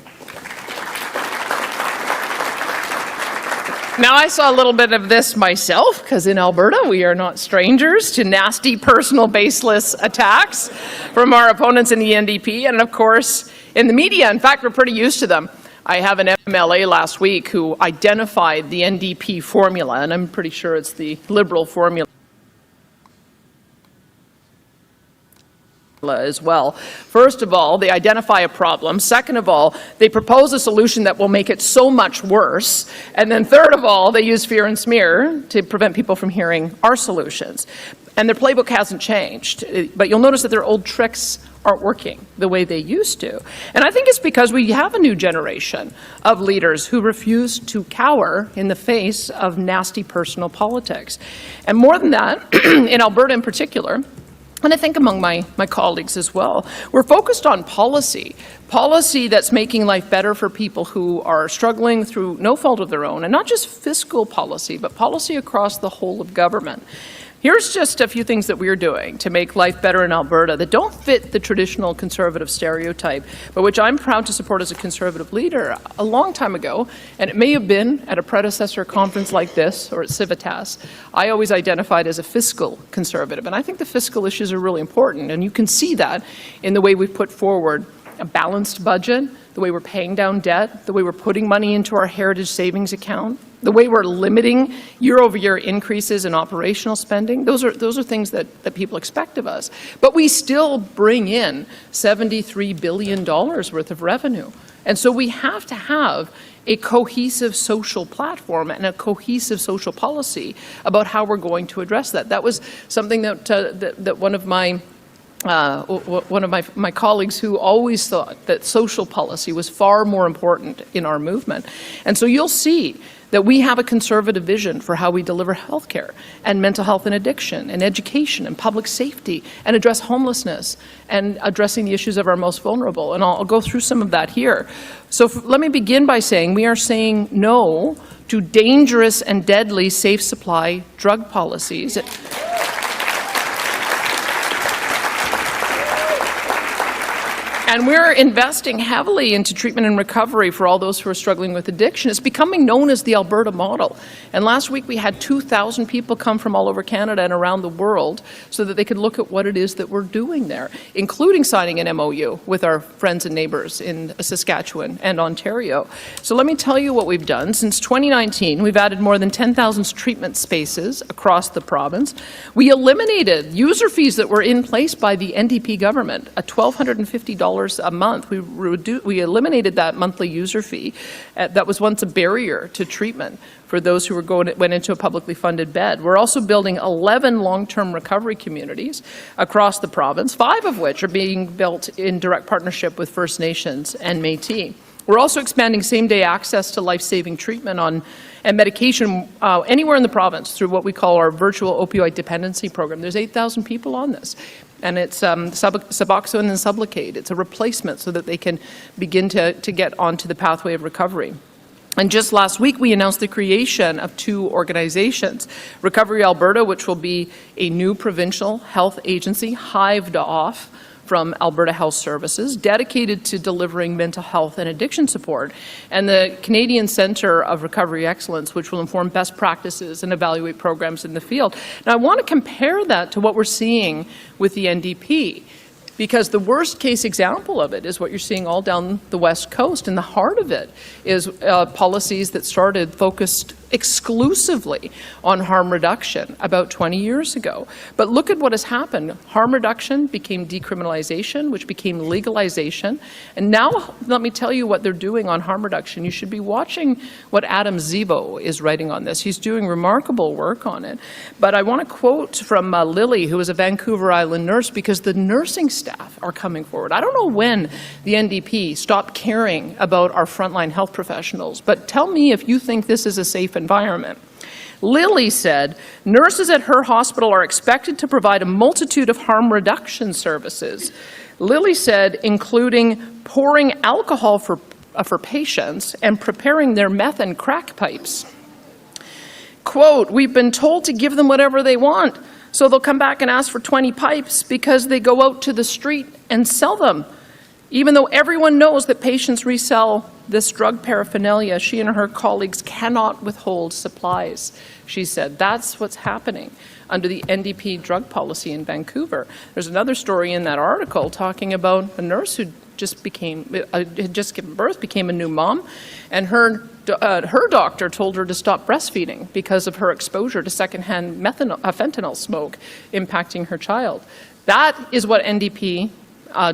Now, I saw a little bit of this myself, because in Alberta, we are not strangers to nasty, personal, baseless attacks from our opponents in the NDP, and of course, in the media. In fact, we're pretty used to them. I have an MLA last week who identified the NDP formula, and I'm pretty sure it's the Liberal formula as well. First of all, they identify a problem. Second of all, they propose a solution that will make it so much worse. And then third of all, they use fear and smear to prevent people from hearing our solutions. And their playbook hasn't changed. But you'll notice that their old tricks aren't working the way they used to. And I think it's because we have a new generation of leaders who refuse to cower in the face of nasty personal politics. And more than that, in Alberta in particular, and I think among my colleagues as well, we're focused on policy that's making life better for people who are struggling through no fault of their own, and not just fiscal policy, but policy across the whole of government. Here's just a few things that we're doing to make life better in Alberta that don't fit the traditional Conservative stereotype, but which I'm proud to support as a Conservative leader. A long time ago, and it may have been at a predecessor conference like this or at Civitas, I always identified as a fiscal Conservative, and I think the fiscal issues are really important, and you can see that in the way we've put forward a balanced budget, the way we're paying down debt, the way we're putting money into our heritage savings account, the way we're limiting year-over-year increases in operational spending. Those are things that people expect of us. But we still bring in $73 billion worth of revenue. And so we have to have a cohesive social platform and a cohesive social policy about how we're going to address that. That was something that one of my colleagues who always thought that social policy was far more important in our movement. And so you'll see that we have a Conservative vision for how we deliver healthcare and mental health and addiction and education and public safety and address homelessness and addressing the issues of our most vulnerable. And I'll go through some of that here. So let me begin by saying we are saying no to dangerous and deadly safe supply drug policies. And we're investing heavily into treatment and recovery for all those who are struggling with addiction. It's becoming known as the Alberta model. And last week we had 2,000 people come from all over Canada and around the world so that they could look at what it is that we're doing there, including signing an MOU with our friends and neighbors in Saskatchewan and Ontario. So let me tell you what we've done. Since 2019, we've added more than 10,000 treatment spaces across the province. We eliminated user fees that were in place by the NDP government, a $1,250 a month. We eliminated that monthly user fee that was once a barrier to treatment for those who went into a publicly funded bed. We're also building 11 long-term recovery communities across the province, 5 of which are being built in direct partnership with First Nations and Métis. We're also expanding same-day access to life-saving treatment and medication anywhere in the province through what we call our virtual opioid dependency program. There's 8,000 people on this. And it's Suboxone and Sublocade. It's a replacement so that they can begin to get onto the pathway of recovery. And just last week, we announced the creation of 2 organizations, Recovery Alberta, which will be a new provincial health agency hived off from Alberta Health Services, dedicated to delivering mental health and addiction support, and the Canadian Centre of Recovery Excellence, which will inform best practices and evaluate programs in the field. Now, I want to compare that to what we're seeing with the NDP, because the worst case example of it is what you're seeing all down the West Coast, and the heart of it is policies that started focused exclusively on harm reduction about 20 years ago. But look at what has happened. Harm reduction became decriminalization, which became legalization. And now let me tell you what they're doing on harm reduction. You should be watching what Adam Zebo is writing on this. He's doing remarkable work on it. But I want to quote from Lily, who is a Vancouver Island nurse, because the nursing staff are coming forward. I don't know when the NDP stopped caring about our frontline health professionals, but tell me if you think this is a safe environment. Lily said, nurses at her hospital are expected to provide a multitude of harm reduction services. Lily said, including pouring alcohol for patients and preparing their meth and crack pipes. Quote, we've been told to give them whatever they want, so they'll come back and ask for 20 pipes because they go out to the street and sell them. Even though everyone knows that patients resell this drug paraphernalia, she and her colleagues cannot withhold supplies, she said. That's what's happening under the NDP drug policy in Vancouver. There's another story in that article talking about a nurse who had just given birth, became a new mom, and her doctor told her to stop breastfeeding because of her exposure to secondhand fentanyl smoke impacting her child. That is what NDP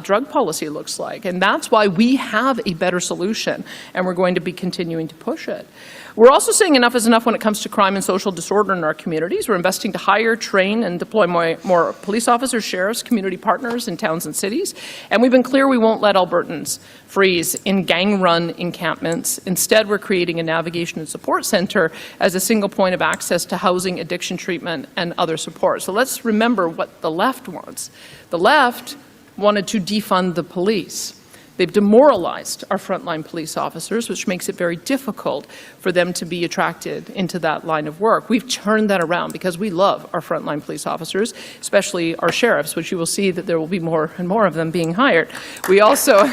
drug policy looks like. And that's why we have a better solution, and we're going to be continuing to push it. We're also saying enough is enough when it comes to crime and social disorder in our communities. We're investing to hire, train, and deploy more police officers, sheriffs, community partners in towns and cities. And we've been clear we won't let Albertans freeze in gang-run encampments. Instead, we're creating a navigation and support center as a single point of access to housing, addiction treatment, and other support. So let's remember what the left wants. The left wanted to defund the police. They've demoralized our frontline police officers, which makes it very difficult for them to be attracted into that line of work. We've turned that around because we love our frontline police officers, especially our sheriffs, which you will see that there will be more and more of them being hired. We also...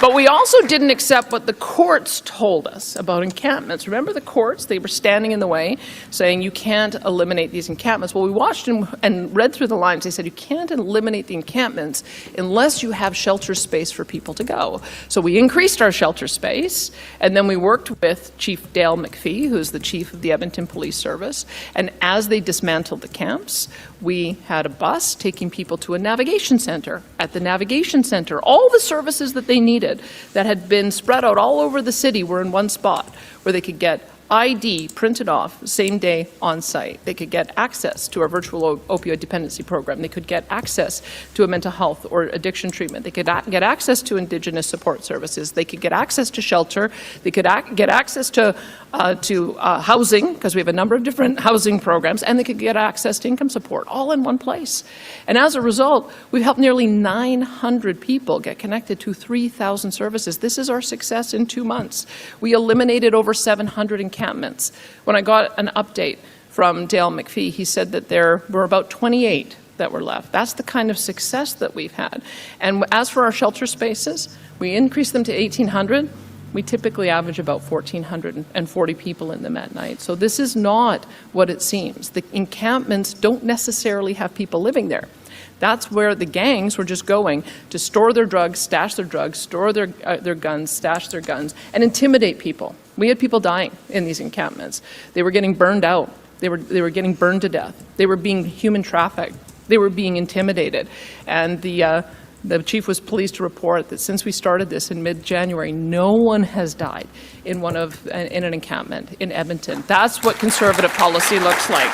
But we also didn't accept what the courts told us about encampments. Remember the courts? They were standing in the way, saying you can't eliminate these encampments. Well, we watched and read through the lines. They said you can't eliminate the encampments unless you have shelter space for people to go. So we increased our shelter space, and then we worked with Chief Dale McPhee, who's the chief of the Edmonton Police Service, and as they dismantled the camps, we had a bus taking people to a navigation center. At the navigation center, all the services that they needed that had been spread out all over the city were in one spot where they could get ID printed off same day on site. They could get access to our virtual opioid dependency program. They could get access to a mental health or addiction treatment. They could get access to Indigenous support services. They could get access to shelter. They could get access to housing, because we have a number of different housing programs, and they could get access to income support, all in one place. And as a result, we've helped nearly 900 people get connected to 3,000 services. This is our success in 2 months. We eliminated over 700 encampments. When I got an update from Dale McPhee, he said that there were about 28 that were left. That's the kind of success that we've had. And as for our shelter spaces, we increased them to 1,800. We typically average about 1,440 people in them at night. So this is not what it seems. The encampments don't necessarily have people living there. That's where the gangs were just going to store their drugs, stash their drugs, store their guns, stash their guns, and intimidate people. We had people dying in these encampments. They were getting burned out. They were getting burned to death. They were being human trafficked. They were being intimidated. And the chief was pleased to report that since we started this in mid-January, no one has died in an encampment in Edmonton. That's what conservative policy looks like.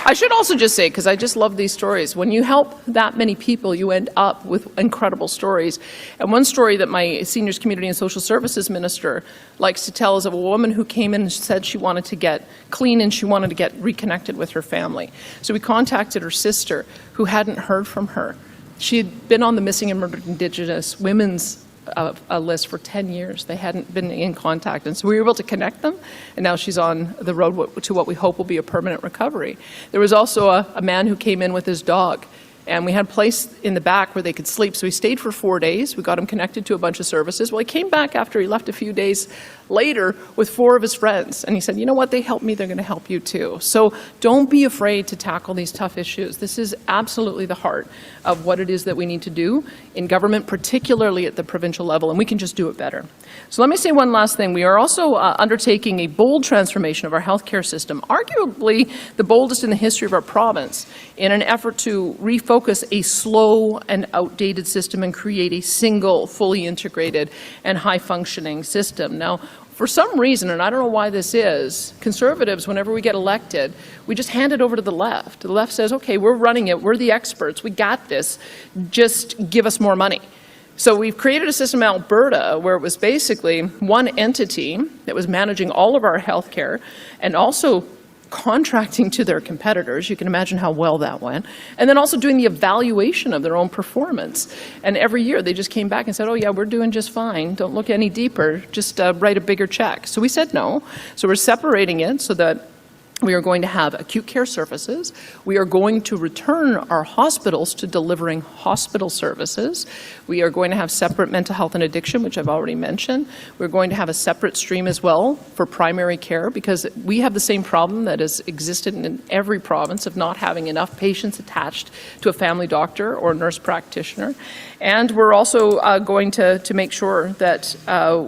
I should also just say, because I just love these stories, when you help that many people, you end up with incredible stories. And one story that my Seniors, Community and Social Services Minister likes to tell is of a woman who came in and said she wanted to get clean and she wanted to get reconnected with her family. So we contacted her sister, who hadn't heard from her. She had been on the Missing and Murdered Indigenous Women's a list for 10 years. They hadn't been in contact. And so we were able to connect them, and now she's on the road to what we hope will be a permanent recovery. There was also a man who came in with his dog, and we had a place in the back where they could sleep. So he stayed for 4 days. We got him connected to a bunch of services. Well, he came back after he left a few days later with 4 of his friends. And he said, you know what, they helped me, they're going to help you too. So don't be afraid to tackle these tough issues. This is absolutely the heart of what it is that we need to do in government, particularly at the provincial level, and we can just do it better. So let me say one last thing. We are also undertaking a bold transformation of our healthcare system, arguably the boldest in the history of our province, in an effort to refocus a slow and outdated system and create a single, fully integrated and high-functioning system. Now, for some reason, and I don't know why this is, Conservatives, whenever we get elected, we just hand it over to the left. The left says, okay, we're running it, we're the experts, we got this, just give us more money. So we've created a system in Alberta where it was basically one entity that was managing all of our health care and also contracting to their competitors. You can imagine how well that went. And then also doing the evaluation of their own performance. And every year they just came back and said, oh yeah, we're doing just fine. Don't look any deeper. Just write a bigger check. So we said no. So we're separating it so that we are going to have acute care services. We are going to return our hospitals to delivering hospital services. We are going to have separate mental health and addiction, which I've already mentioned. We're going to have a separate stream as well for primary care, because we have the same problem that has existed in every province of not having enough patients attached to a family doctor or nurse practitioner. And we're also going to make sure that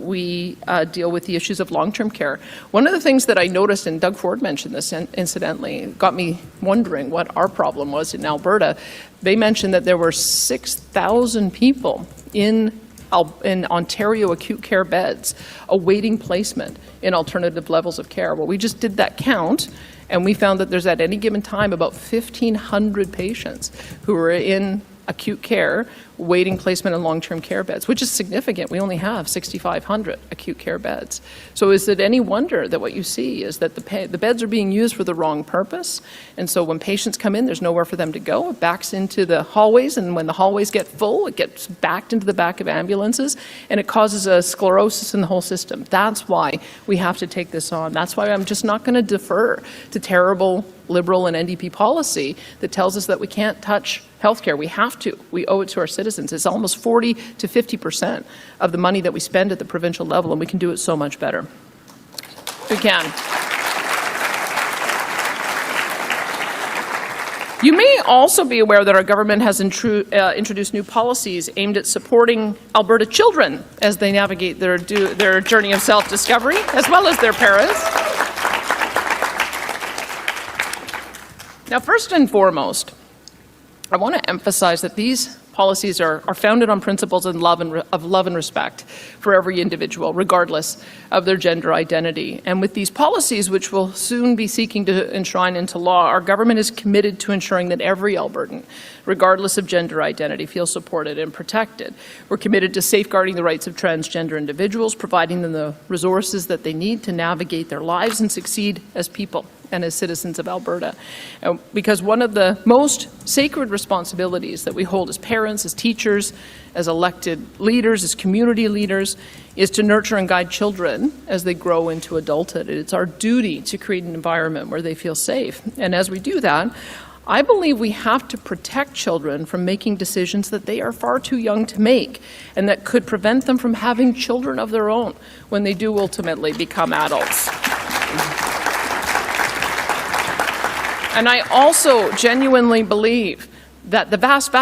we deal with the issues of long-term care. One of the things that I noticed, and Doug Ford mentioned this, incidentally. It got me wondering what our problem was in Alberta. They mentioned that there were 6,000 people in Ontario acute care beds awaiting placement in alternative levels of care. Well, we just did that count, and we found that there's at any given time about 1,500 patients who are in acute care waiting placement in long-term care beds, which is significant. We only have 6,500 acute care beds. So is it any wonder that what you see is that the beds are being used for the wrong purpose? And so when patients come in, there's nowhere for them to go. It backs into the hallways, and when the hallways get full, it gets backed into the back of ambulances, and it causes a sclerosis in the whole system. That's why we have to take this on. That's why I'm just not going to defer to terrible Liberal and NDP policy that tells us that we can't touch healthcare. We have to. We owe it to our citizens. It's almost 40 to 50% of the money that we spend at the provincial level, and we can do it so much better. We can. You may also be aware that our government has introduced new policies aimed at supporting Alberta children as they navigate their journey of self-discovery, as well as their parents. Now, first and foremost, I want to emphasize that these policies are founded on principles of love and respect for every individual, regardless of their gender identity. And with these policies, which we'll soon be seeking to enshrine into law, our government is committed to ensuring that every Albertan, regardless of gender identity, feels supported and protected. We're committed to safeguarding the rights of transgender individuals, providing them the resources that they need to navigate their lives and succeed as people and as citizens of Alberta. Because one of the most sacred responsibilities that we hold as parents, as teachers, as elected leaders, as community leaders, is to nurture and guide children as they grow into adulthood. It's our duty to create an environment where they feel safe. And as we do that, I believe we have to protect children from making decisions that they are far too young to make, and that could prevent them from having children of their own when they do ultimately become adults. And I also genuinely believe that the vast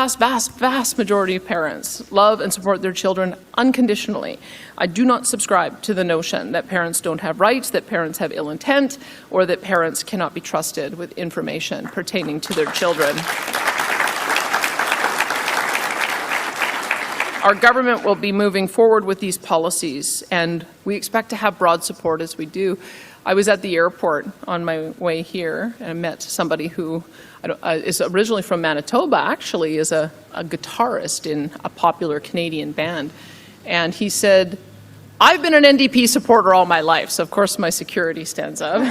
majority of parents love and support their children unconditionally. I do not subscribe to the notion that parents don't have rights, that parents have ill intent, or that parents cannot be trusted with information pertaining to their children. Our government will be moving forward with these policies, and we expect to have broad support as we do. I was at the airport on my way here, and I met somebody who is originally from Manitoba, actually is a guitarist in a popular Canadian band. And he said, "I've been an NDP supporter all my life." So of course my security stands up.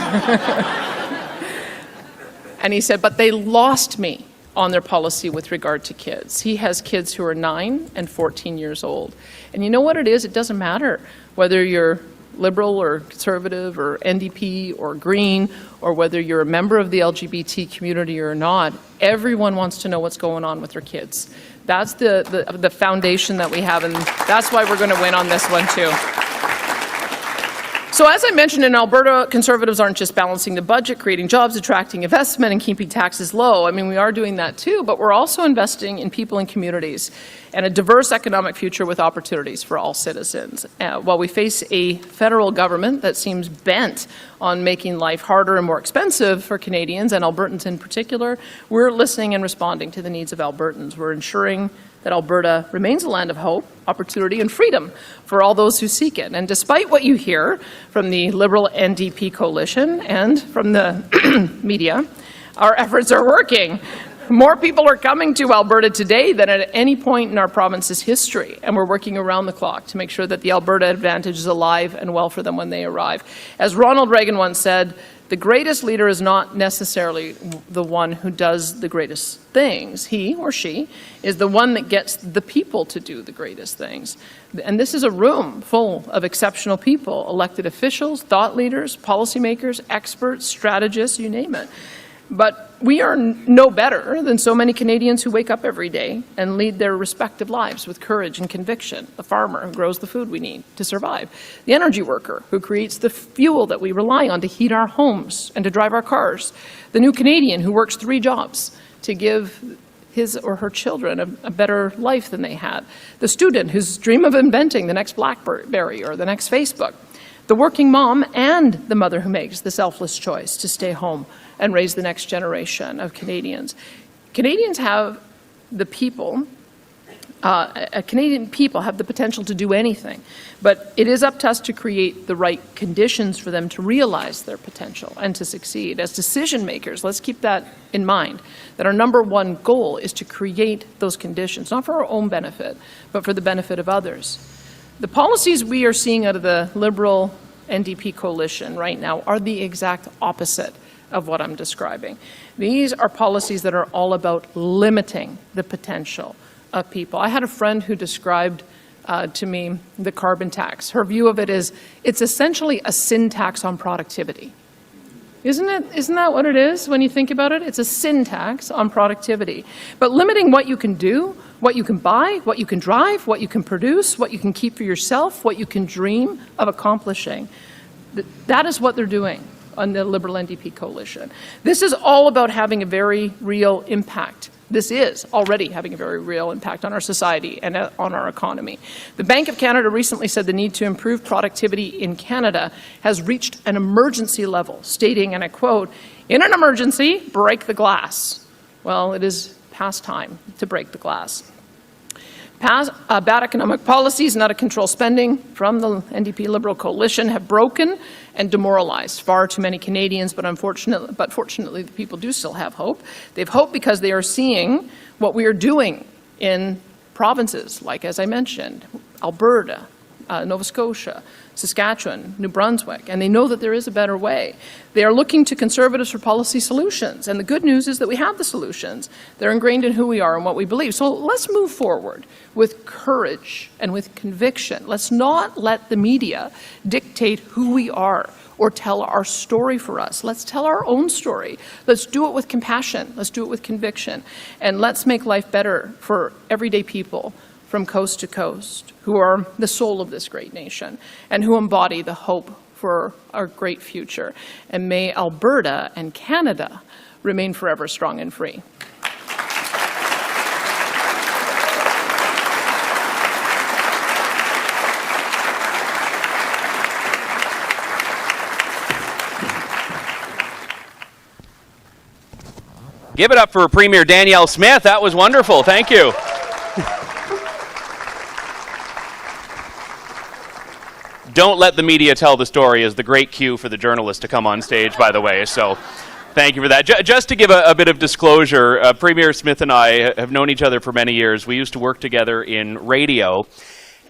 And he said, "But they lost me on their policy with regard to kids." He has kids who are 9 and 14 years old. And you know what it is? It doesn't matter whether you're Liberal or Conservative or NDP or Green, or whether you're a member of the LGBT community or not. Everyone wants to know what's going on with their kids. That's the foundation that we have, and that's why we're going to win on this one too. So as I mentioned, in Alberta, Conservatives aren't just balancing the budget, creating jobs, attracting investment, and keeping taxes low. I mean, we are doing that too, but we're also investing in people and communities and a diverse economic future with opportunities for all citizens. While we face a federal government that seems bent on making life harder and more expensive for Canadians, and Albertans in particular, we're listening and responding to the needs of Albertans. We're ensuring that Alberta remains a land of hope, opportunity, and freedom for all those who seek it. And despite what you hear from the Liberal NDP coalition and from the media, our efforts are working. More people are coming to Alberta today than at any point in our province's history, and we're working around the clock to make sure that the Alberta Advantage is alive and well for them when they arrive. As Ronald Reagan once said, the greatest leader is not necessarily the one who does the greatest things. He or she is the one that gets the people to do the greatest things. And this is a room full of exceptional people, elected officials, thought leaders, policymakers, experts, strategists, you name it. But we are no better than so many Canadians who wake up every day and lead their respective lives with courage and conviction. The farmer who grows the food we need to survive. The energy worker who creates the fuel that we rely on to heat our homes and to drive our cars. The new Canadian who works 3 jobs to give his or her children a better life than they had. The student whose dream of inventing the next BlackBerry or the next Facebook. the working mom and the mother who makes the selfless choice to stay home and raise the next generation of Canadians. Canadians have the people, Canadian people have the potential to do anything, but it is up to us to create the right conditions for them to realize their potential and to succeed. As decision makers, let's keep that in mind, that our number one goal is to create those conditions, not for our own benefit, but for the benefit of others. The policies we are seeing out of the Liberal NDP coalition right now are the exact opposite of what I'm describing. These are policies that are all about limiting the potential of people. I had a friend who described to me the carbon tax. Her view of it is it's essentially a sin tax on productivity. Isn't it? Isn't that what it is when you think about it? It's a sin tax on productivity. But limiting what you can do, what you can buy, what you can drive, what you can produce, what you can keep for yourself, what you can dream of accomplishing, that is what they're doing on the Liberal NDP coalition. This is all about having a very real impact. This is already having a very real impact on our society and on our economy. The Bank of Canada recently said the need to improve productivity in Canada has reached an emergency level, stating, and I quote, "In an emergency, break the glass." Well, it is past time to break the glass. Bad economic policies and out-of-control spending from the NDP Liberal coalition have broken and demoralized far too many Canadians, but fortunately the people do still have hope. They have hope because they are seeing what we are doing in provinces like, as I mentioned, Alberta, Nova Scotia, Saskatchewan, New Brunswick, and they know that there is a better way. They are looking to Conservatives for policy solutions, and the good news is that we have the solutions. They're ingrained in who we are and what we believe. So let's move forward with courage and with conviction. Let's not let the media dictate who we are or tell our story for us. Let's tell our own story. Let's do it with compassion. Let's do it with conviction. And let's make life better for everyday people from coast to coast, who are the soul of this great nation and who embody the hope for our great future. And may Alberta and Canada remain forever strong and free. Give it up for Premier Danielle Smith. That was wonderful. Thank you. Don't let the media tell the story is the great cue for the journalist to come on stage, by the way. So thank you for that. Just to give a bit of disclosure, Premier Smith and I have known each other for many years. We used to work together in radio,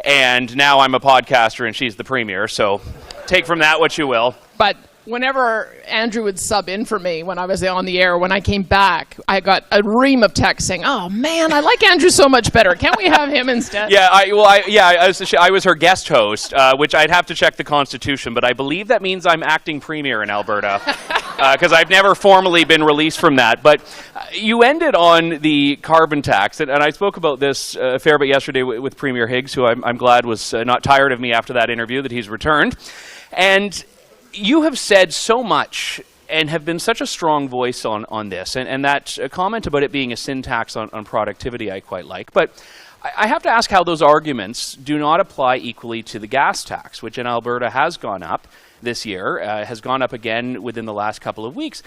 and now I'm a podcaster and she's the Premier. So take from that what you will. But whenever Andrew would sub in for me when I was on the air, when I came back, I got a ream of texts saying, "Oh man, I like Andrew so much better. Can't we have him instead?" Yeah, I was her guest host, which I'd have to check the Constitution, but I believe that means I'm acting Premier in Alberta, because I've never formally been released from that. But you ended on the carbon tax, and I spoke about this a fair bit yesterday with Premier Higgs, who I'm glad was not tired of me after that interview, that he's returned. And you have said so much and have been such a strong voice on this, and that comment about it being a sin tax on productivity I quite like. But I have to ask how those arguments do not apply equally to the gas tax, which in Alberta has gone up this year, has gone up again within the last couple of weeks.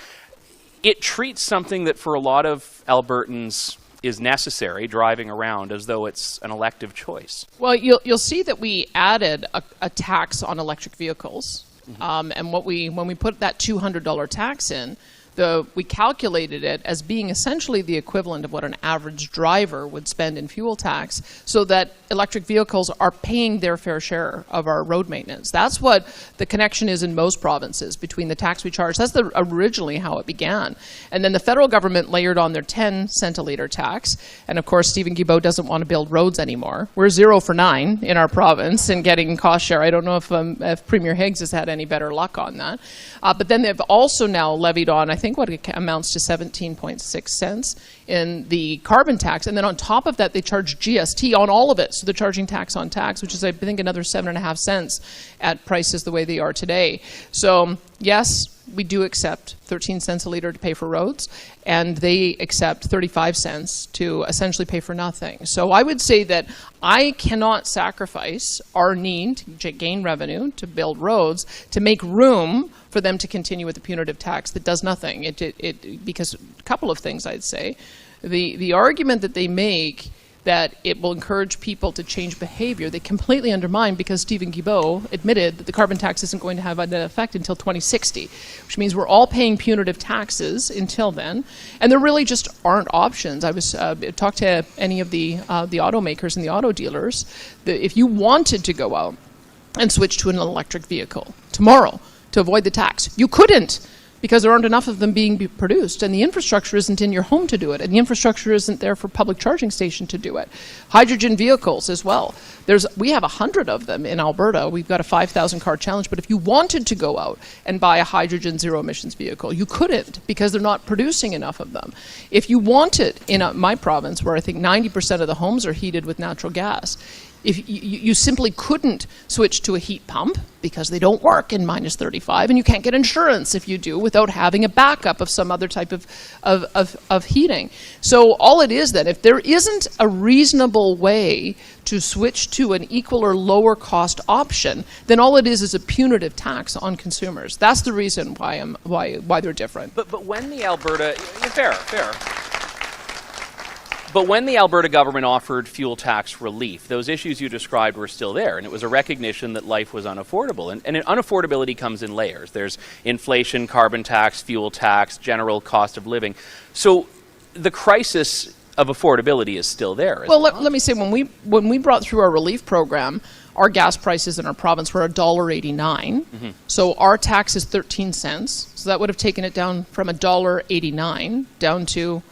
It treats something that for a lot of Albertans is necessary, driving around, as though it's an elective choice. Well, you'll see that we added a tax on electric vehicles. And when we put that $200 tax in, we calculated it as being essentially the equivalent of what an average driver would spend in fuel tax, so that electric vehicles are paying their fair share of our road maintenance. That's what the connection is in most provinces between the tax we charge. That's originally how it began. And then the federal government layered on their 10 cent a litre tax. And of course, Stephen Guilbeault doesn't want to build roads anymore. We're 0 for 9 in our province in getting cost share. I don't know if Premier Higgs has had any better luck on that. But then they've also now levied on, I think what it amounts to 17.6 cents in the carbon tax. And then on top of that, they charge GST on all of it. So they're charging tax on tax, which is, I think, another 7.5 cents at prices the way they are today. So yes, we do accept 13 cents a litre to pay for roads, and they accept 35 cents to essentially pay for nothing. So I would say that I cannot sacrifice our need to gain revenue, to build roads, to make room for them to continue with a punitive tax that does nothing. Because a couple of things I'd say. The argument that they make that it will encourage people to change behavior, they completely undermine, because Stephen Guilbeault admitted that the carbon tax isn't going to have an effect until 2060, which means we're all paying punitive taxes until then, and there really just aren't options. I was talked to any of the automakers and the auto dealers, that if you wanted to go out and switch to an electric vehicle tomorrow to avoid the tax, you couldn't, because there aren't enough of them being produced, and the infrastructure isn't in your home to do it, and the infrastructure isn't there for public charging station to do it. Hydrogen vehicles as well. We have 100 of them in Alberta. We've got a 5,000 car challenge, but if you wanted to go out and buy a hydrogen zero emissions vehicle, you couldn't, because they're not producing enough of them. If you wanted, in my province, where I think 90% of the homes are heated with natural gas, if you simply couldn't switch to a heat pump because they don't work in minus 35, and you can't get insurance if you do without having a backup of some other type of heating. So all it is then, if there isn't a reasonable way to switch to an equal or lower cost option, then all it is a punitive tax on consumers. That's the reason why they're different. But when the Alberta, fair. But when the Alberta government offered fuel tax relief, those issues you described were still there, and it was a recognition that life was unaffordable. And unaffordability comes in layers. There's inflation, carbon tax, fuel tax, general cost of living. So the crisis of affordability is still there. Well, let me say, when we brought through our relief program, our gas prices in our province were $1.89. So our tax is 13 cents. So that would have taken it down from $1.89 down to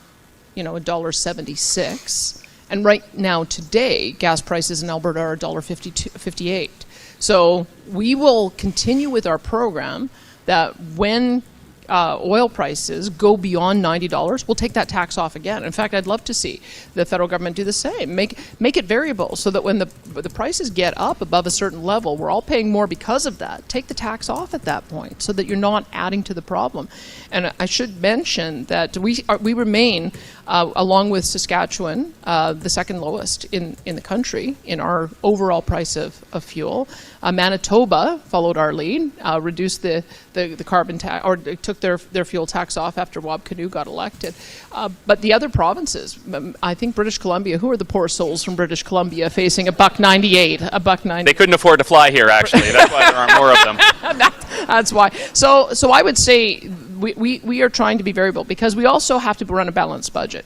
$1.76, and right now today gas prices in Alberta are $1.58. So we will continue with our program that when oil prices go beyond $90, we'll take that tax off again. In fact, I'd love to see the federal government do the same. Make it variable, so that when the prices get up above a certain level, we're all paying more because of that. Take the tax off at that point, so that you're not adding to the problem. And I should mention that we remain, along with Saskatchewan, the second lowest in the country in our overall price of fuel. Manitoba followed our lead, reduced the carbon tax, or took their fuel tax off after Wab Kinew got elected. But the other provinces, I think British Columbia, who are the poor souls from British Columbia facing $1.98? They couldn't afford to fly here, actually. That's why there aren't more of them. That's why. So I would say we are trying to be variable, because we also have to run a balanced budget.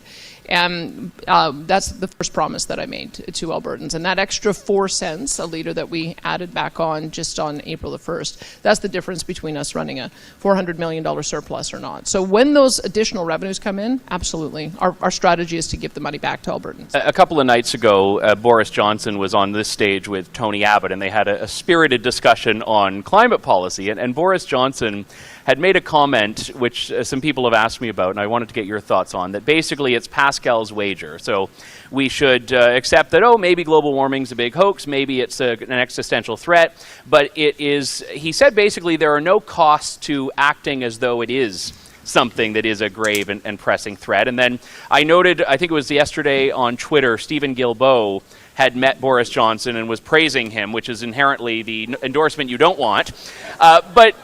And that's the first promise that I made to Albertans. And that extra 4 cents a litre that we added back on just on April the 1st, that's the difference between us running a $400 million surplus or not. So when those additional revenues come in, absolutely. Our strategy is to give the money back to Albertans. A couple of nights ago, Boris Johnson was on this stage with Tony Abbott, and they had a spirited discussion on climate policy. And Boris Johnson had made a comment, which some people have asked me about, and I wanted to get your thoughts on, that basically it's Pascal's wager. So we should accept that, maybe global warming's a big hoax, maybe it's an existential threat, but it is, he said basically there are no costs to acting as though it is something that is a grave and pressing threat. And then I noted, I think it was yesterday on Twitter, Stephen Guilbeault had met Boris Johnson and was praising him, which is inherently the endorsement you don't want. But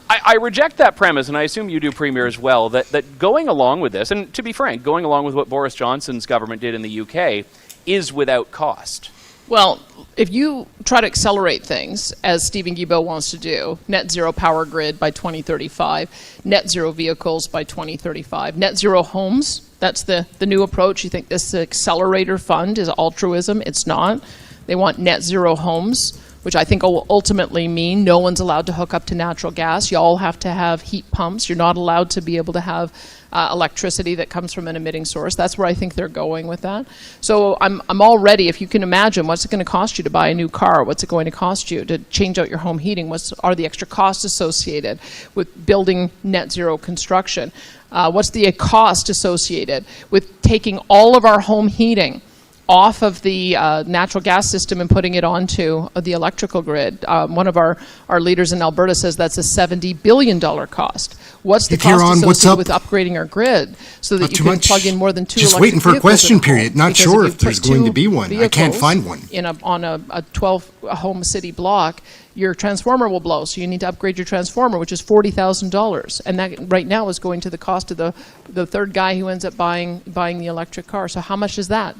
I reject that premise, and I assume you do, Premier, as well, that going along with this, and to be frank, going along with what Boris Johnson's government did in the UK, is without cost. Well, if you try to accelerate things, as Stephen Guilbeault wants to do, net zero power grid by 2035, net zero vehicles by 2035, net zero homes, that's the new approach. You think this accelerator fund is altruism? It's not. They want net zero homes, which I think will ultimately mean no one's allowed to hook up to natural gas. You all have to have heat pumps. You're not allowed to be able to have electricity that comes from an emitting source. That's where I think they're going with that. So I'm already, if you can imagine, what's it going to cost you to buy a new car? What's it going to cost you to change out your home heating? What are the extra costs associated with building net zero construction? What's the cost associated with taking all of our home heating off of the natural gas system and putting it onto the electrical grid. One of our leaders in Alberta says that's a $70 billion cost. What's the cost associated with upgrading our grid so that you can plug in more than 2 Just electric waiting for a vehicles question at a home? period. Not Because sure if if there's put going to 2 be one. I can't vehicles find one. on a 12-home city block, your transformer will blow. So you need to upgrade your transformer, which is $40,000. And that right now is going to the cost of the third guy who ends up buying the electric car. So how much is that?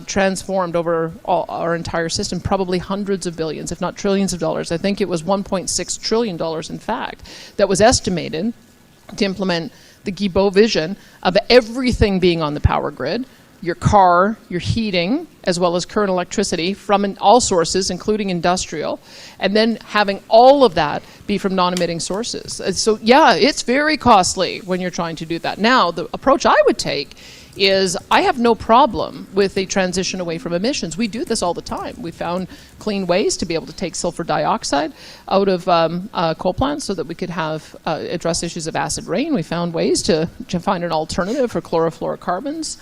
Transformed over our entire system, probably hundreds of billions, if not trillions of dollars. I think it was $1.6 trillion, in fact, that was estimated to implement the Guilbeault vision of everything being on the power grid, your car, your heating, as well as current electricity from all sources, including industrial, and then having all of that be from non-emitting sources. So yeah, it's very costly when you're trying to do that. Now, the approach I would take is I have no problem with a transition away from emissions. We do this all the time. We found clean ways to be able to take sulfur dioxide out of coal plants so that we could have address issues of acid rain. We found ways to find an alternative for chlorofluorocarbons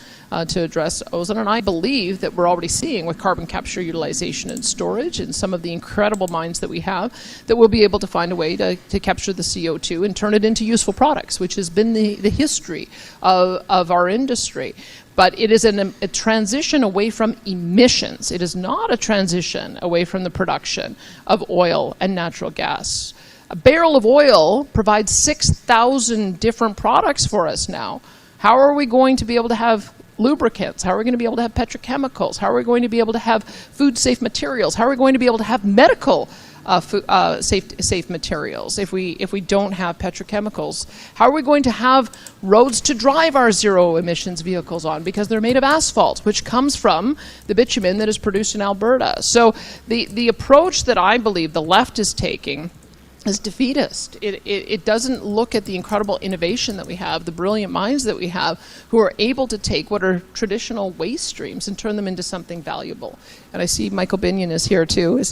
to address ozone. And I believe that we're already seeing with carbon capture, utilization, and storage and some of the incredible mines that we have that we'll be able to find a way to capture the CO2 and turn it into useful products, which has been the history of our industry. But it is a transition away from emissions. It is not a transition away from the production of oil and natural gas. A barrel of oil provides 6,000 different products for us now. How are we going to be able to have lubricants? How are we going to be able to have petrochemicals? How are we going to be able to have food-safe materials? How are we going to be able to have medical safe materials if we don't have petrochemicals? How are we going to have roads to drive our zero emissions vehicles on because they're made of asphalt, which comes from the bitumen that is produced in Alberta? So the approach that I believe the left is taking is defeatist. It doesn't look at the incredible innovation that we have, the brilliant minds that we have, who are able to take what are traditional waste streams and turn them into something valuable. And I see Michael Binion is here too.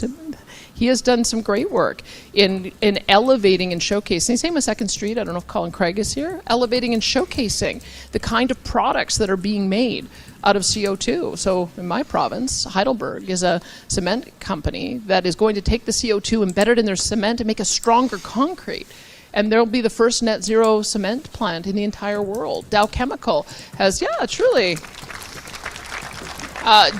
He has done some great work in elevating and showcasing. Same with Second Street. I don't know if Colin Craig is here. Elevating and showcasing the kind of products that are being made out of CO2. So in my province, Heidelberg is a cement company that is going to take the CO2, embed it in their cement, and make a stronger concrete. And there'll be the first net zero cement plant in the entire world. Dow Chemical has, yeah, truly.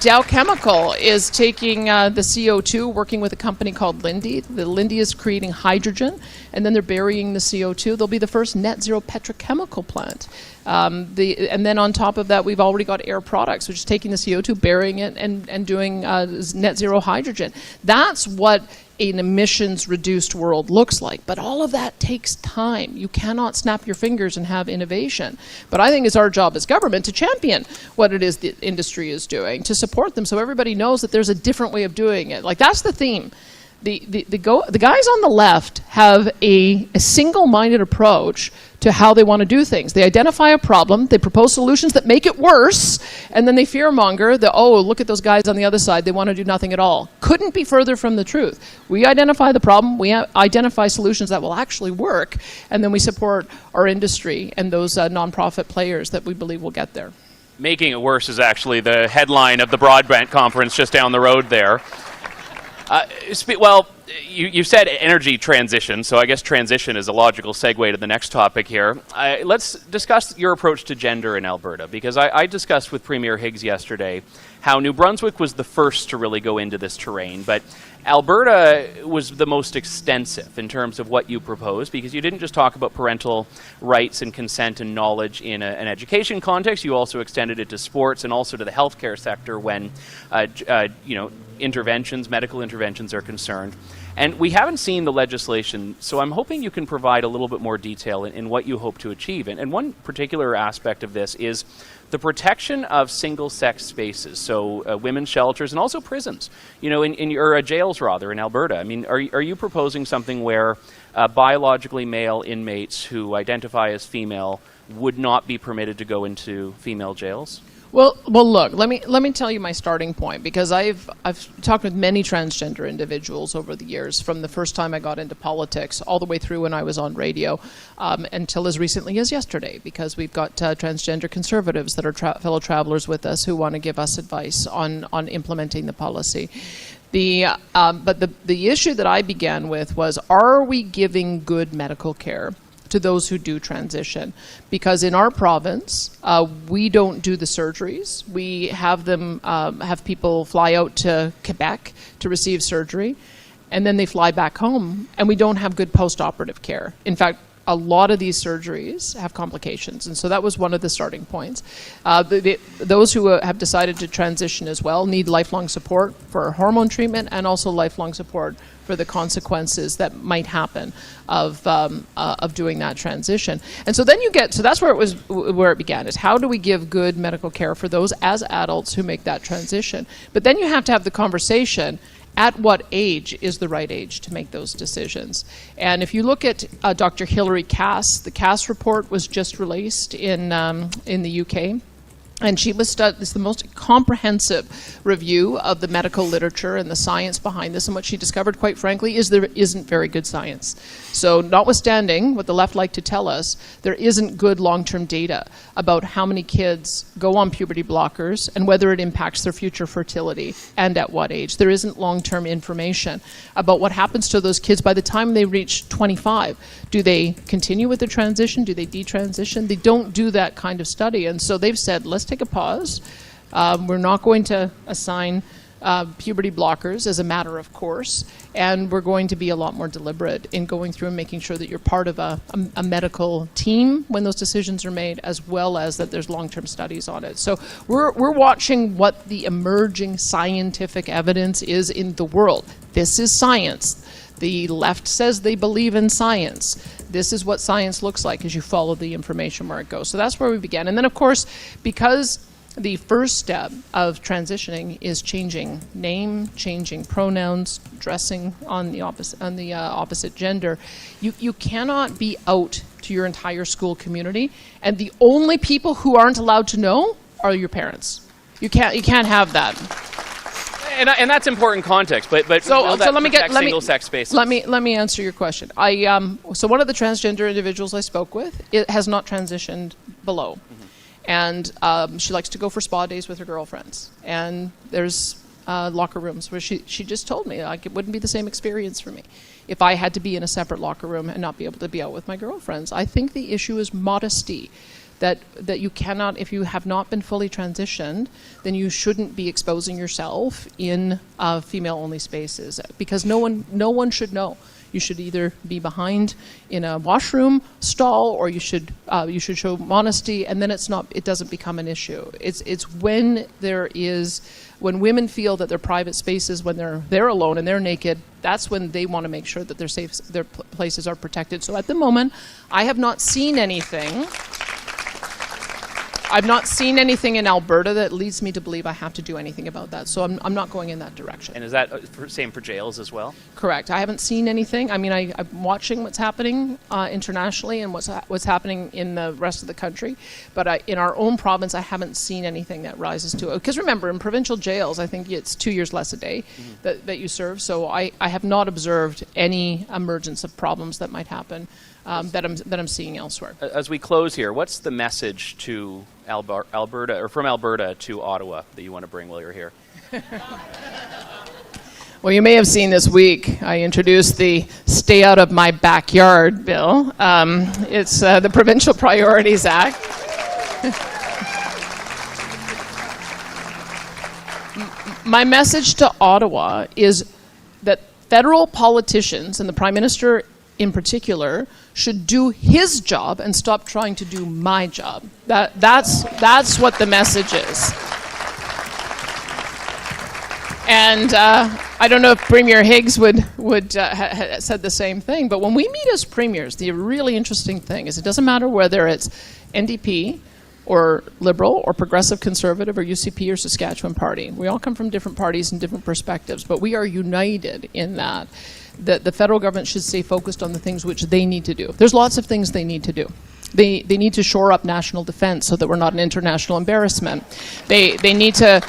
Dow Chemical is taking the CO2, working with a company called Linde. The Linde is creating hydrogen, and then they're burying the CO2. They'll be the first net zero petrochemical plant. And then on top of that, we've already got Air Products, which is taking the CO2, burying it, and doing net zero hydrogen. That's what an emissions-reduced world looks like. But all of that takes time. You cannot snap your fingers and have innovation. But I think it's our job as government to champion what it is the industry is doing, to support them so everybody knows that there's a different way of doing it. Like, that's the theme. The guys on the left have a single-minded approach to how they want to do things. They identify a problem, they propose solutions that make it worse, and then they fearmonger that, oh, look at those guys on the other side, they want to do nothing at all. Couldn't be further from the truth. We identify the problem, we identify solutions that will actually work, and then we support our industry and those nonprofit players that we believe will get there. Making it worse is actually the headline of the broadband conference just down the road there. Well, you said energy transition, so I guess transition is a logical segue to the next topic here. Let's discuss your approach to gender in Alberta, because I discussed with Premier Higgs yesterday how New Brunswick was the first to really go into this terrain, but Alberta was the most extensive in terms of what you proposed, because you didn't just talk about parental rights and consent and knowledge in an education context, you also extended it to sports and also to the healthcare sector when interventions, medical interventions are concerned. And we haven't seen the legislation, so I'm hoping you can provide a little bit more detail in what you hope to achieve. And one particular aspect of this is the protection of single-sex spaces, so women's shelters and also prisons, or jails rather, in Alberta. I mean, are you proposing something where biologically male inmates who identify as female would not be permitted to go into female jails? Well, look. Let me tell you my starting point, because I've talked with many transgender individuals over the years, from the first time I got into politics all the way through when I was on radio, until as recently as yesterday, because we've got transgender conservatives that are fellow travelers with us who want to give us advice on implementing the policy. But the issue that I began with was: are we giving good medical care to those who do transition? Because in our province, we don't do the surgeries. We have them have people fly out to Quebec to receive surgery, and then they fly back home, and we don't have good post-operative care. In fact, a lot of these surgeries have complications, and so that was one of the starting points. Those who have decided to transition as well need lifelong support for hormone treatment, and also lifelong support for the consequences that might happen of doing that transition. And so then so that's where it began, is how do we give good medical care for those as adults who make that transition? But then you have to have the conversation: at what age is the right age to make those decisions? And if you look at Dr. Hilary Cass, the Cass report was just released in the UK. And she was it's the most comprehensive review of the medical literature and the science behind this. And what she discovered, quite frankly, is there isn't very good science. So notwithstanding what the left like to tell us, there isn't good long-term data about how many kids go on puberty blockers and whether it impacts their future fertility and at what age. There isn't long-term information about what happens to those kids by the time they reach 25. Do they continue with the transition? Do they detransition? They don't do that kind of study. And so they've said, let's take a pause. We're not going to assign puberty blockers as a matter of course, and we're going to be a lot more deliberate in going through and making sure that you're part of a medical team when those decisions are made, as well as that there's long-term studies on it. So we're watching what the emerging scientific evidence is in the world. This is science. The left says they believe in science. This is what science looks like as you follow the information where it goes. So that's where we began. And then, of course, because the first step of transitioning is changing name, changing pronouns, dressing on the opposite gender, you cannot be out to your entire school community, and the only people who aren't allowed to know are your parents. You can't have that. And that's important context, but so let me single-sex spaces. Let me answer your question. So one of the transgender individuals I spoke with, it has not transitioned below, and she likes to go for spa days with her girlfriends. And there's locker rooms where she just told me, like, it wouldn't be the same experience for me if I had to be in a separate locker room and not be able to be out with my girlfriends. I think the issue is modesty. That you cannot, if you have not been fully transitioned, then you shouldn't be exposing yourself in female-only spaces, because no one should know. You should either be behind in a washroom stall, or you should show modesty, and then it doesn't become an issue. It's when women feel that their private spaces, when they're alone and they're naked, that's when they want to make sure that their places are protected. So at the moment, I have not seen anything. I've not seen anything in Alberta that leads me to believe I have to do anything about that. So I'm not going in that direction. And is that same for jails as well? Correct. I haven't seen anything. I mean, I'm watching what's happening internationally and what's happening in the rest of the country. But in our own province, I haven't seen anything that rises to it. Because remember, in provincial jails, I think it's 2 years less a day that you serve. So I have not observed any emergence of problems that might happen that I'm seeing elsewhere. As we close here, what's the message to Alberta, or from Alberta to Ottawa, that you want to bring while you're here? Well, you may have seen this week, I introduced the Stay Out of My Backyard bill. It's the Provincial Priorities Act. My message to Ottawa is that federal politicians, and the Prime Minister in particular, should do his job and stop trying to do my job. That's what the message is. And I don't know if Premier Higgs would said the same thing, but when we meet as premiers, the really interesting thing is it doesn't matter whether it's NDP or Liberal or Progressive Conservative or UCP or Saskatchewan Party. We all come from different parties and different perspectives, but we are united in that the federal government should stay focused on the things which they need to do. There's lots of things they need to do. They need to shore up national defense so that we're not an international embarrassment. They need to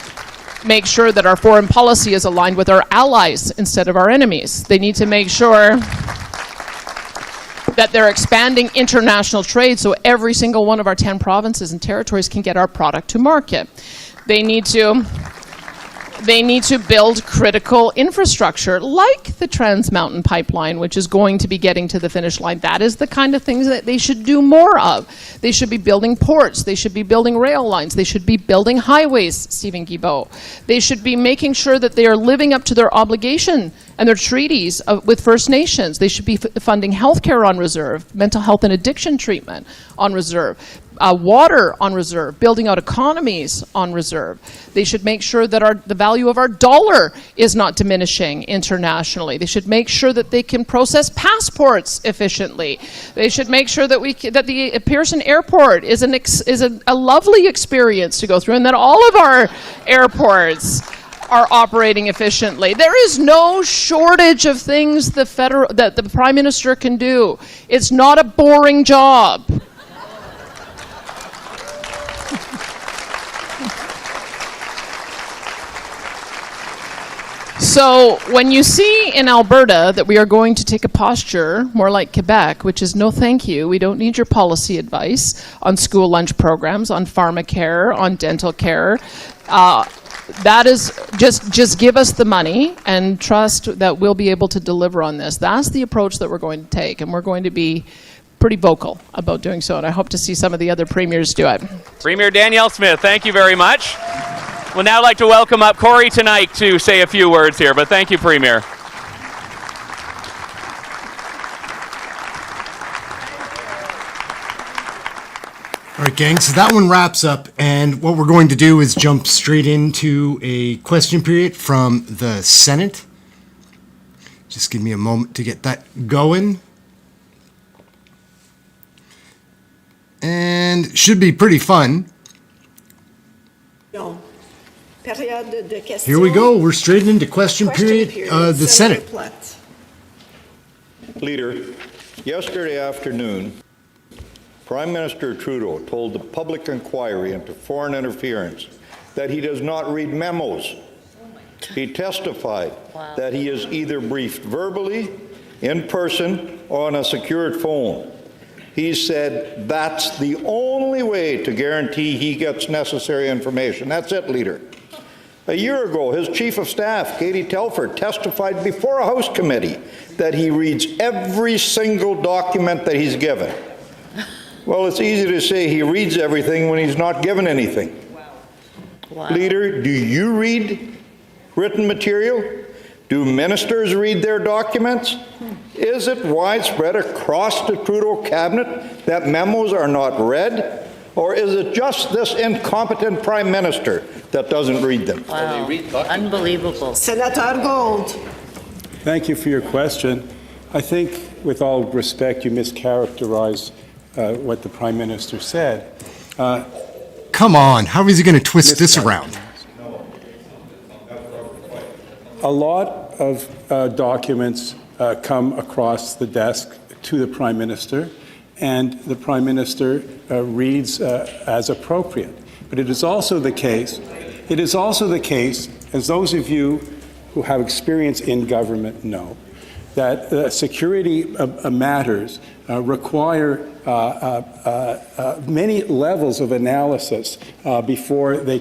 make sure that our foreign policy is aligned with our allies instead of our enemies. They need to make sure that they're expanding international trade so every single one of our 10 provinces and territories can get our product to market. They need to build critical infrastructure like the Trans Mountain Pipeline, which is going to be getting to the finish line. That is the kind of things that they should do more of. They should be building ports. They should be building rail lines. They should be building highways, Stephen Guilbeault. They should be making sure that they are living up to their obligation and their treaties with First Nations. They should be funding healthcare on reserve, mental health and addiction treatment on reserve, water on reserve, building out economies on reserve. They should make sure that the value of our dollar is not diminishing internationally. They should make sure that they can process passports efficiently. They should make sure that the Pearson Airport is a lovely experience to go through, and that all of our airports are operating efficiently. There is no shortage of things that the Prime Minister can do. It's not a boring job. So when you see in Alberta that we are going to take a posture more like Quebec, which is no thank you, we don't need your policy advice on school lunch programs, on pharmacare, on dental care, that is just give us the money and trust that we'll be able to deliver on this. That's the approach that we're going to take, and we're going to be pretty vocal about doing so, and I hope to see some of the other premiers do it. Premier Danielle Smith, thank you very much. We'll now like to welcome up Corey Tonight to say a few words here, but thank you, Premier. All right, gang, so that one wraps up, and what we're going to do is jump straight into a question period from the Senate. Just give me a moment to get that going. And should be pretty fun. Here we go. We're straight into question period. The Senate. Leader, yesterday afternoon, Prime Minister Trudeau told the public inquiry into foreign interference that he does not read memos. He testified that he is either briefed verbally, in person, or on a secured phone. He said that's the only way to guarantee he gets necessary information. That's it, Leader. A year ago, his Chief of Staff, Katie Telford, testified before a House committee that he reads every single document that he's given. Well, it's easy to say he reads everything when he's not given anything. Wow. Leader, do you read written material? Do ministers read their documents? Is it widespread across the Trudeau cabinet that memos are not read? Or is it just this incompetent Prime Minister that doesn't read them? Wow. Unbelievable. Senator Gold. Thank you for your question. I think, with all respect, you mischaracterized what the Prime Minister said. Come on, how is he going to twist this around? A lot of documents come across the desk to the Prime Minister, and the Prime Minister reads as appropriate. But it is also the case, as those of you who have experience in government know, that security matters require many levels of analysis before they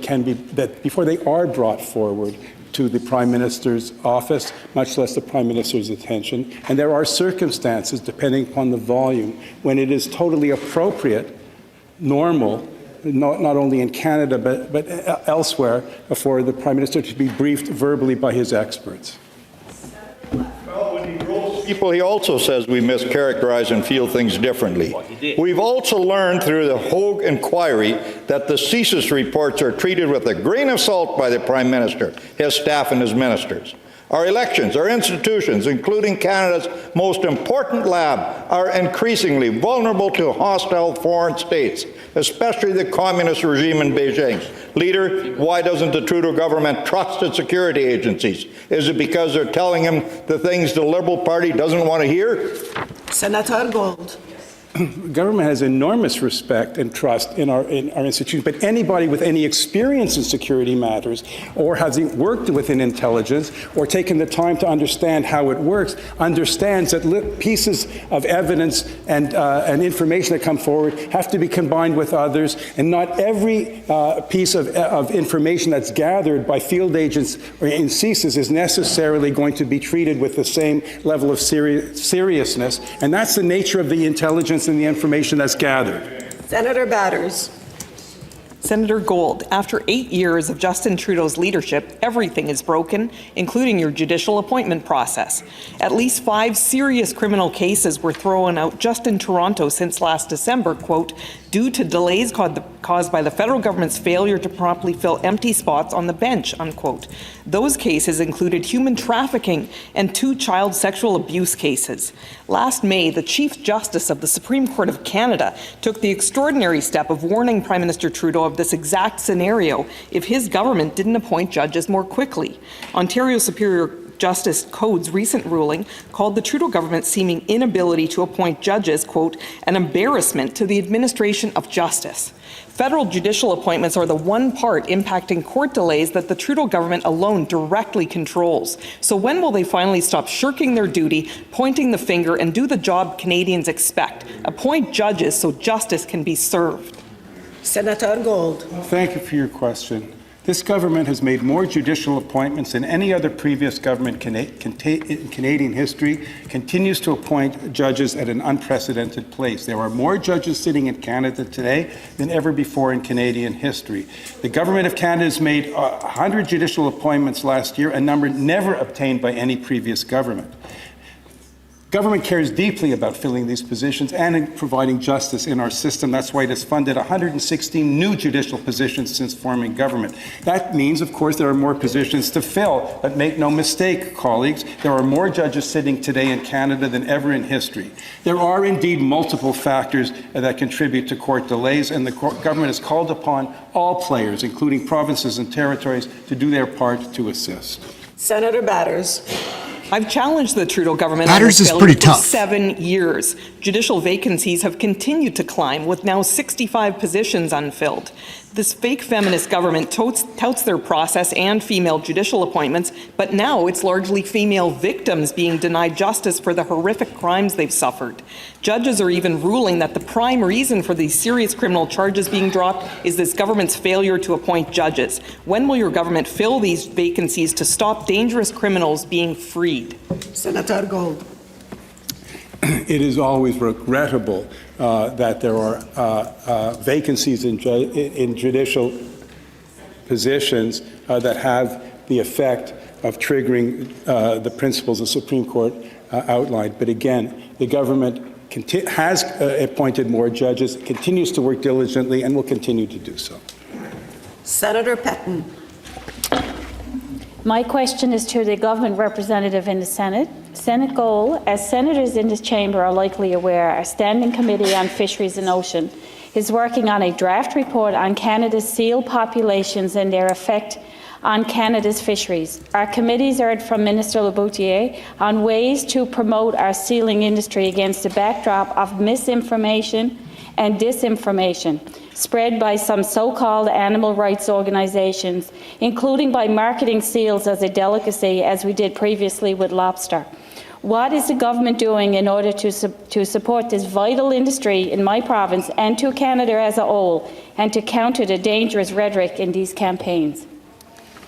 are brought forward to the Prime Minister's office, much less the Prime Minister's attention. And there are circumstances, depending upon the volume, when it is totally appropriate, normal, not only in Canada but elsewhere, for the Prime Minister to be briefed verbally by his experts. People, he also says we mischaracterize and feel things differently. We've also learned through the Hogue inquiry that the CSIS reports are treated with a grain of salt by the Prime Minister, his staff and his ministers. Our elections, our institutions, including Canada's most important lab, are increasingly vulnerable to hostile foreign states, especially the communist regime in Beijing. Leader, why doesn't the Trudeau government trust its security agencies? Is it because they're telling him the things the Liberal Party doesn't want to hear? Senator Gold. government has enormous respect and trust in our institutions, but anybody with any experience in security matters or has worked within intelligence or taken the time to understand how it works understands that pieces of evidence and information that come forward have to be combined with others, and not every piece of information that's gathered by field agents or in CISAs is necessarily going to be treated with the same level of seriousness, and that's the nature of the intelligence and the information that's gathered. Senator Batters. Senator Gold, after 8 years of Justin Trudeau's leadership, everything is broken, including your judicial appointment process. At least 5 serious criminal cases were thrown out just in Toronto since last December, quote, due to delays caused by the federal government's failure to promptly fill empty spots on the bench, unquote. Those cases included human trafficking and 2 child sexual abuse cases. Last May, the Chief Justice of the Supreme Court of Canada took the extraordinary step of warning Prime Minister Trudeau of this exact scenario if his government didn't appoint judges more quickly. Ontario Superior Justice Code's recent ruling called the Trudeau government's seeming inability to appoint judges, quote, an embarrassment to the administration of justice. Federal judicial appointments are the one part impacting court delays that the Trudeau government alone directly controls. So when will they finally stop shirking their duty, pointing the finger, and do the job Canadians expect? Appoint judges so justice can be served. Senator Gold. Thank you for your question. This government has made more judicial appointments than any other previous government in Canadian history, continues to appoint judges at an unprecedented pace. There are more judges sitting in Canada today than ever before in Canadian history. The government of Canada has made 100 judicial appointments last year, a number never obtained by any previous government. Government cares deeply about filling these positions and in providing justice in our system. That's why it has funded 116 new judicial positions since forming government. That means, of course, there are more positions to fill, but make no mistake, colleagues, there are more judges sitting today in Canada than ever in history. There are indeed multiple factors that contribute to court delays, and the government has called upon all players, including provinces and territories, to do their part to assist. Senator Batters. I've challenged the Trudeau government Batters on is this pretty failure for tough. 7 years. Judicial vacancies have continued to climb, with now 65 positions unfilled. This fake feminist government touts their process and female judicial appointments, but now it's largely female victims being denied justice for the horrific crimes they've suffered. Judges are even ruling that the prime reason for these serious criminal charges being dropped is this government's failure to appoint judges. When will your government fill these vacancies to stop dangerous criminals being freed? Senator Gold. It is always regrettable that there are vacancies in judicial positions that have the effect of triggering the principles the Supreme Court outlined. But again, the government has appointed more judges, continues to work diligently, and will continue to do so. Senator Petton. My question is to the government representative in the Senate. Senate Goal, as senators in this chamber are likely aware, our Standing Committee on Fisheries and Ocean is working on a draft report on Canada's seal populations and their effect on Canada's fisheries. Our committees heard from Minister Laboutier on ways to promote our sealing industry against the backdrop of misinformation and disinformation spread by some so-called animal rights organizations, including by marketing seals as a delicacy, as we did previously with lobster. What is the government doing in order to support this vital industry in my province and to Canada as a whole, and to counter the dangerous rhetoric in these campaigns?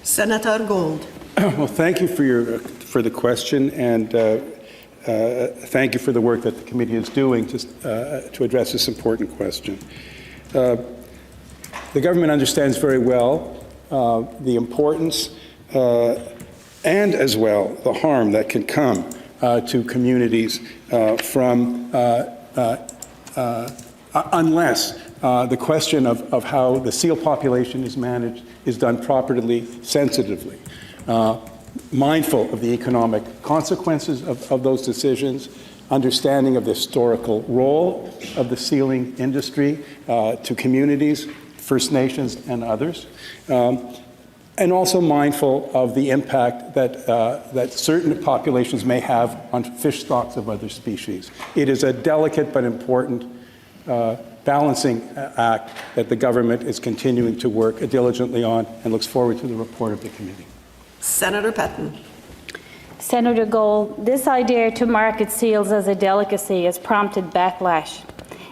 Senator Gold. Well, thank you for the question, and thank you for the work that the committee is doing to address this important question. The government understands very well the importance and as well the harm that can come to communities from unless the question of how the seal population is managed is done properly, sensitively, mindful of the economic consequences of those decisions, understanding of the historical role of the sealing industry to communities, First Nations and others, and also mindful of the impact that certain populations may have on fish stocks of other species. It is a delicate but important balancing act that the government is continuing to work diligently on and looks forward to the report of the committee. Senator Petten. Senator Gold, this idea to market seals as a delicacy has prompted backlash,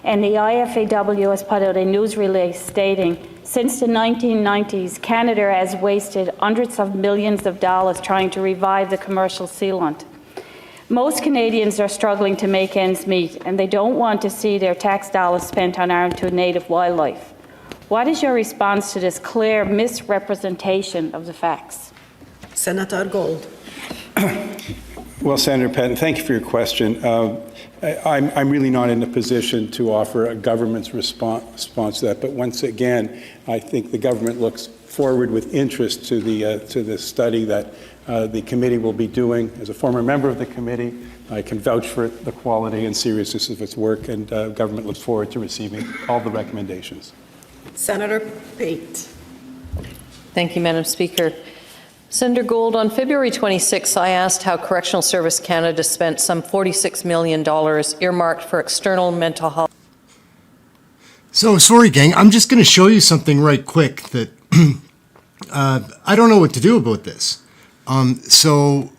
and the IFAW has put out a news release stating, since the 1990s, Canada has wasted hundreds of millions of dollars trying to revive the commercial sealant. Most Canadians are struggling to make ends meet, and they don't want to see their tax dollars spent on harm to native wildlife. What is your response to this clear misrepresentation of the facts? Senator Gold. Well, Senator Petten, thank you for your question. I'm really not in a position to offer a government's response to that, but once again, I think the government looks forward with interest to the study that the committee will be doing. As a former member of the committee, I can vouch for the quality and seriousness of its work, and government looks forward to receiving all the recommendations. Senator Pate. Thank you, Madam Speaker. Senator Gold, on February 26, I asked how Correctional Service Canada spent some $46 million earmarked for external mental health. So, sorry, gang, I'm just going to show you something right quick that I don't know what to do about this. So,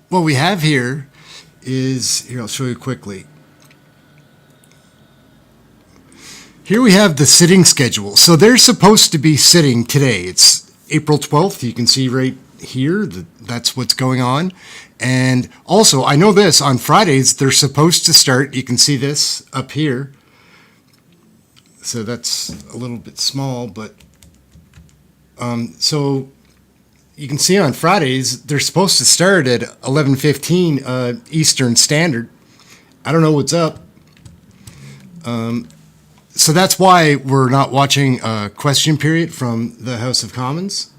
what we have here is, here, I'll show you quickly. Here we have the sitting schedule. So they're supposed to be sitting today. It's April 12th, you can see right here, that's what's going on. And also, I know this, on Fridays, they're supposed to start, you can see this up here. So that's a little bit small, but, so you can see on Fridays, they're supposed to start at 11:15 Eastern Standard. I don't know what's up. So that's why we're not watching a question period from the House of Commons.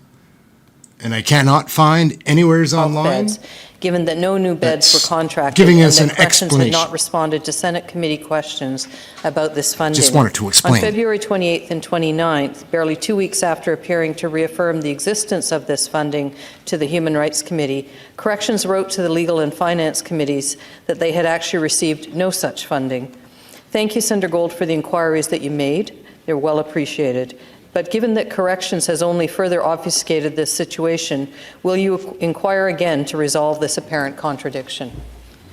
And I cannot find anywheres online. Beds, given that no new beds were contracted giving and us that an corrections had explanation. not responded to Senate committee questions about this funding. Just wanted to explain. On February 28th and 29th, barely 2 weeks after appearing to reaffirm the existence of this funding to the Human Rights Committee, Corrections wrote to the Legal and Finance Committees that they had actually received no such funding. Thank you, Senator Gold, for the inquiries that you made. They're well appreciated. But given that Corrections has only further obfuscated this situation, will you inquire again to resolve this apparent contradiction?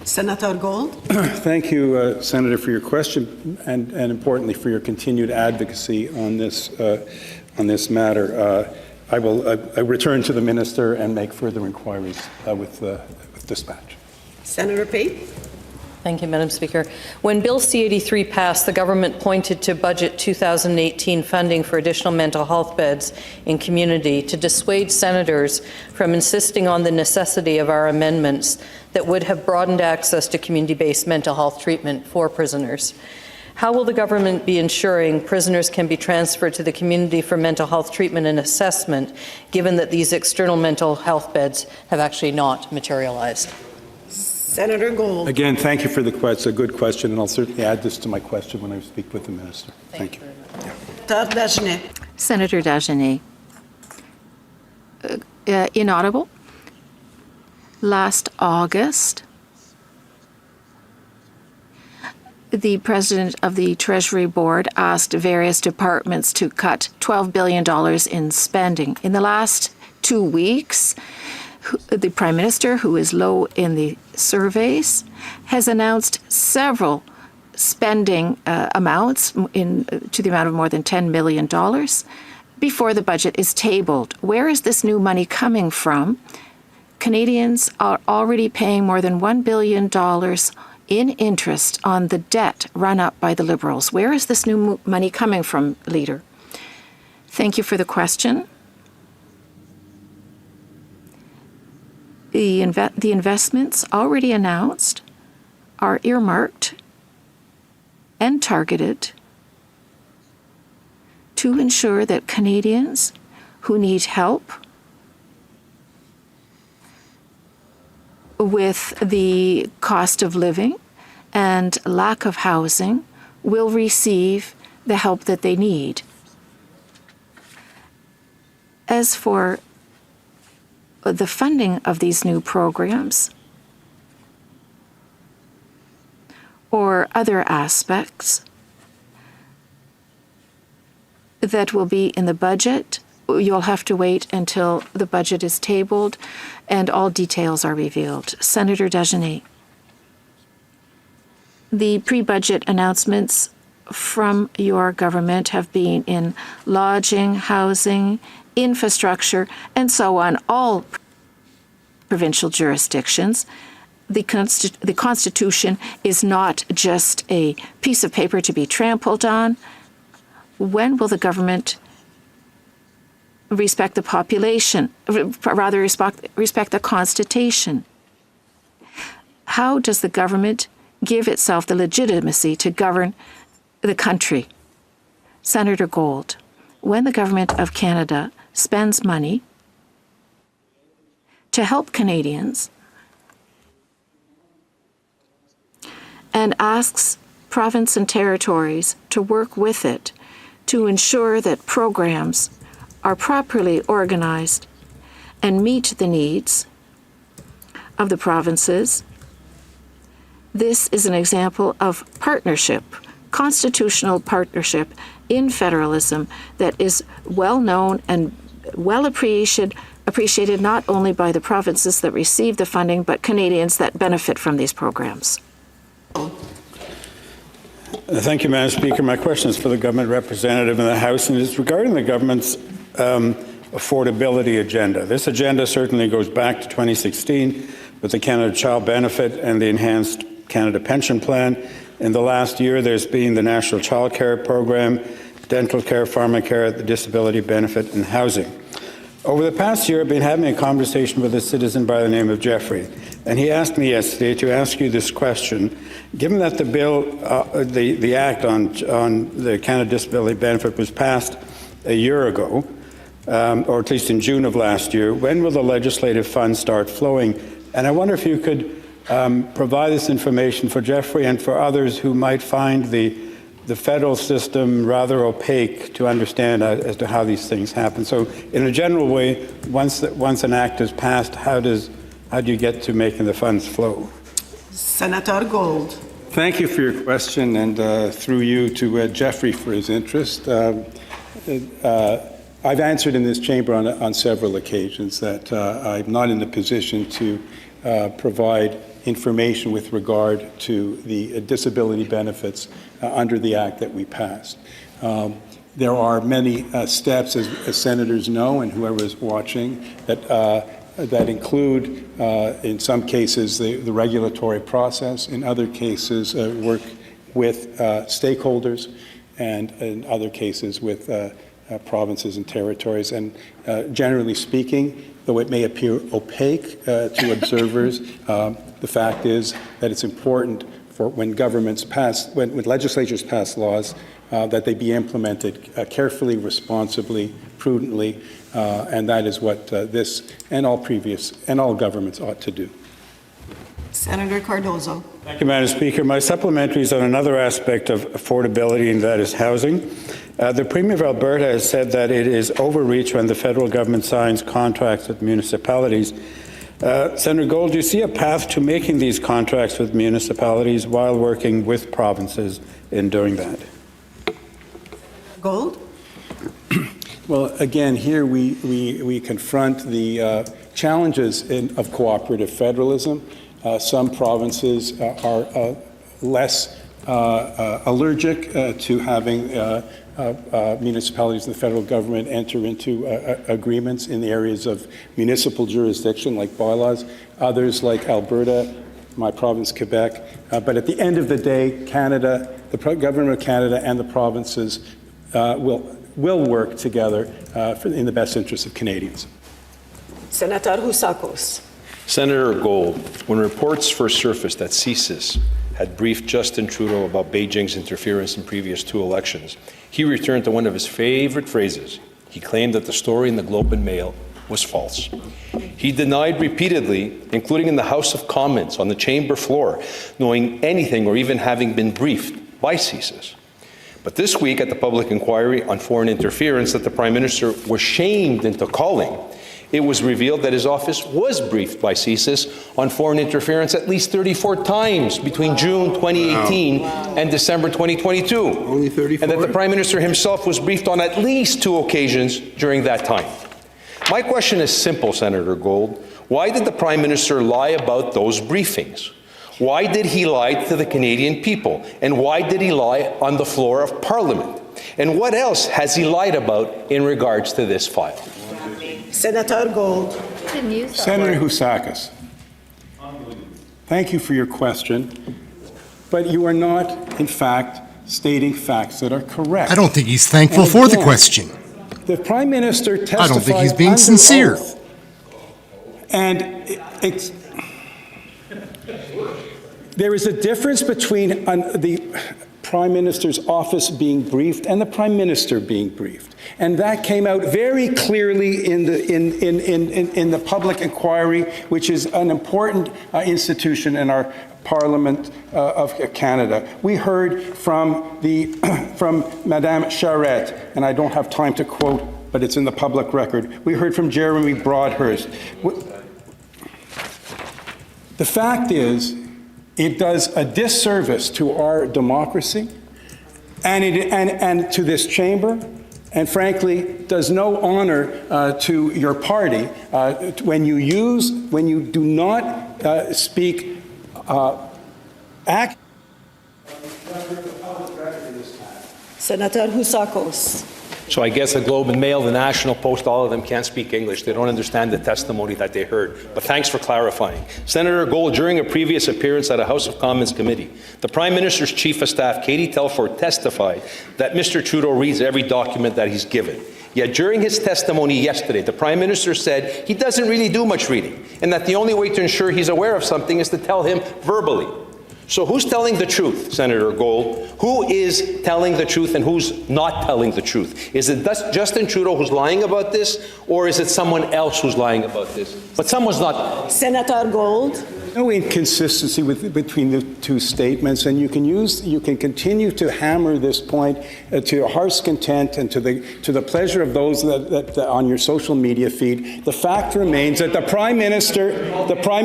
Senator Gold. Thank you, Senator, for your question and importantly for your continued advocacy on this matter. I will return to the Minister and make further inquiries with dispatch. Senator Pate. Thank you, Madam Speaker. When Bill C-83 passed, the government pointed to Budget 2018 funding for additional mental health beds in community to dissuade senators from insisting on the necessity of our amendments that would have broadened access to community-based mental health treatment for prisoners. How will the government be ensuring prisoners can be transferred to the community for mental health treatment and assessment, given that these external mental health beds have actually not materialized? Senator Gold. Again, thank you for the question. It's a good question, and I'll certainly add this to my question when I speak with the Minister. Thank you. Senator Dagenet. Inaudible. Last August, the President of the Treasury Board asked various departments to cut $12 billion in spending. In the last 2 weeks, the Prime Minister, who is low in the surveys, has announced several spending amounts to the amount of more than $10 million before the budget is tabled. Where is this new money coming from? Canadians are already paying more than $1 billion in interest on the debt run up by the Liberals. Where is this new money coming from, Leader? Thank you for the question. The investments already announced are earmarked and targeted to ensure that Canadians who need help with the cost of living and lack of housing will receive the help that they need. As for the funding of these new programs or other aspects, that will be in the budget. You'll have to wait until the budget is tabled and all details are revealed. Senator Dagenet. The pre-budget announcements from your government have been in lodging, housing, infrastructure, and so on, all provincial jurisdictions. The Constitution is not just a piece of paper to be trampled on. When will the government respect the population, rather respect the Constitution? How does the government give itself the legitimacy to govern the country? Senator Gold, when the government of Canada spends money to help Canadians and asks province and territories to work with it to ensure that programs are properly organized and meet the needs of the provinces, this is an example of partnership, constitutional partnership in federalism that is well known and well appreciated not only by the provinces that receive the funding, but Canadians that benefit from these programs. Thank you, Madam Speaker. My question is for the government representative in the House, and it's regarding the government's affordability agenda. This agenda certainly goes back to 2016 with the Canada Child Benefit and the Enhanced Canada Pension Plan. In the last year, there's been the National Child Care Program, dental care, pharmacare, the disability benefit, and housing. Over the past year, I've been having a conversation with a citizen by the name of Jeffrey, and he asked me yesterday to ask you this question. Given that the bill, the Act on the Canada Disability Benefit was passed a year ago, or at least in June of last year, when will the legislative funds start flowing? And I wonder if you could provide this information for Jeffrey and for others who might find the federal system rather opaque to understand as to how these things happen. So in a general way, once an act is passed, how do you get to making the funds flow? Senator Gold. Thank you for your question, and through you to Jeffrey for his interest. I've answered in this chamber on several occasions that I'm not in the position to provide information with regard to the disability benefits under the Act that we passed. There are many steps, as senators know, and whoever is watching, that include, in some cases, the regulatory process, in other cases, work with stakeholders, and in other cases with provinces and territories. And generally speaking, though it may appear opaque to observers, the fact is that it's important for when governments pass, when legislatures pass laws, that they be implemented carefully, responsibly, prudently, and that is what this and all governments ought to do. Senator Cardozo. Thank you, Madam Speaker. My supplementary is on another aspect of affordability, and that is housing. The Premier of Alberta has said that it is overreach when the federal government signs contracts with municipalities. Senator Gold, do you see a path to making these contracts with municipalities while working with provinces in doing that? Gold? Well, again, here we confront the challenges of cooperative federalism. Some provinces are less allergic to having municipalities and the federal government enter into agreements in the areas of municipal jurisdiction, like bylaws. Others, like Alberta, my province, Quebec. But at the end of the day, Canada, the government of Canada and the provinces will work together in the best interest of Canadians. Senator Husakos. Senator Gold, when reports first surfaced that CSIS had briefed Justin Trudeau about Beijing's interference in previous two elections, he returned to one of his favorite phrases. He claimed that the story in the Globe and Mail was false. He denied repeatedly, including in the House of Commons on the chamber floor, knowing anything or even having been briefed by CSIS. But this week at the public inquiry on foreign interference that the Prime Minister was shamed into calling, It was revealed that his office was briefed by CSIS on foreign interference at least 34 times between June 2018 and December 2022. Only 34? And that the Prime Minister himself was briefed on at least 2 occasions during that time. My question is simple, Senator Gold. Why did the Prime Minister lie about those briefings? Why did he lie to the Canadian people? And why did he lie on the floor of Parliament? And what else has he lied about in regards to this file? Senator Gold. Senator Housakis, thank you for your question, but you are not, in fact, stating facts that are correct. I don't think he's thankful for the question. The Prime Minister testified I don't think he's being under sincere. oath, and there is a difference between the Prime Minister's office being briefed and the Prime Minister being briefed. And that came out very clearly in the public inquiry, which is an important institution in our Parliament of Canada. We heard from Madame Charette, and I don't have time to quote, but it's in the public record. We heard from Jeremy Broadhurst. The fact is, it does a disservice to our democracy and to this chamber, and frankly, does no honor to your party when you do not speak Senator Housakis. So I guess the Globe and Mail, the National Post, all of them can't speak English. They don't understand the testimony that they heard. But thanks for clarifying. Senator Gold, during a previous appearance at a House of Commons committee, the Prime Minister's Chief of Staff, Katie Telford, testified that Mr. Trudeau reads every document that he's given. Yet during his testimony yesterday, the Prime Minister said he doesn't really do much reading, and that the only way to ensure he's aware of something is to tell him verbally. So who's telling the truth, Senator Gold? Who is telling the truth and who's not telling the truth? Is it Justin Trudeau who's lying about this, or is it someone else who's lying about this? But someone's not. Senator Gold. No inconsistency between the two statements, and you can continue to hammer this point to heart's content and to the pleasure of those that on your social media feed. The fact remains that the Prime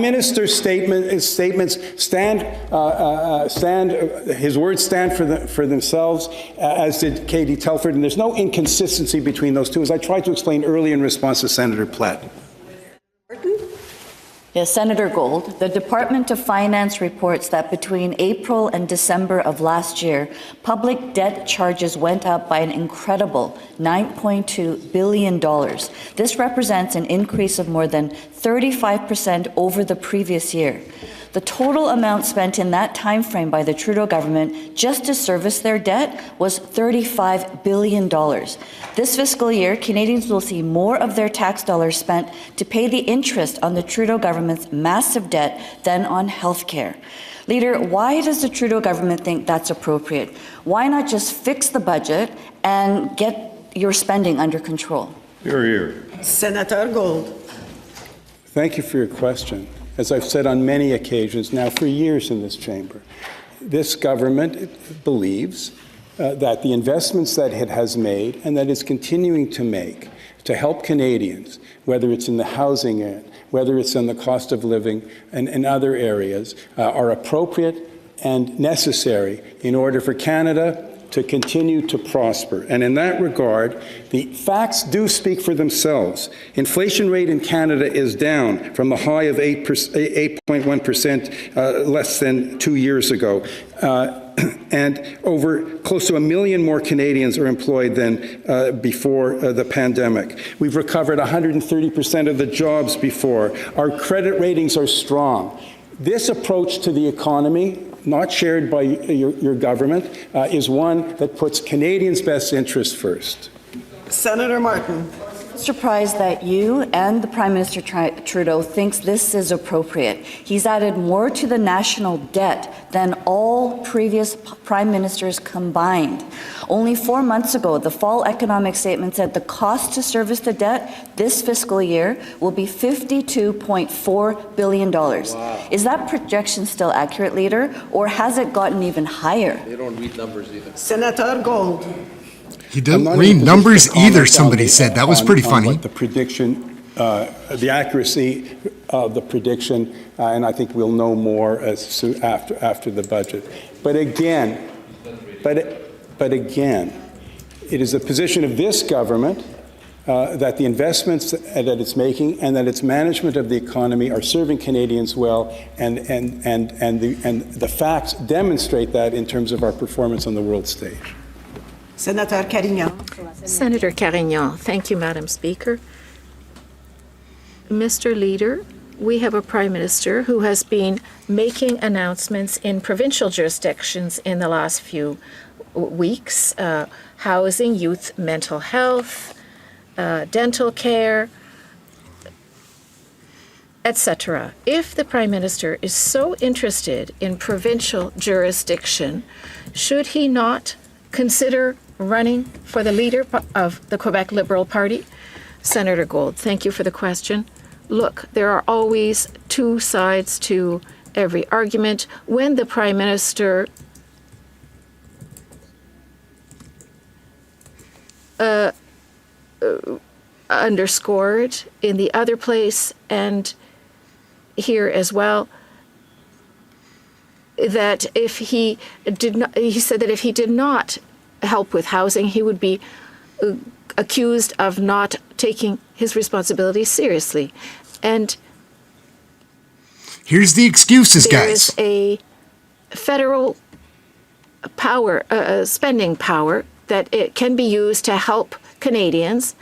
Minister's statements stand. His words stand for themselves, as did Katie Telford, and there's no inconsistency between those two, as I tried to explain earlier in response to Senator Platt. Yes, Senator Gold, the Department of Finance reports that between April and December of last year, public debt charges went up by an incredible $9.2 billion. This represents an increase of more than 35% over the previous year. The total amount spent in that time frame by the Trudeau government just to service their debt was $35 billion. This fiscal year, Canadians will see more of their tax dollars spent to pay the interest on the Trudeau government's massive debt than on health care. Leader, why does the Trudeau government think that's appropriate? Why not just fix the budget and get your spending under control? Hear, hear. Senator Gold. Thank you for your question. As I've said on many occasions now for years in this chamber, this government believes that the investments that it has made and that it's continuing to make to help Canadians, whether it's in the housing end, whether it's in the cost of living and other areas, are appropriate and necessary in order for Canada to continue to prosper. And in that regard, the facts do speak for themselves. Inflation rate in Canada is down from the high of 8.1% less than 2 years ago. And over close to 1 million more Canadians are employed than before the pandemic. We've recovered 130% of the jobs before. Our credit ratings are strong. This approach to the economy, not shared by your government, is one that puts Canadians' best interests first. Senator Martin. Surprised that you and the Prime Minister Trudeau thinks this is appropriate. He's added more to the national debt than all previous prime ministers combined. Only 4 months ago, the fall economic statement said the cost to service the debt this fiscal year will be $52.4 billion. Wow. Is that projection still accurate, Leader, or has it gotten even higher? They don't read numbers either. Senator Gold. He doesn't read numbers either, somebody said. That was pretty funny. What the prediction the accuracy of the prediction, and I think we'll know more after the budget. But again, it is the position of this government that the investments that it's making and that its management of the economy are serving Canadians well, and the facts demonstrate that in terms of our performance on the world stage. Senator Carignan. Senator Carignan. Thank you, Madam Speaker. Mr. Leader, we have a Prime Minister who has been making announcements in provincial jurisdictions in the last few weeks, housing, youth mental health, dental care, etc. If the Prime Minister is so interested in provincial jurisdiction, should he not consider running for the leader of the Quebec Liberal Party? Senator Gold, thank you for the question. Look, there are always two sides to every argument. When the Prime Minister underscored in the other place and here as well that if he did not, he said that if he did not help with housing, he would be accused of not taking his responsibilities seriously. And here's the excuses, there guys. is a federal power, spending power, that it can be used to help Canadians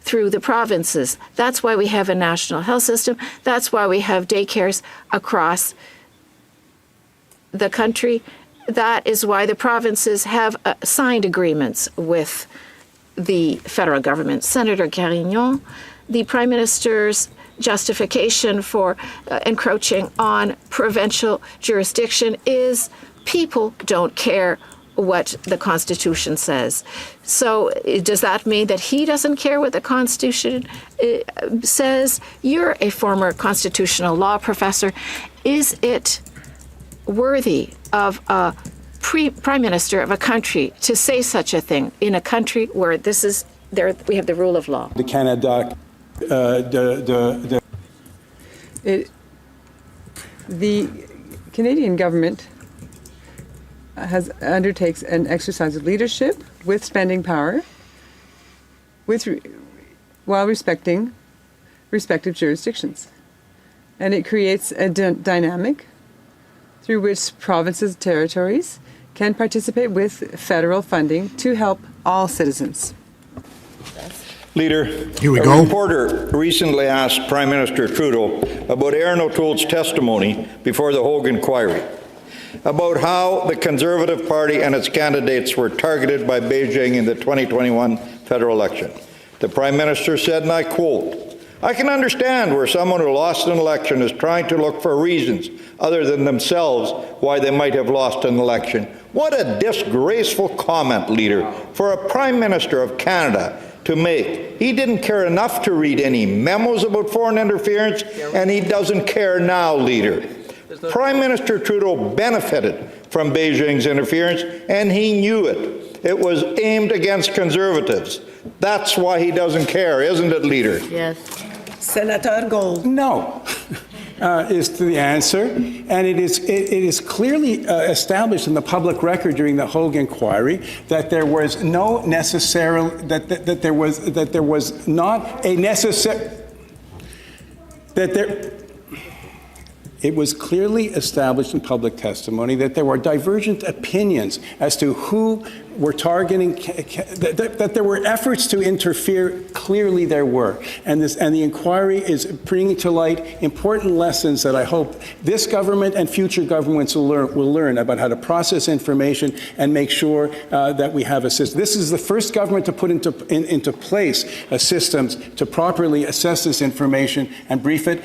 through the provinces. That's why we have a national health system. That's why we have daycares across the country. That is why the provinces have signed agreements with the federal government. Senator Carignan, the Prime Minister's justification for encroaching on provincial jurisdiction is people don't care what the Constitution says. So does that mean that he doesn't care what the Constitution says? You're a former constitutional law professor. Is it worthy of a Prime Minister of a country to say such a thing in a country where this is we have the rule of law? The Canada, the Canadian government undertakes an exercise of leadership with spending power, while respecting respective jurisdictions, and it creates a dynamic through which provinces and territories can participate with federal funding to help all citizens. Leader, here we go. A reporter recently asked Prime Minister Trudeau about Ehren O'Toole's testimony before the Hogue inquiry, about how the Conservative Party and its candidates were targeted by Beijing in the 2021 federal election. The Prime Minister said, and I quote, "I can understand where someone who lost an election is trying to look for reasons other than themselves why they might have lost an election." What a disgraceful comment, Leader, for a Prime Minister of Canada to make. He didn't care enough to read any memos about foreign interference, and he doesn't care now, Leader. Prime Minister Trudeau benefited from Beijing's interference, and he knew it. It was aimed against Conservatives. That's why he doesn't care, isn't it, Leader? Yes. Senator Gold. No. Is the answer, and it is clearly established in the public record during the Hogue inquiry that there was no necessary that there was not a necessary that there. It was clearly established in public testimony that there were divergent opinions as to who were targeting, that there were efforts to interfere. Clearly there were. And the inquiry is bringing to light important lessons that I hope this government and future governments will learn about how to process information and make sure that we have a system. This is the first government to put into place systems to properly assess this information and brief it.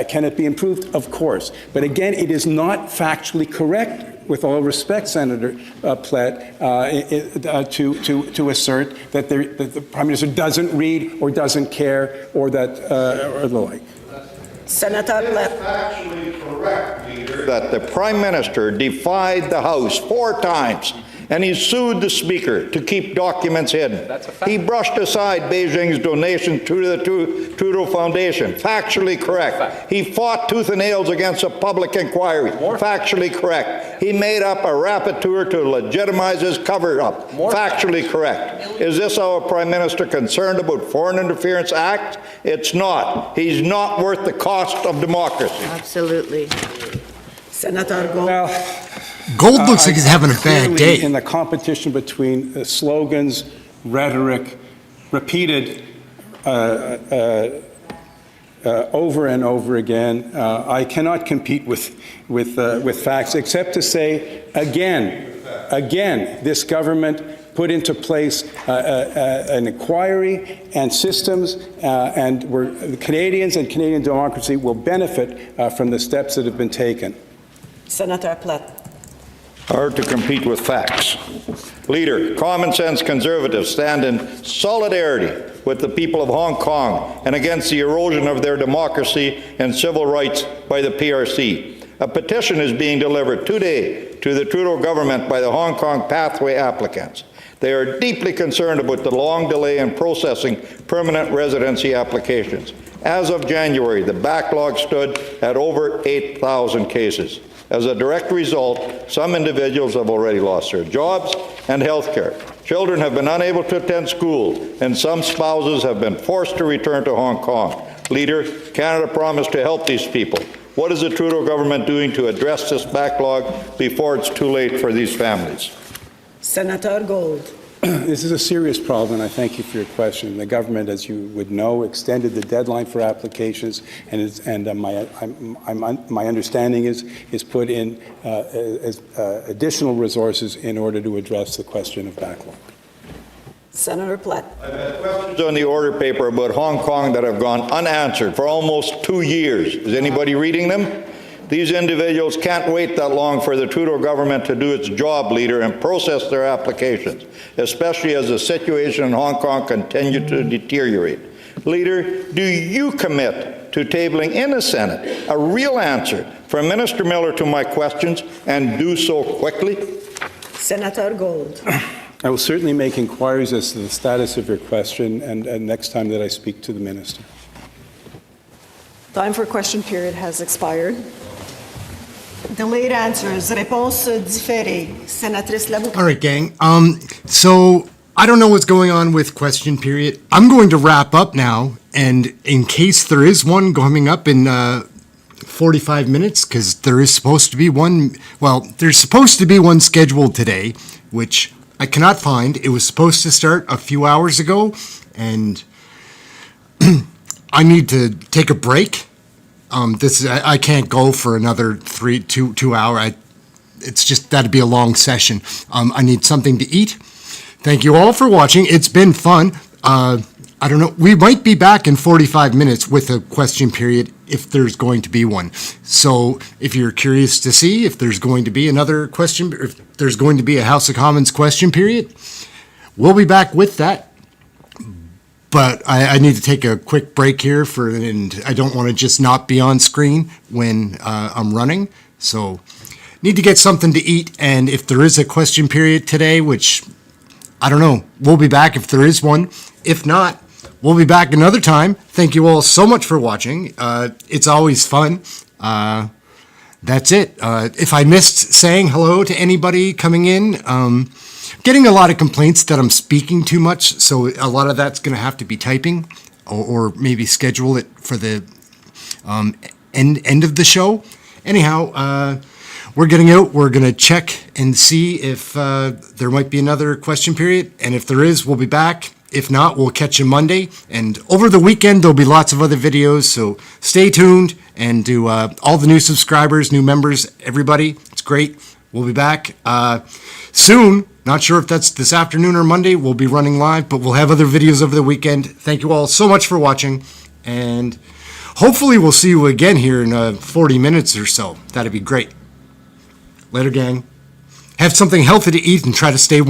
Can it be improved? Of course. But again, it is not factually correct, with all respect, Senator Plett, to assert that the Prime Minister doesn't read or doesn't care or that or the like. Senator Plett. It is factually correct, Leader, that the Prime Minister defied the House 4 times and he sued the Speaker to keep documents hidden. He brushed aside Beijing's donation to the Trudeau Foundation. Factually correct. He fought tooth and nails against a public inquiry. Factually correct. He made up a rapporteur to legitimize his cover-up. Factually correct. Is this our Prime Minister concerned about Foreign Interference Act? It's not. He's not worth the cost of democracy. Absolutely. Senator Gold. Gold looks like he's having a bad day. In the competition between slogans, rhetoric, repeated over and over again, I cannot compete with facts, except to say again, this government put into place an inquiry and systems, and Canadians and Canadian democracy will benefit from the steps that have been taken. Senator Platt. Hard to compete with facts. Leader, common sense conservatives stand in solidarity with the people of Hong Kong and against the erosion of their democracy and civil rights by the PRC. A petition is being delivered today to the Trudeau government by the Hong Kong Pathway applicants. They are deeply concerned about the long delay in processing permanent residency applications. As of January, the backlog stood at over 8,000 cases. As a direct result, some individuals have already lost their jobs and health care. Children have been unable to attend school, and some spouses have been forced to return to Hong Kong. Leader, Canada promised to help these people. What is the Trudeau government doing to address this backlog before it's too late for these families? Senator Gold. This is a serious problem, and I thank you for your question. The government, as you would know, extended the deadline for applications, and my understanding is put in additional resources in order to address the question of backlog. Senator Platt. I've had questions on the order paper about Hong Kong that have gone unanswered for almost 2 years. Is anybody reading them? These individuals can't wait that long for the Trudeau government to do its job, Leader, and process their applications, especially as the situation in Hong Kong continues to deteriorate. Leader, do you commit to tabling in the Senate a real answer from Minister Miller to my questions, and do so quickly? Senator Gold. I will certainly make inquiries as to the status of your question and next time that I speak to the Minister. Time for question period has expired. Delayed answers. Réponse différée. Sénatrice Labouche. All right, gang. So I don't know what's going on with question period. I'm going to wrap up now, and in case there is one coming up in 45 minutes, because there is supposed to be one, well, there's supposed to be one scheduled today, which I cannot find. It was supposed to start a few hours ago, and I need to take a break. I can't go for another 2 hour. It's just, that'd be a long session. I need something to eat. Thank you all for watching. It's been fun. I don't know. We might be back in 45 minutes with a question period if there's going to be one. So if you're curious to see if there's going to be another question, if there's going to be a House of Commons question period, we'll be back with that. But I need to take a quick break here and I don't want to just not be on screen when I'm running. So need to get something to eat. And if there is a question period today, which I don't know, we'll be back if there is one. If not, we'll be back another time. Thank you all so much for watching. It's always fun. That's it. If I missed saying hello to anybody coming in, getting a lot of complaints that I'm speaking too much, so a lot of that's going to have to be typing, or maybe schedule it for the end of the show. Anyhow, we're getting out. We're going to check and see if there might be another question period, and if there is, we'll be back. If not, we'll catch you Monday, and over the weekend, there'll be lots of other videos, so stay tuned, and to all the new subscribers, new members, everybody, it's great. We'll be back soon. Not sure if that's this afternoon or Monday. We'll be running live, but we'll have other videos over the weekend. Thank you all so much for watching, and hopefully we'll see you again here in 40 minutes or so. That'd be great. Later, gang. Have something healthy to eat and try to stay warm.